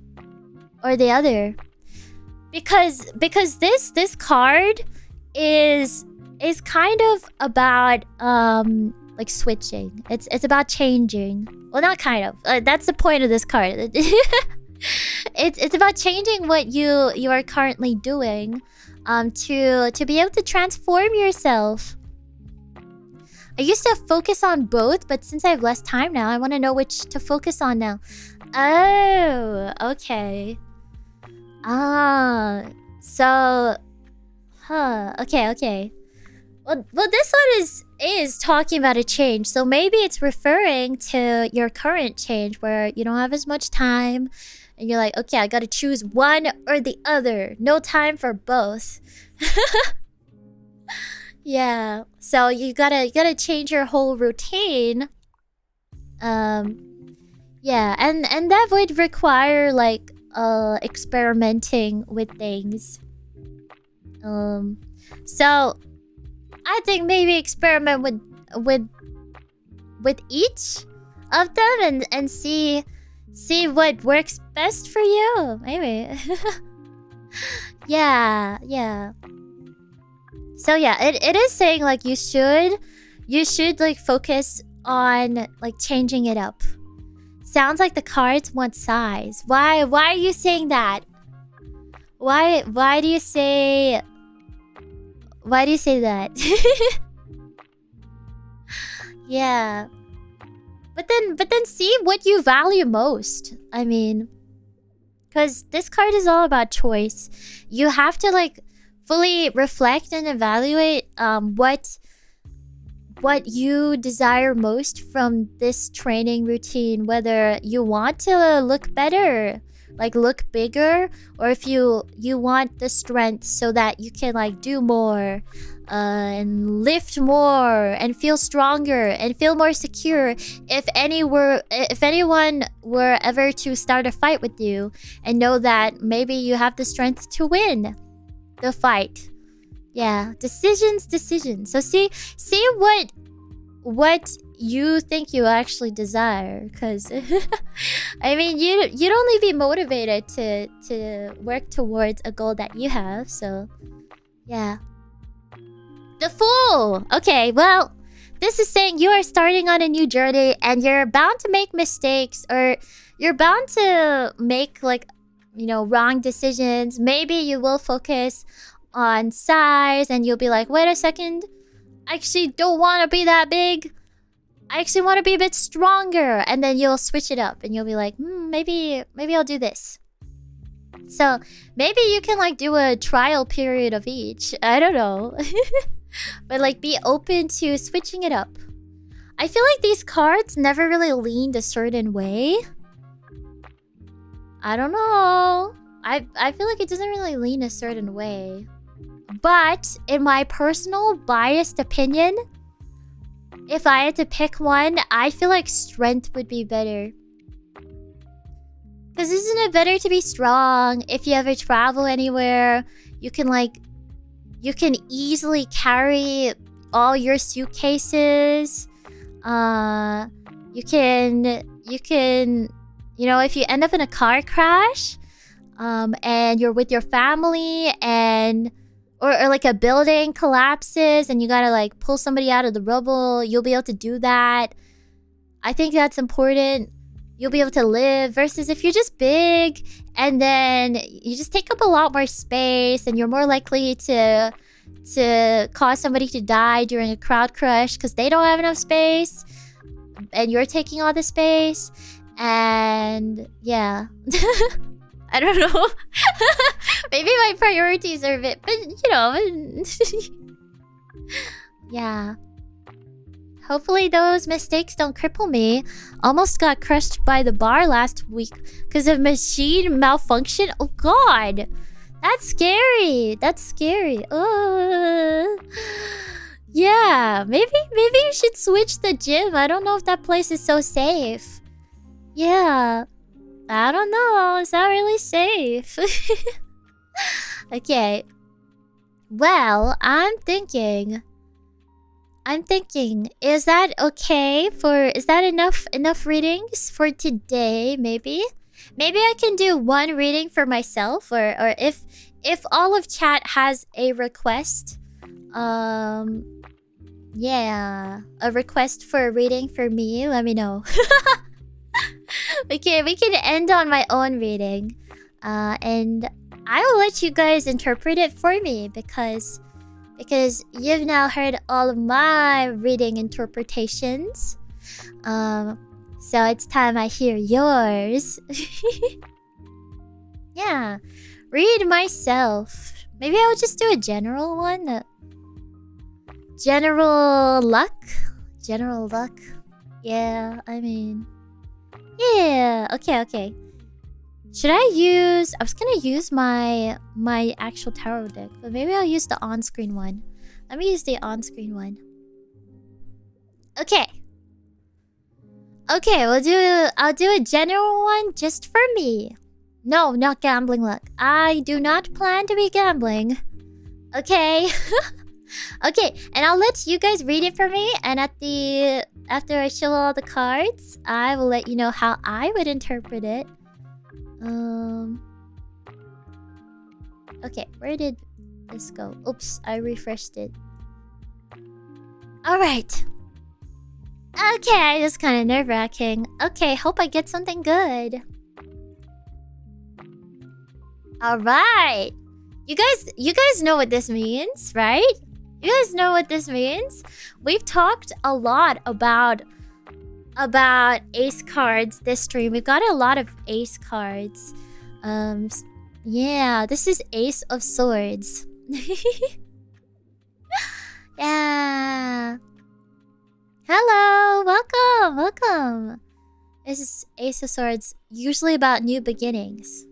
or the other? Because this card is kind of about like switching. It's about changing. Well, not kind of. That's the point of this card. It's about changing what you are currently doing, to be able to transform yourself. I used to focus on both, but since I have less time now, I want to know which to focus on now. Oh, okay. So, okay. Well, this one is talking about a change, so maybe it's referring to your current change where you don't have as much time, and you're like, okay, I gotta choose one or the other. No time for both. Yeah. So you gotta change your whole routine. Yeah, and that would require like experimenting with things. So I think maybe experiment with each of them and see what works best for you. Maybe. Yeah. So yeah, it is saying like you should like focus on like changing it up. Sounds like the cards want size. Why are you saying that? Why do you say that? Yeah. But then see what you value most. I mean, cuz this card is all about choice. You have to like fully reflect and evaluate what you desire most from this training routine, whether you want to look better, like look bigger, or if you want the strength so that you can like do more and lift more and feel stronger and feel more secure if anyone were ever to start a fight with you, and know that maybe you have the strength to win the fight. Yeah, decisions. So see what you think you actually desire, because I mean you'd only be motivated to work towards a goal that you have. So yeah. The Fool. Okay, well, this is saying you are starting on a new journey and you're bound to make mistakes, or you're bound to make like, you know, wrong decisions. Maybe you will focus on size and you'll be like, wait a second, I actually don't want to be that big. I actually want to be a bit stronger. And then you'll switch it up and you'll be like, maybe I'll do this. So maybe you can like do a trial period of each. I don't know. But like be open to switching it up. I feel like these cards never really leaned a certain way. I don't know. I feel like it doesn't really lean a certain way. But in my personal biased opinion, if I had to pick one, I feel like strength would be better. Because isn't it better to be strong? If you ever travel anywhere, you can easily carry all your suitcases. You can you can, you know, if you end up in a car crash, and you're with your family, and or like a building collapses and you gotta like pull somebody out of the rubble, you'll be able to do that. I think that's important. You'll be able to live, versus if you're just big and then you just take up a lot more space and you're more likely to cause somebody to die during a crowd crush because they don't have enough space and you're taking all the space. And yeah. I don't know. Maybe my priorities are a bit, but you know. Yeah. Hopefully those mistakes don't cripple me. Almost got crushed by the bar last week because of machine malfunction. Oh god. That's scary. That's scary. Yeah, maybe you should switch the gym. I don't know if that place is so safe. Yeah. I don't know. Is that really safe? Okay. Well, I'm thinking, is that okay for... Is that enough readings for today, maybe? Maybe I can do one reading for myself, or if all of chat has a request, yeah, a request for a reading for me, let me know. Okay, we can end on my own reading. And I will let you guys interpret it for me because you've now heard all of my reading interpretations. So it's time I hear yours. Yeah, read myself. Maybe I'll just do a general one. General luck? General luck? Yeah, I mean... Yeah, okay. Should I use... I was gonna use my actual tarot deck, but maybe I'll use the on-screen one. Let me use the on-screen one. Okay. Okay, I'll do a general one just for me. No, not gambling luck. I do not plan to be gambling. Okay. Okay, and I'll let you guys read it for me, and after I show all the cards, I will let you know how I would interpret it. Okay, where did this go? Oops, I refreshed it. Alright. Okay, that's kind of nerve-wracking. Okay, hope I get something good. Alright. You guys know what this means, right? You guys know what this means? We've talked a lot about ace cards this stream. We've got a lot of ace cards. Yeah, this is Ace of Swords. Yeah. Hello, welcome. This is Ace of Swords, usually about new beginnings.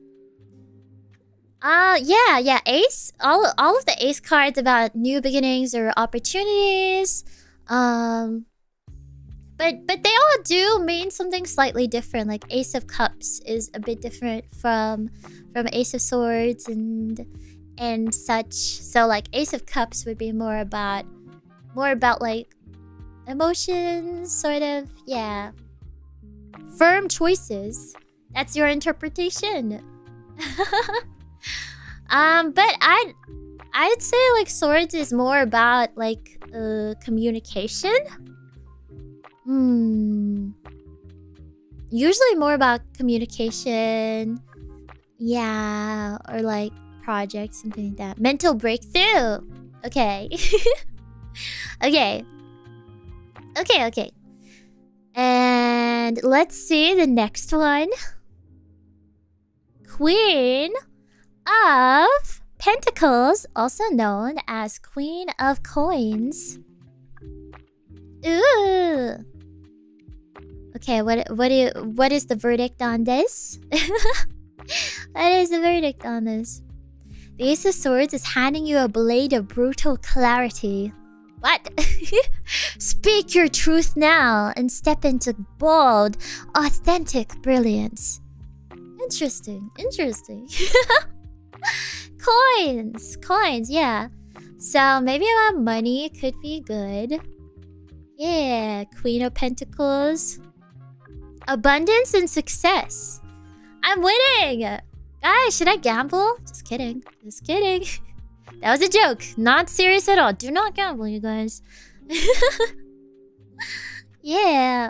Yeah, Ace. All of the Ace cards about new beginnings or opportunities. But they all do mean something slightly different. Like Ace of Cups is a bit different from Ace of Swords and such. So like Ace of Cups would be more about like emotions, sort of. Yeah. Firm choices. That's your interpretation. But I'd say like Swords is more about like communication. Usually more about communication. Yeah, or like projects, something like that. Mental breakthrough. Okay. Okay. And let's see the next one. Queen of Pentacles, also known as Queen of Coins. Ooh. Okay, what is the verdict on this? What is the verdict on this? The Ace of Swords is handing you a blade of brutal clarity. What? Speak your truth now and step into bold, authentic brilliance. Interesting. Coins, yeah. So maybe about money could be good. Yeah, Queen of Pentacles. Abundance and success. I'm winning! Guys, should I gamble? Just kidding. Just kidding. That was a joke. Not serious at all. Do not gamble, you guys. Yeah.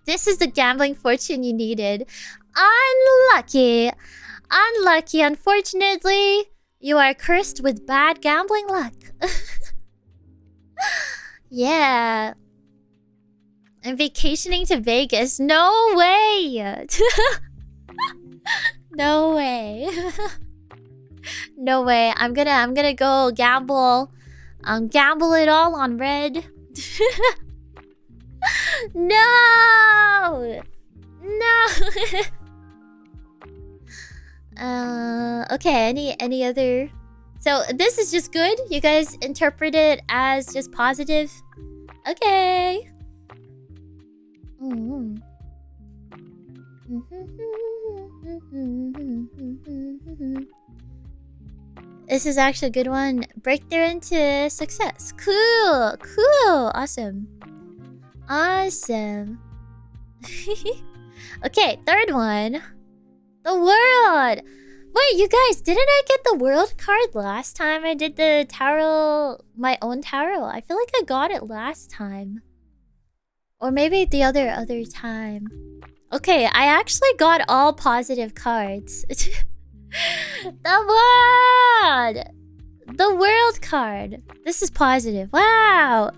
This is the gambling fortune you needed. Unlucky. Unlucky. Unfortunately, you are cursed with bad gambling luck. Yeah. I'm vacationing to Vegas. No way. No way. No way. I'm gonna go gamble. Gamble it all on red. No. No. Okay, any other? So this is just good. You guys interpret it as just positive. Okay. This is actually a good one. Breakthrough into success. Cool. Cool. Awesome. Awesome. Okay, third one. The world. Wait, you guys, didn't I get the world card last time I did the tarot, my own tarot? I feel like I got it last time. Or maybe the other time. Okay, I actually got all positive cards. The world! The world card. This is positive. Wow!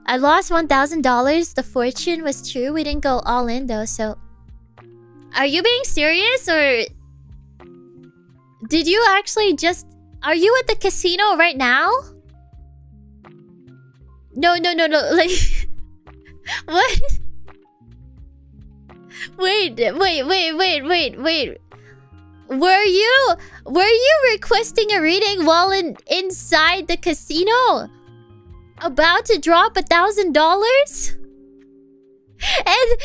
I lost $1,000. The fortune was true. We didn't go all in though, so... Are you being serious, or... Did you actually just... Are you at the casino right now? No. Like... What? Wait. Were you requesting a reading while inside the casino? About to drop $1,000? And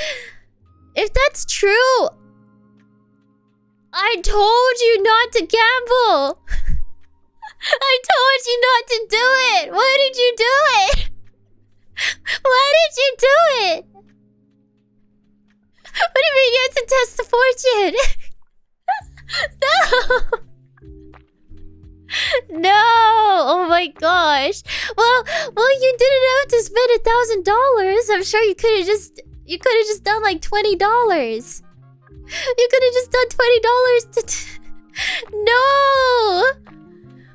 if that's true, I told you not to gamble. I told you not to do it. Why did you do it? Why did you do it? What do you mean you had to test the fortune? No. No. Oh my gosh. Well, you didn't have to spend $1,000. I'm sure you could have just done like $20. You could have just done $20 to... No.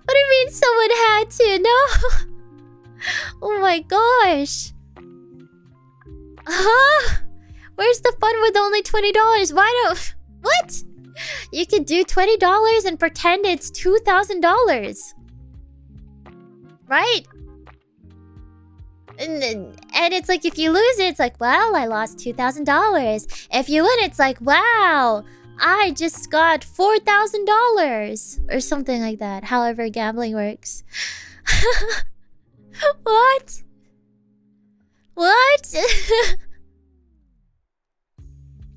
What do you mean someone had to? No. Oh my gosh. Huh? Where's the fun with only $20? Why don't... What? You could do $20 and pretend it's $2,000. Right? And it's like, if you lose it, it's like, well, I lost $2,000. If you win, it's like, wow, I just got $4,000. Or something like that. However gambling works. What? What?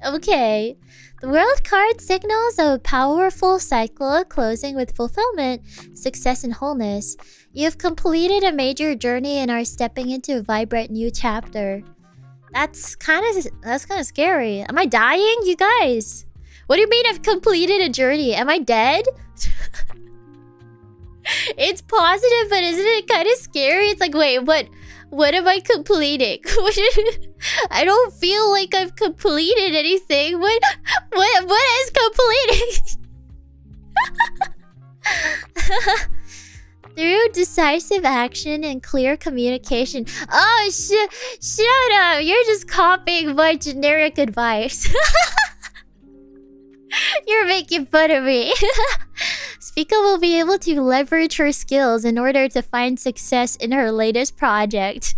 Okay. The world card signals a powerful cycle closing with fulfillment, success, and wholeness. You have completed a major journey and are stepping into a vibrant new chapter. That's kind of scary. Am I dying, you guys? What do you mean I've completed a journey? Am I dead? It's positive, but isn't it kind of scary? It's like, wait, what am I completing? I don't feel like I've completed anything. What is completing? Through decisive action and clear communication. Oh, shut up. You're just copying my generic advice. You're making fun of me. Spica will be able to leverage her skills in order to find success in her latest project.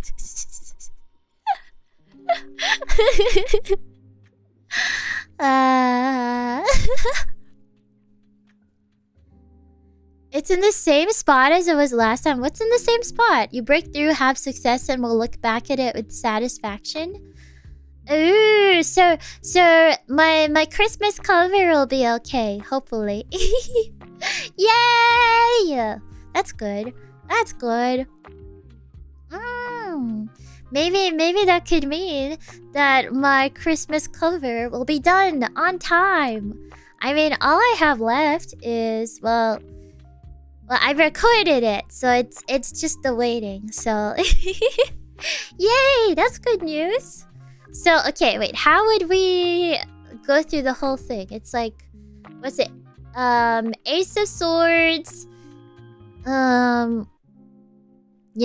It's in the same spot as it was last time. What's in the same spot? You break through, have success, and will look back at it with satisfaction. Ooh, so my Christmas cover will be okay, hopefully. Yay! That's good. That's good. Maybe that could mean that my Christmas cover will be done on time. I mean, all I have left is, well, I recorded it, so it's just the waiting. So, yay, that's good news. So, okay, wait, how would we go through the whole thing? It's like, what's it? Ace of Swords. You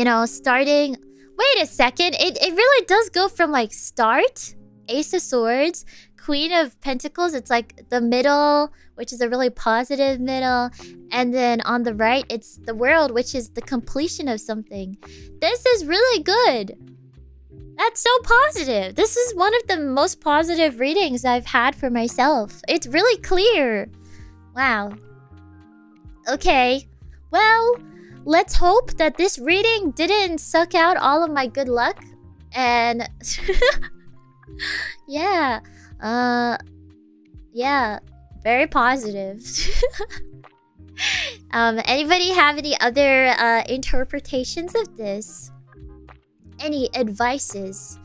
know, starting. Wait a second. It really does go from like start, Ace of Swords, Queen of Pentacles. It's like the middle, which is a really positive middle. And then on the right, it's the World, which is the completion of something. This is really good. That's so positive. This is one of the most positive readings I've had for myself. It's really clear. Wow. Okay. Well, let's hope that this reading didn't suck out all of my good luck. And yeah. Yeah. Very positive. Anybody have any other interpretations of this? Any advices?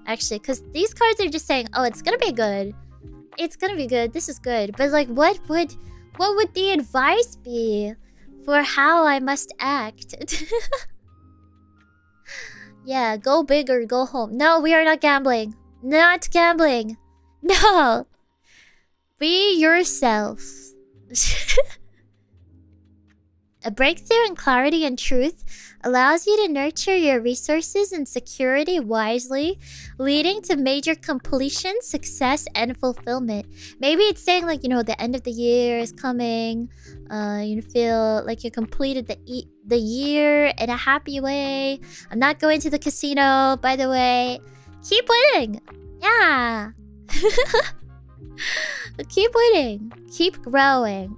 Actually, because these cards are just saying, oh, it's gonna be good. It's gonna be good. This is good. But like, what would the advice be for how I must act? Yeah, go big or go home. No, we are not gambling. Not gambling. No. Be yourself. A breakthrough in clarity and truth allows you to nurture your resources and security wisely, leading to major completion, success, and fulfillment. Maybe it's saying like, you know, the end of the year is coming. You feel like you completed the year in a happy way. I'm not going to the casino, by the way. Keep winning. Yeah. Keep winning. Keep growing.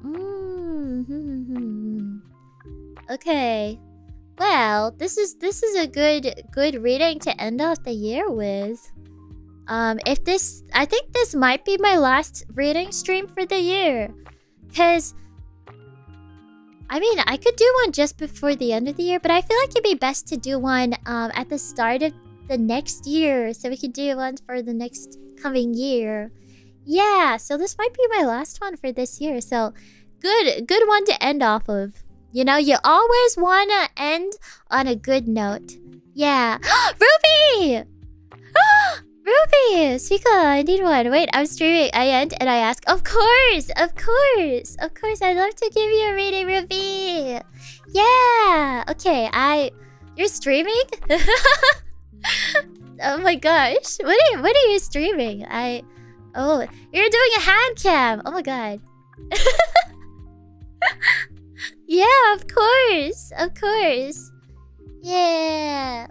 Okay. Well, this is a good reading to end off the year with. I think this might be my last reading stream for the year. Cause I mean, I could do one just before the end of the year, but I feel like it'd be best to do one at the start of the next year, so we could do one for the next coming year. Yeah, so this might be my last one for this year. So good one to end off of. You know, you always want to end on a good note. Yeah. Ruby! Ruby! Spica, I need one. Wait, I'm streaming. I end and I ask. Of course! Of course! Of course, I'd love to give you a reading, Ruby. Yeah! Okay, You're streaming? Oh my gosh. What are you streaming? Oh, you're doing a hand cam. Oh my god. Yeah, of course. Of course. Yeah.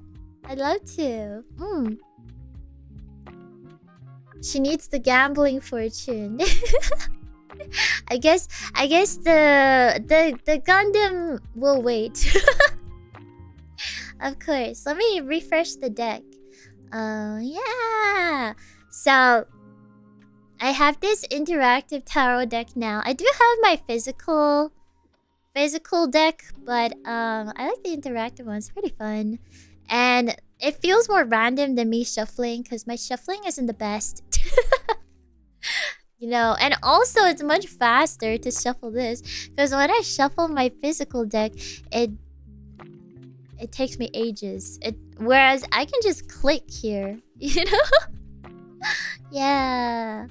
I'd love to. She needs the gambling fortune. I guess the Gundam will wait. Of course. Let me refresh the deck. Yeah. So I have this interactive tarot deck now. I do have my physical deck, but I like the interactive one. It's pretty fun. And it feels more random than me shuffling, because my shuffling isn't the best. You know, and also it's much faster to shuffle this, because when I shuffle my physical deck, it takes me ages. Whereas I can just click here, you know? Yeah.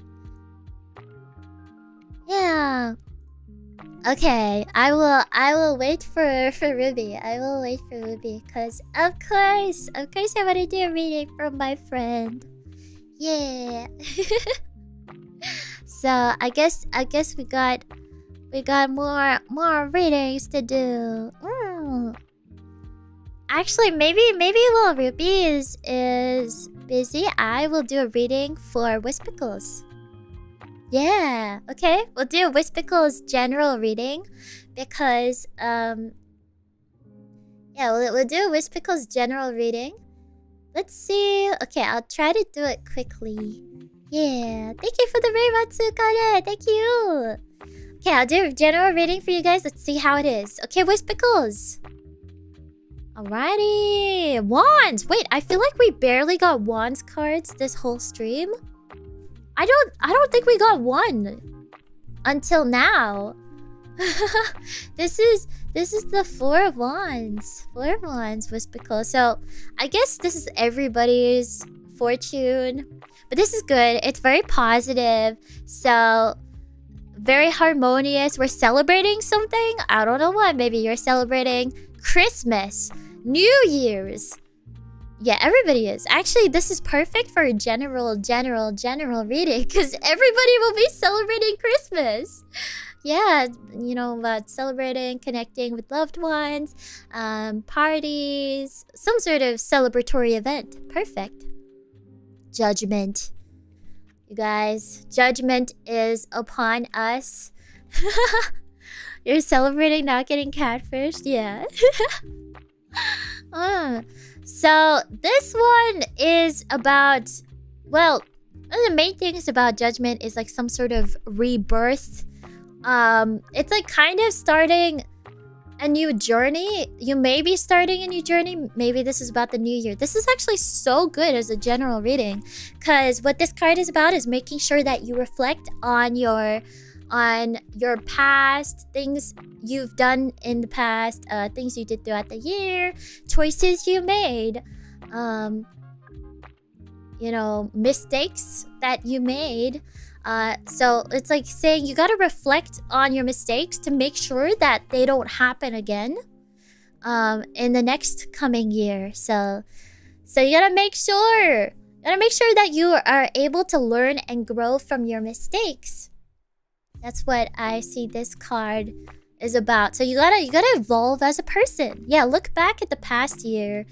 Yeah. Okay, I will wait for Ruby. I will wait for Ruby, because of course I want to do a reading from my friend. Yeah. So I guess we got more readings to do. Actually, maybe while Ruby is busy, I will do a reading for Wispicles. Yeah, okay. We'll do Wispicles general reading because yeah, we'll do Wispicles general reading. Let's see. Okay, I'll try to do it quickly. Yeah, thank you for the raid, Matsukane. Thank you. Okay, I'll do a general reading for you guys. Let's see how it is. Okay, Wispicles. Alrighty. Wands. Wait, I feel like we barely got wands cards this whole stream. I don't think we got one until now. This is the Four of Wands. Four of Wands was Spica. So I guess this is everybody's fortune. But this is good. It's very positive. So very harmonious. We're celebrating something. I don't know what. Maybe you're celebrating Christmas, New Year's. Yeah, everybody is. Actually, this is perfect for a general reading because everybody will be celebrating Christmas. Yeah, you know, about celebrating, connecting with loved ones, parties, some sort of celebratory event. Perfect. Judgment. You guys, judgment is upon us. You're celebrating not getting catfished? Yeah. So this one is about, well, one of the main things about judgment is like some sort of rebirth. It's like kind of starting a new journey. You may be starting a new journey. Maybe this is about the new year. This is actually so good as a general reading because what this card is about is making sure that you reflect on your past, things you've done in the past, things you did throughout the year, choices you made, you know, mistakes that you made. So it's like saying you gotta reflect on your mistakes to make sure that they don't happen again in the next coming year. So you gotta make sure that you are able to learn and grow from your mistakes. That's what I see this card is about. So you gotta evolve as a person. Yeah, look back at the past year.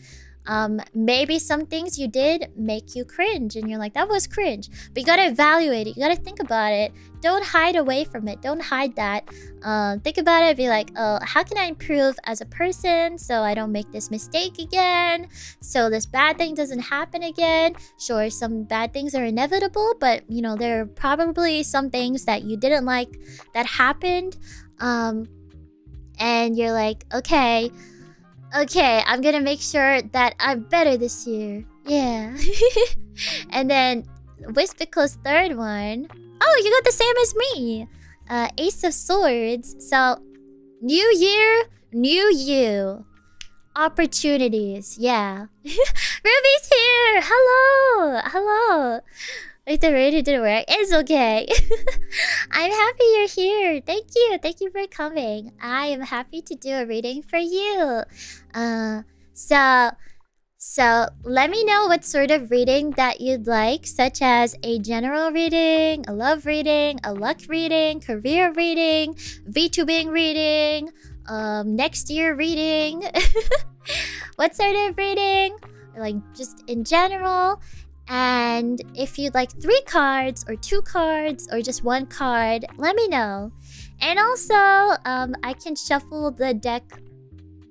Maybe some things you did make you cringe and you're like, that was cringe. But you gotta evaluate it. You gotta think about it. Don't hide away from it. Don't hide that. Think about it. Be like, how can I improve as a person so I don't make this mistake again? So this bad thing doesn't happen again. Sure, some bad things are inevitable, but you know, there are probably some things that you didn't like that happened. And you're like, okay, I'm gonna make sure that I'm better this year. Yeah. And then Wispica's third one. Oh, you got the same as me. Ace of Swords. So, new year, new you. Opportunities. Yeah. Ruby's here. Hello. Wait, the radio didn't work. It's okay. I'm happy you're here. Thank you for coming. I am happy to do a reading for you. So let me know what sort of reading that you'd like, such as a general reading, a love reading, a luck reading, career reading, VTubing reading, next year reading. What sort of reading? Or like just in general. And if you'd like 3 cards or 2 cards or just 1 card, let me know. And also, I can shuffle the deck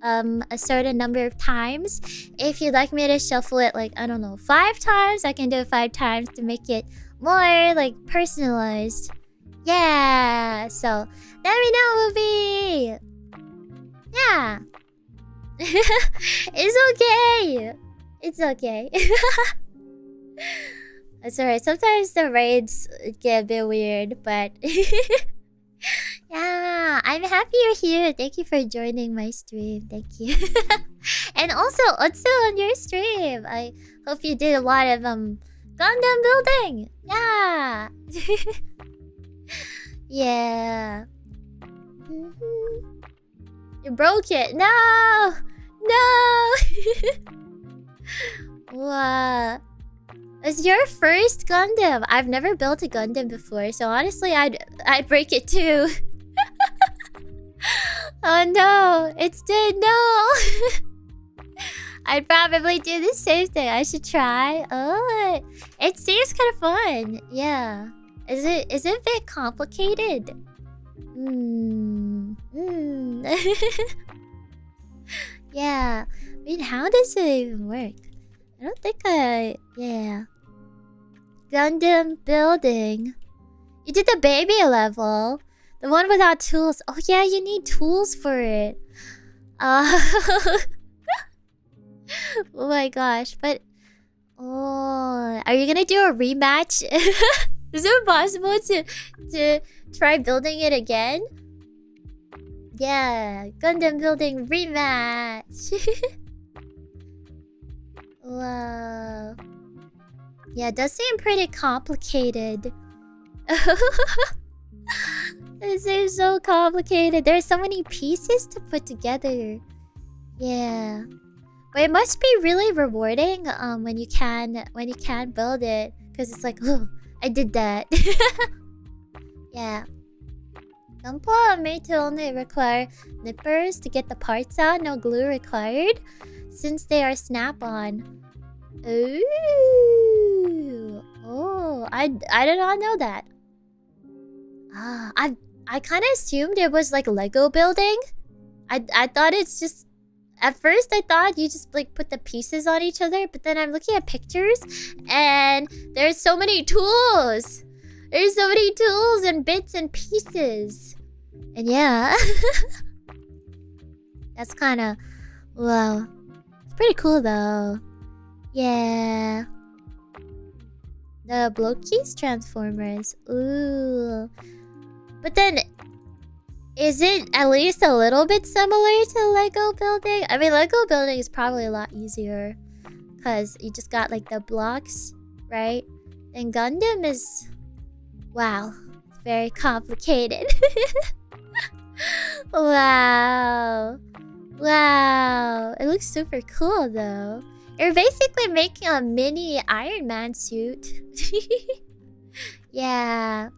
a certain number of times. If you'd like me to shuffle it like, I don't know, 5 times, I can do it 5 times to make it more like personalized. Yeah, so let me know, Ruby. Yeah. It's okay. That's alright. Sometimes the raids get a bit weird, but yeah, I'm happy you're here. Thank you for joining my stream. Thank you. And also on your stream, I hope you did a lot of Gundam building. Yeah. Yeah. You broke it. No. What? It's your first Gundam. I've never built a Gundam before, so honestly, I'd break it too. Oh no, it's dead. No. I'd probably do the same thing. I should try. Oh, it seems kind of fun. Yeah. Is it a bit complicated? Yeah. I mean, how does it even work? I don't think yeah. Gundam building. You did the baby level. The one without tools. Oh yeah, you need tools for it. Oh my gosh, but oh, are you gonna do a rematch? Is it possible to try building it again? Yeah, Gundam building rematch. Wow. Yeah, it does seem pretty complicated. This is so complicated. There's so many pieces to put together. Yeah. But it must be really rewarding when you can build it, because it's like, oh, I did that. Yeah. Gunpla are made to only require nippers to get the parts out, no glue required, since they are snap-on. Ooh. Oh, I did not know that. Ah, I kind of assumed it was like Lego building. I thought it's just, at first I thought you just like put the pieces on each other, but then I'm looking at pictures and there's so many tools. There's so many tools and bits and pieces. And yeah. That's kind of, wow. It's pretty cool though. Yeah. The Bloki's Transformers. Ooh. But then, is it at least a little bit similar to Lego building? I mean, Lego building is probably a lot easier, because you just got like the blocks, right? And Gundam is... wow. It's very complicated. Wow. Wow. It looks super cool though. You're basically making a mini Iron Man suit. Yeah.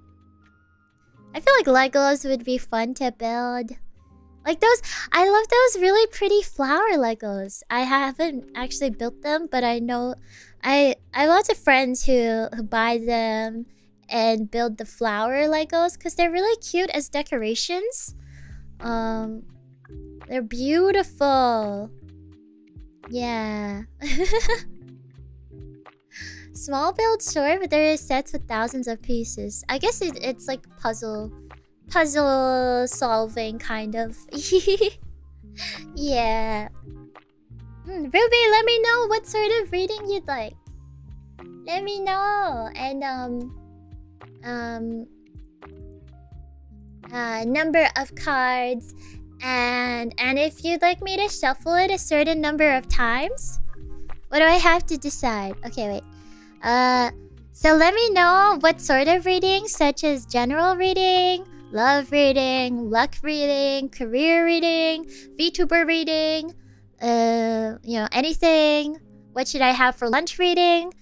I feel like Legos would be fun to build. Like those, I love those really pretty flower Legos. I haven't actually built them, but I know I have lots of friends who buy them and build the flower Legos because they're really cute as decorations. They're beautiful. Yeah. Small build, sure, but there is sets with thousands of pieces. I guess it's like puzzle solving kind of. Yeah. Ruby, let me know what sort of reading you'd like. Let me know. And number of cards, and if you'd like me to shuffle it a certain number of times. What do I have to decide? Okay, wait. So let me know what sort of reading, such as general reading, love reading, luck reading, career reading, VTuber reading, you know, anything. What should I have for lunch reading?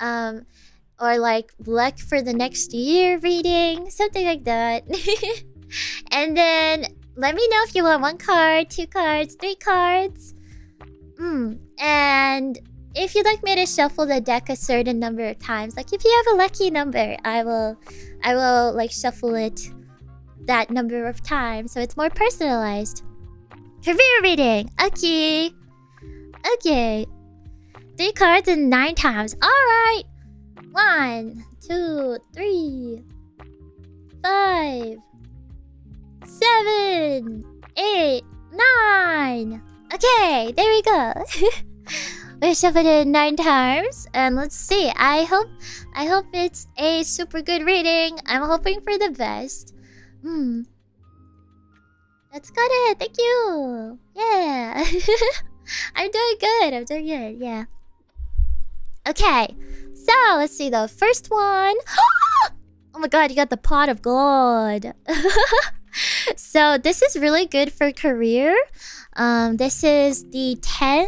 Or like luck for the next year reading, something like that. And then let me know if you want 1 card, 2 cards, 3 cards. And if you'd like me to shuffle the deck a certain number of times, like if you have a lucky number, I will like shuffle it that number of times so it's more personalized. Career reading. Okay. 3 cards and 9 times. Alright. 1, 2, 3, 5, 7, 8, 9. Okay, there we go. We shuffled it 9 times, and let's see. I hope it's a super good reading. I'm hoping for the best. That's good. Thank you. Yeah. I'm doing good. Yeah. Okay. So let's see the first one. Oh my god, you got the pot of gold. So this is really good for career. This is the 10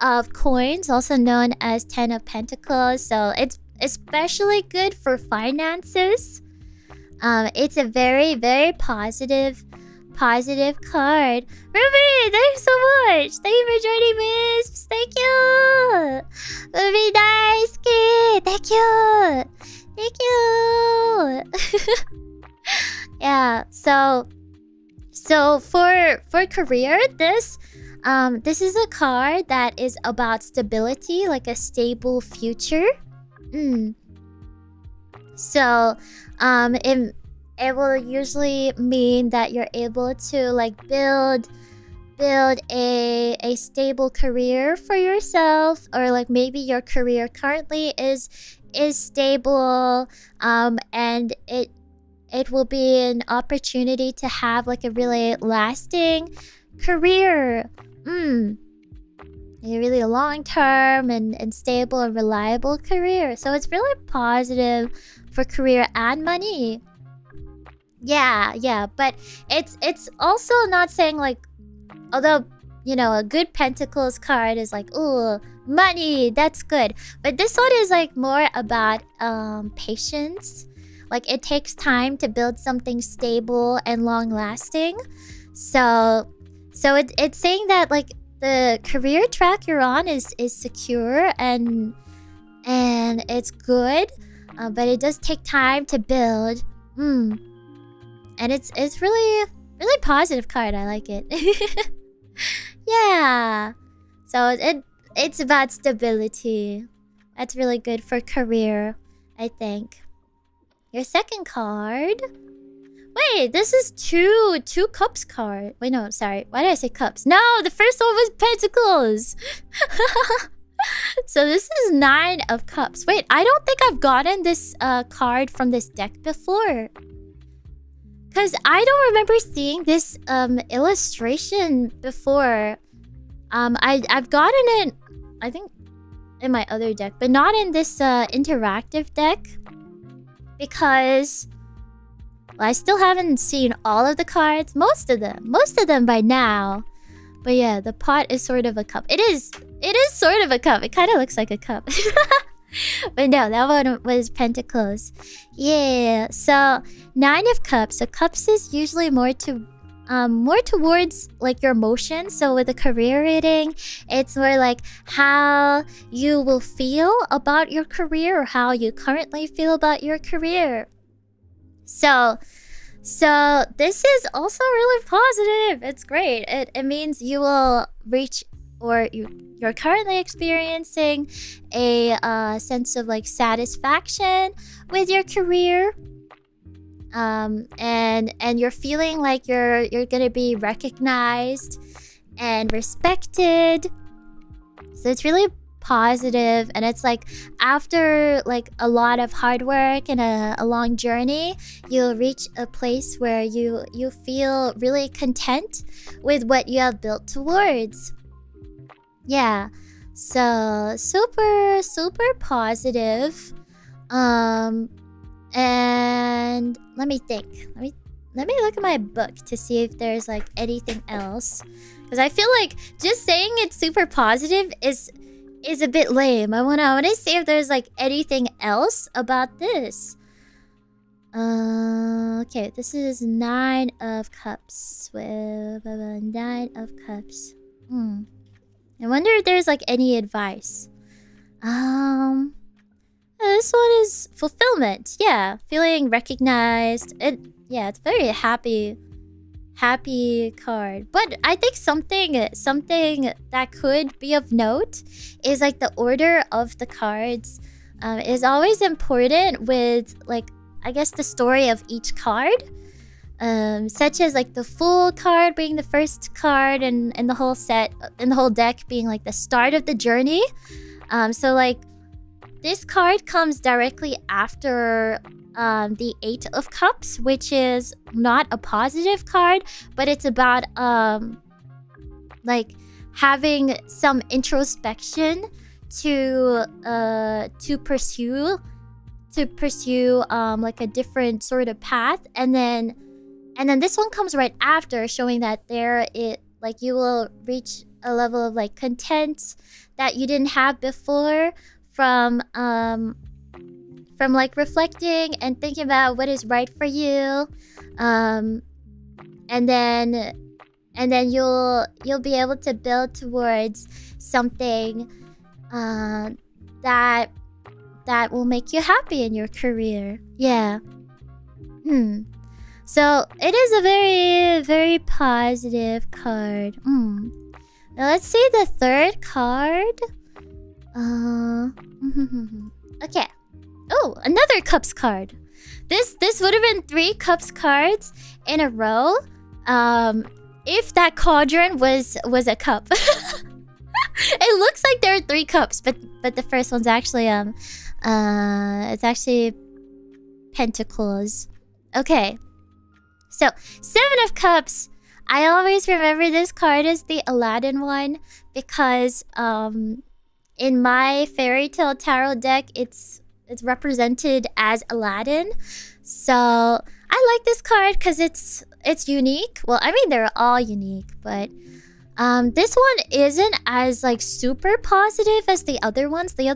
of coins, also known as 10 of pentacles. So it's especially good for finances. It's a very, very positive card. Ruby, thanks so much. Thank you for joining, Wisps. Thank you. Ruby, nice kid. Thank you. Yeah. So for career, this is a card that is about stability, like a stable future. So it will usually mean that you're able to like build build a stable career for yourself, or like maybe your career currently is stable, and it will be an opportunity to have like a really lasting career. A really long-term and stable and reliable career. So it's really positive for career and money. Yeah, but it's also not saying like, although, you know, a good Pentacles card is like, ooh, money, that's good. But this one is like more about patience. Like it takes time to build something stable and long-lasting. So it's saying that like the career track you're on is secure and it's good, but it does take time to build. And it's really positive card. I like it. Yeah. So it's about stability. That's really good for career, I think. Your second card. Wait, this is two cups card. Wait, no, sorry. Why did I say cups? No, the first one was pentacles. So this is 9 of cups. Wait, I don't think I've gotten this card from this deck before. Because I don't remember seeing this illustration before. I've gotten it, I think, in my other deck, but not in this interactive deck. Because... well, I still haven't seen all of the cards. Most of them by now. But yeah, the pot is sort of a cup. It is sort of a cup. It kind of looks like a cup. But no, that one was pentacles. Yeah, so 9 of cups. So cups is usually more towards like your emotions. So with a career reading, it's more like how you will feel about your career, or how you currently feel about your career. So this is also really positive. It's great. It means you will reach, or you're currently experiencing a sense of like satisfaction with your career. And you're feeling like you're gonna be recognized and respected. So it's really positive, and it's like after like a lot of hard work and a long journey, you'll reach a place where you feel really content with what you have built towards. Yeah, so super positive. And let me think. Let me look at my book to see if there's like anything else, because I feel like just saying it's super positive is a bit lame. I wanna see if there's like anything else about this. Okay, this is 9 of cups with 9 of cups. I wonder if there's like any advice. This one is fulfillment. Yeah, feeling recognized. It's very happy card. But I think something that could be of note is like the order of the cards is always important with like, I guess, the story of each card. Such as like the full card being the first card, and the whole set and the whole deck being like the start of the journey. So like this card comes directly after the 8 of cups, which is not a positive card, but it's about like having some introspection to pursue like a different sort of path. And then this one comes right after, showing that like you will reach a level of like content that you didn't have before, from like reflecting and thinking about what is right for you, and then you'll be able to build towards something that will make you happy in your career. Yeah. So it is a very, very positive card. Now let's see the third card. Okay. Oh, another cups card. This would have been 3 cups cards in a row. if that cauldron was a cup. It looks like there are 3 cups, but the first one's actually it's actually pentacles. Okay. So, 7 of Cups. I always remember this card as the Aladdin one because in my fairy tale tarot deck it's represented as Aladdin. So, I like this card cuz it's unique. Well, I mean they're all unique, but this one isn't as like super positive as the other ones. The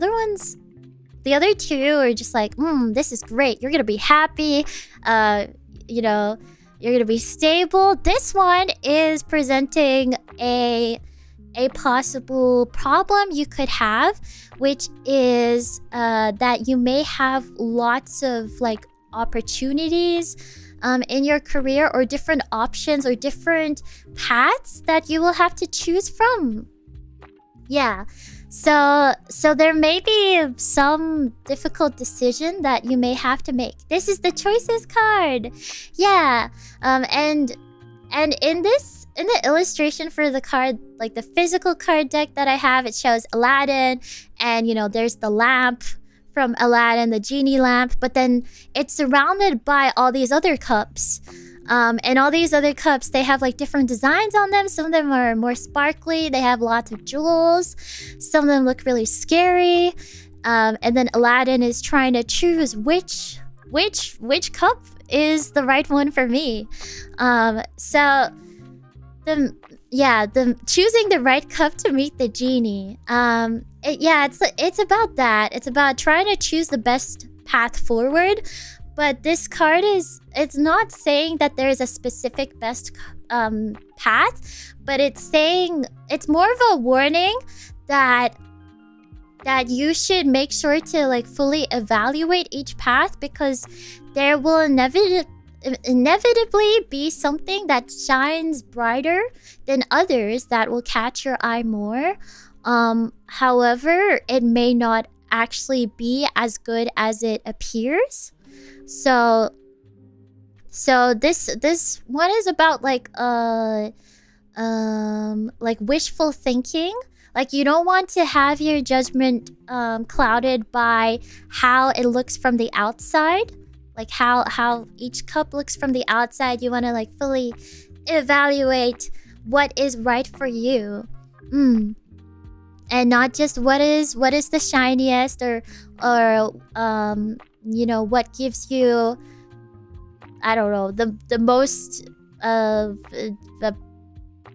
other 2 are just like, this is great. You're gonna be happy. You know, you're gonna be stable. This one is presenting a possible problem you could have, which is that you may have lots of like opportunities in your career, or different options or different paths that you will have to choose from. Yeah. So there may be some difficult decision that you may have to make. This is the choices card. Yeah. And in the illustration for the card, like the physical card deck that I have, it shows Aladdin, and you know, there's the lamp from Aladdin, the genie lamp, but then it's surrounded by all these other cups. And all these other cups, they have like different designs on them. Some of them are more sparkly. They have lots of jewels. Some of them look really scary. And then Aladdin is trying to choose which cup is the right one for me. So the choosing the right cup to meet the genie. It's about that. It's about trying to choose the best path forward. But this card it's not saying that there is a specific best path, but it's saying, it's more of a warning that you should make sure to like fully evaluate each path, because there will inevitably be something that shines brighter than others that will catch your eye more. However, it may not actually be as good as it appears. So this one is about like wishful thinking. Like, you don't want to have your judgment clouded by how it looks from the outside. Like how each cup looks from the outside. You want to like fully evaluate what is right for you. And not just what is the shiniest or you know, what gives you, I don't know, the most the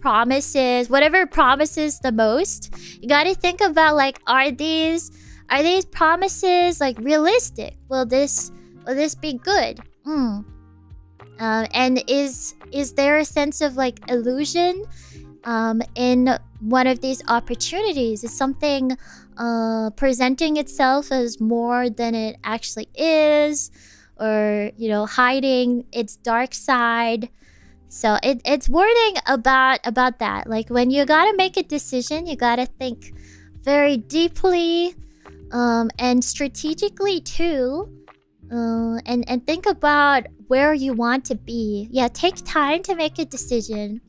promises, whatever promises the most. You got to think about like, are these promises like realistic? Will this be good? And is there a sense of like illusion in one of these opportunities? Is something presenting itself as more than it actually is, or you know, hiding its dark side? So it's warning about that. Like, when you gotta make a decision, you gotta think very deeply and strategically too, and think about where you want to be. Yeah, take time to make a decision.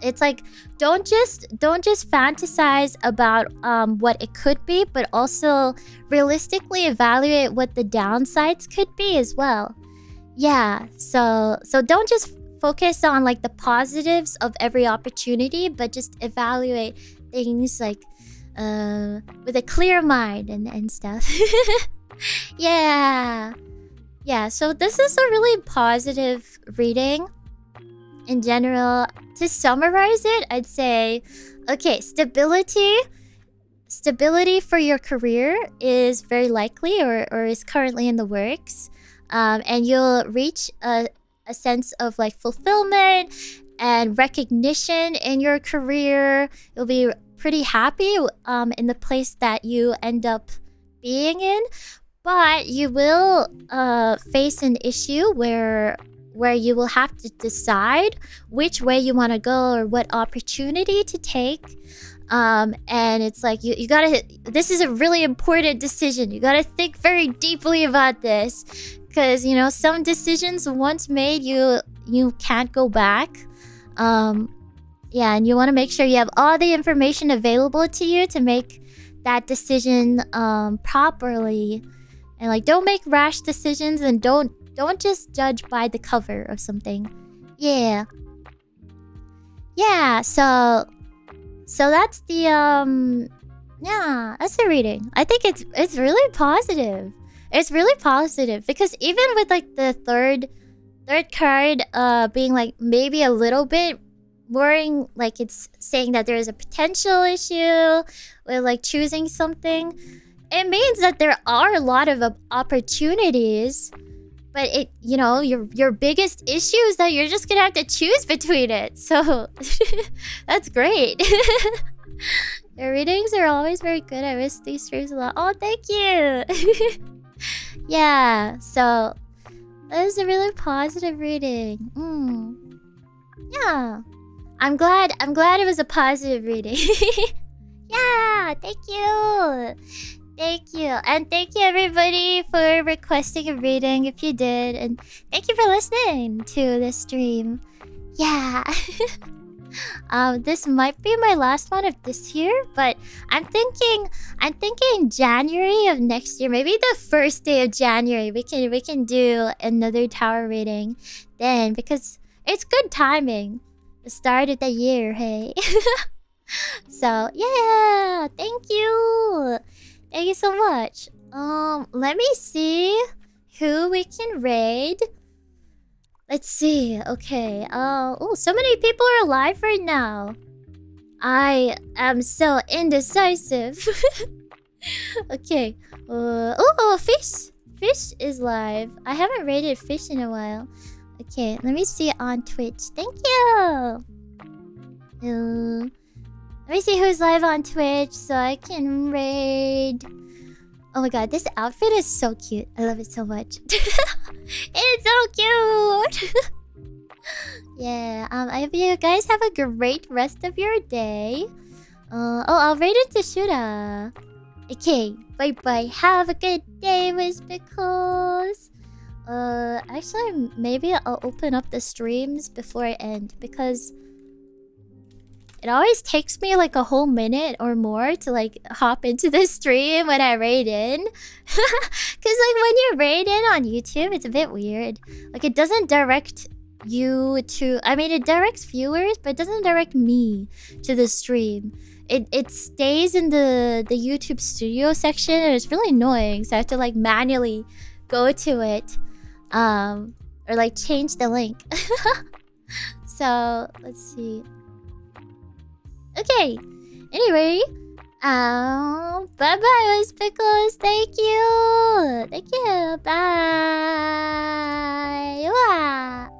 It's like, don't just fantasize about what it could be, but also realistically evaluate what the downsides could be as well. Yeah, so don't just focus on like the positives of every opportunity, but just evaluate things like with a clear mind and stuff. Yeah, so this is a really positive reading in general. To summarize it, I'd say, okay, stability for your career is very likely or is currently in the works. And you'll reach a sense of like fulfillment and recognition in your career. You'll be pretty happy in the place that you end up being in. But you will face an issue where you will have to decide which way you want to go or what opportunity to take. And it's like, you gotta, this is a really important decision. You gotta think very deeply about this, because you know, some decisions once made, you can't go back. Yeah, and you want to make sure you have all the information available to you to make that decision properly. And like, don't make rash decisions, and don't just judge by the cover of something. Yeah. Yeah, so that's the yeah, that's the reading. I think it's really positive. It's really positive because even with like the third card being like maybe a little bit worrying, like it's saying that there is a potential issue with like choosing something, it means that there are a lot of opportunities, but it, you know, your biggest issue is that you're just gonna have to choose between it. So that's great. Your readings are always very good. I miss these streams a lot. Oh, thank you. Yeah, so that is a really positive reading. Yeah, I'm glad it was a positive reading. Yeah, thank you. Thank you. And thank you everybody for requesting a reading if you did. And thank you for listening to this stream. Yeah. This might be my last one of this year, but I'm thinking January of next year, maybe the first day of January, we can do another tower reading then, because it's good timing. The start of the year, hey. So yeah, thank you. Thank you so much. Let me see who we can raid. Let's see. Okay. Oh, so many people are alive right now. I am so indecisive. Okay. Oh, fish. Fish is live. I haven't raided fish in a while. Okay, let me see on Twitch. Thank you. Let me see who's live on Twitch so I can raid. Oh my god, this outfit is so cute. I love it so much. It's so cute. Yeah, I hope you guys have a great rest of your day. Oh, I'll raid into Shura. Okay, bye-bye. Have a good day, Whispicles. Actually, maybe I'll open up the streams before I end, because it always takes me like a whole minute or more to like hop into the stream when I raid in. Cause like when you raid in on YouTube, it's a bit weird. Like it doesn't direct you to, I mean it directs viewers, but it doesn't direct me to the stream. It stays in the YouTube studio section, and it's really annoying. So I have to like manually go to it. Or like change the link. So let's see. Okay. Anyway, bye bye, Pickles. Thank you. Thank you. Bye. Wow.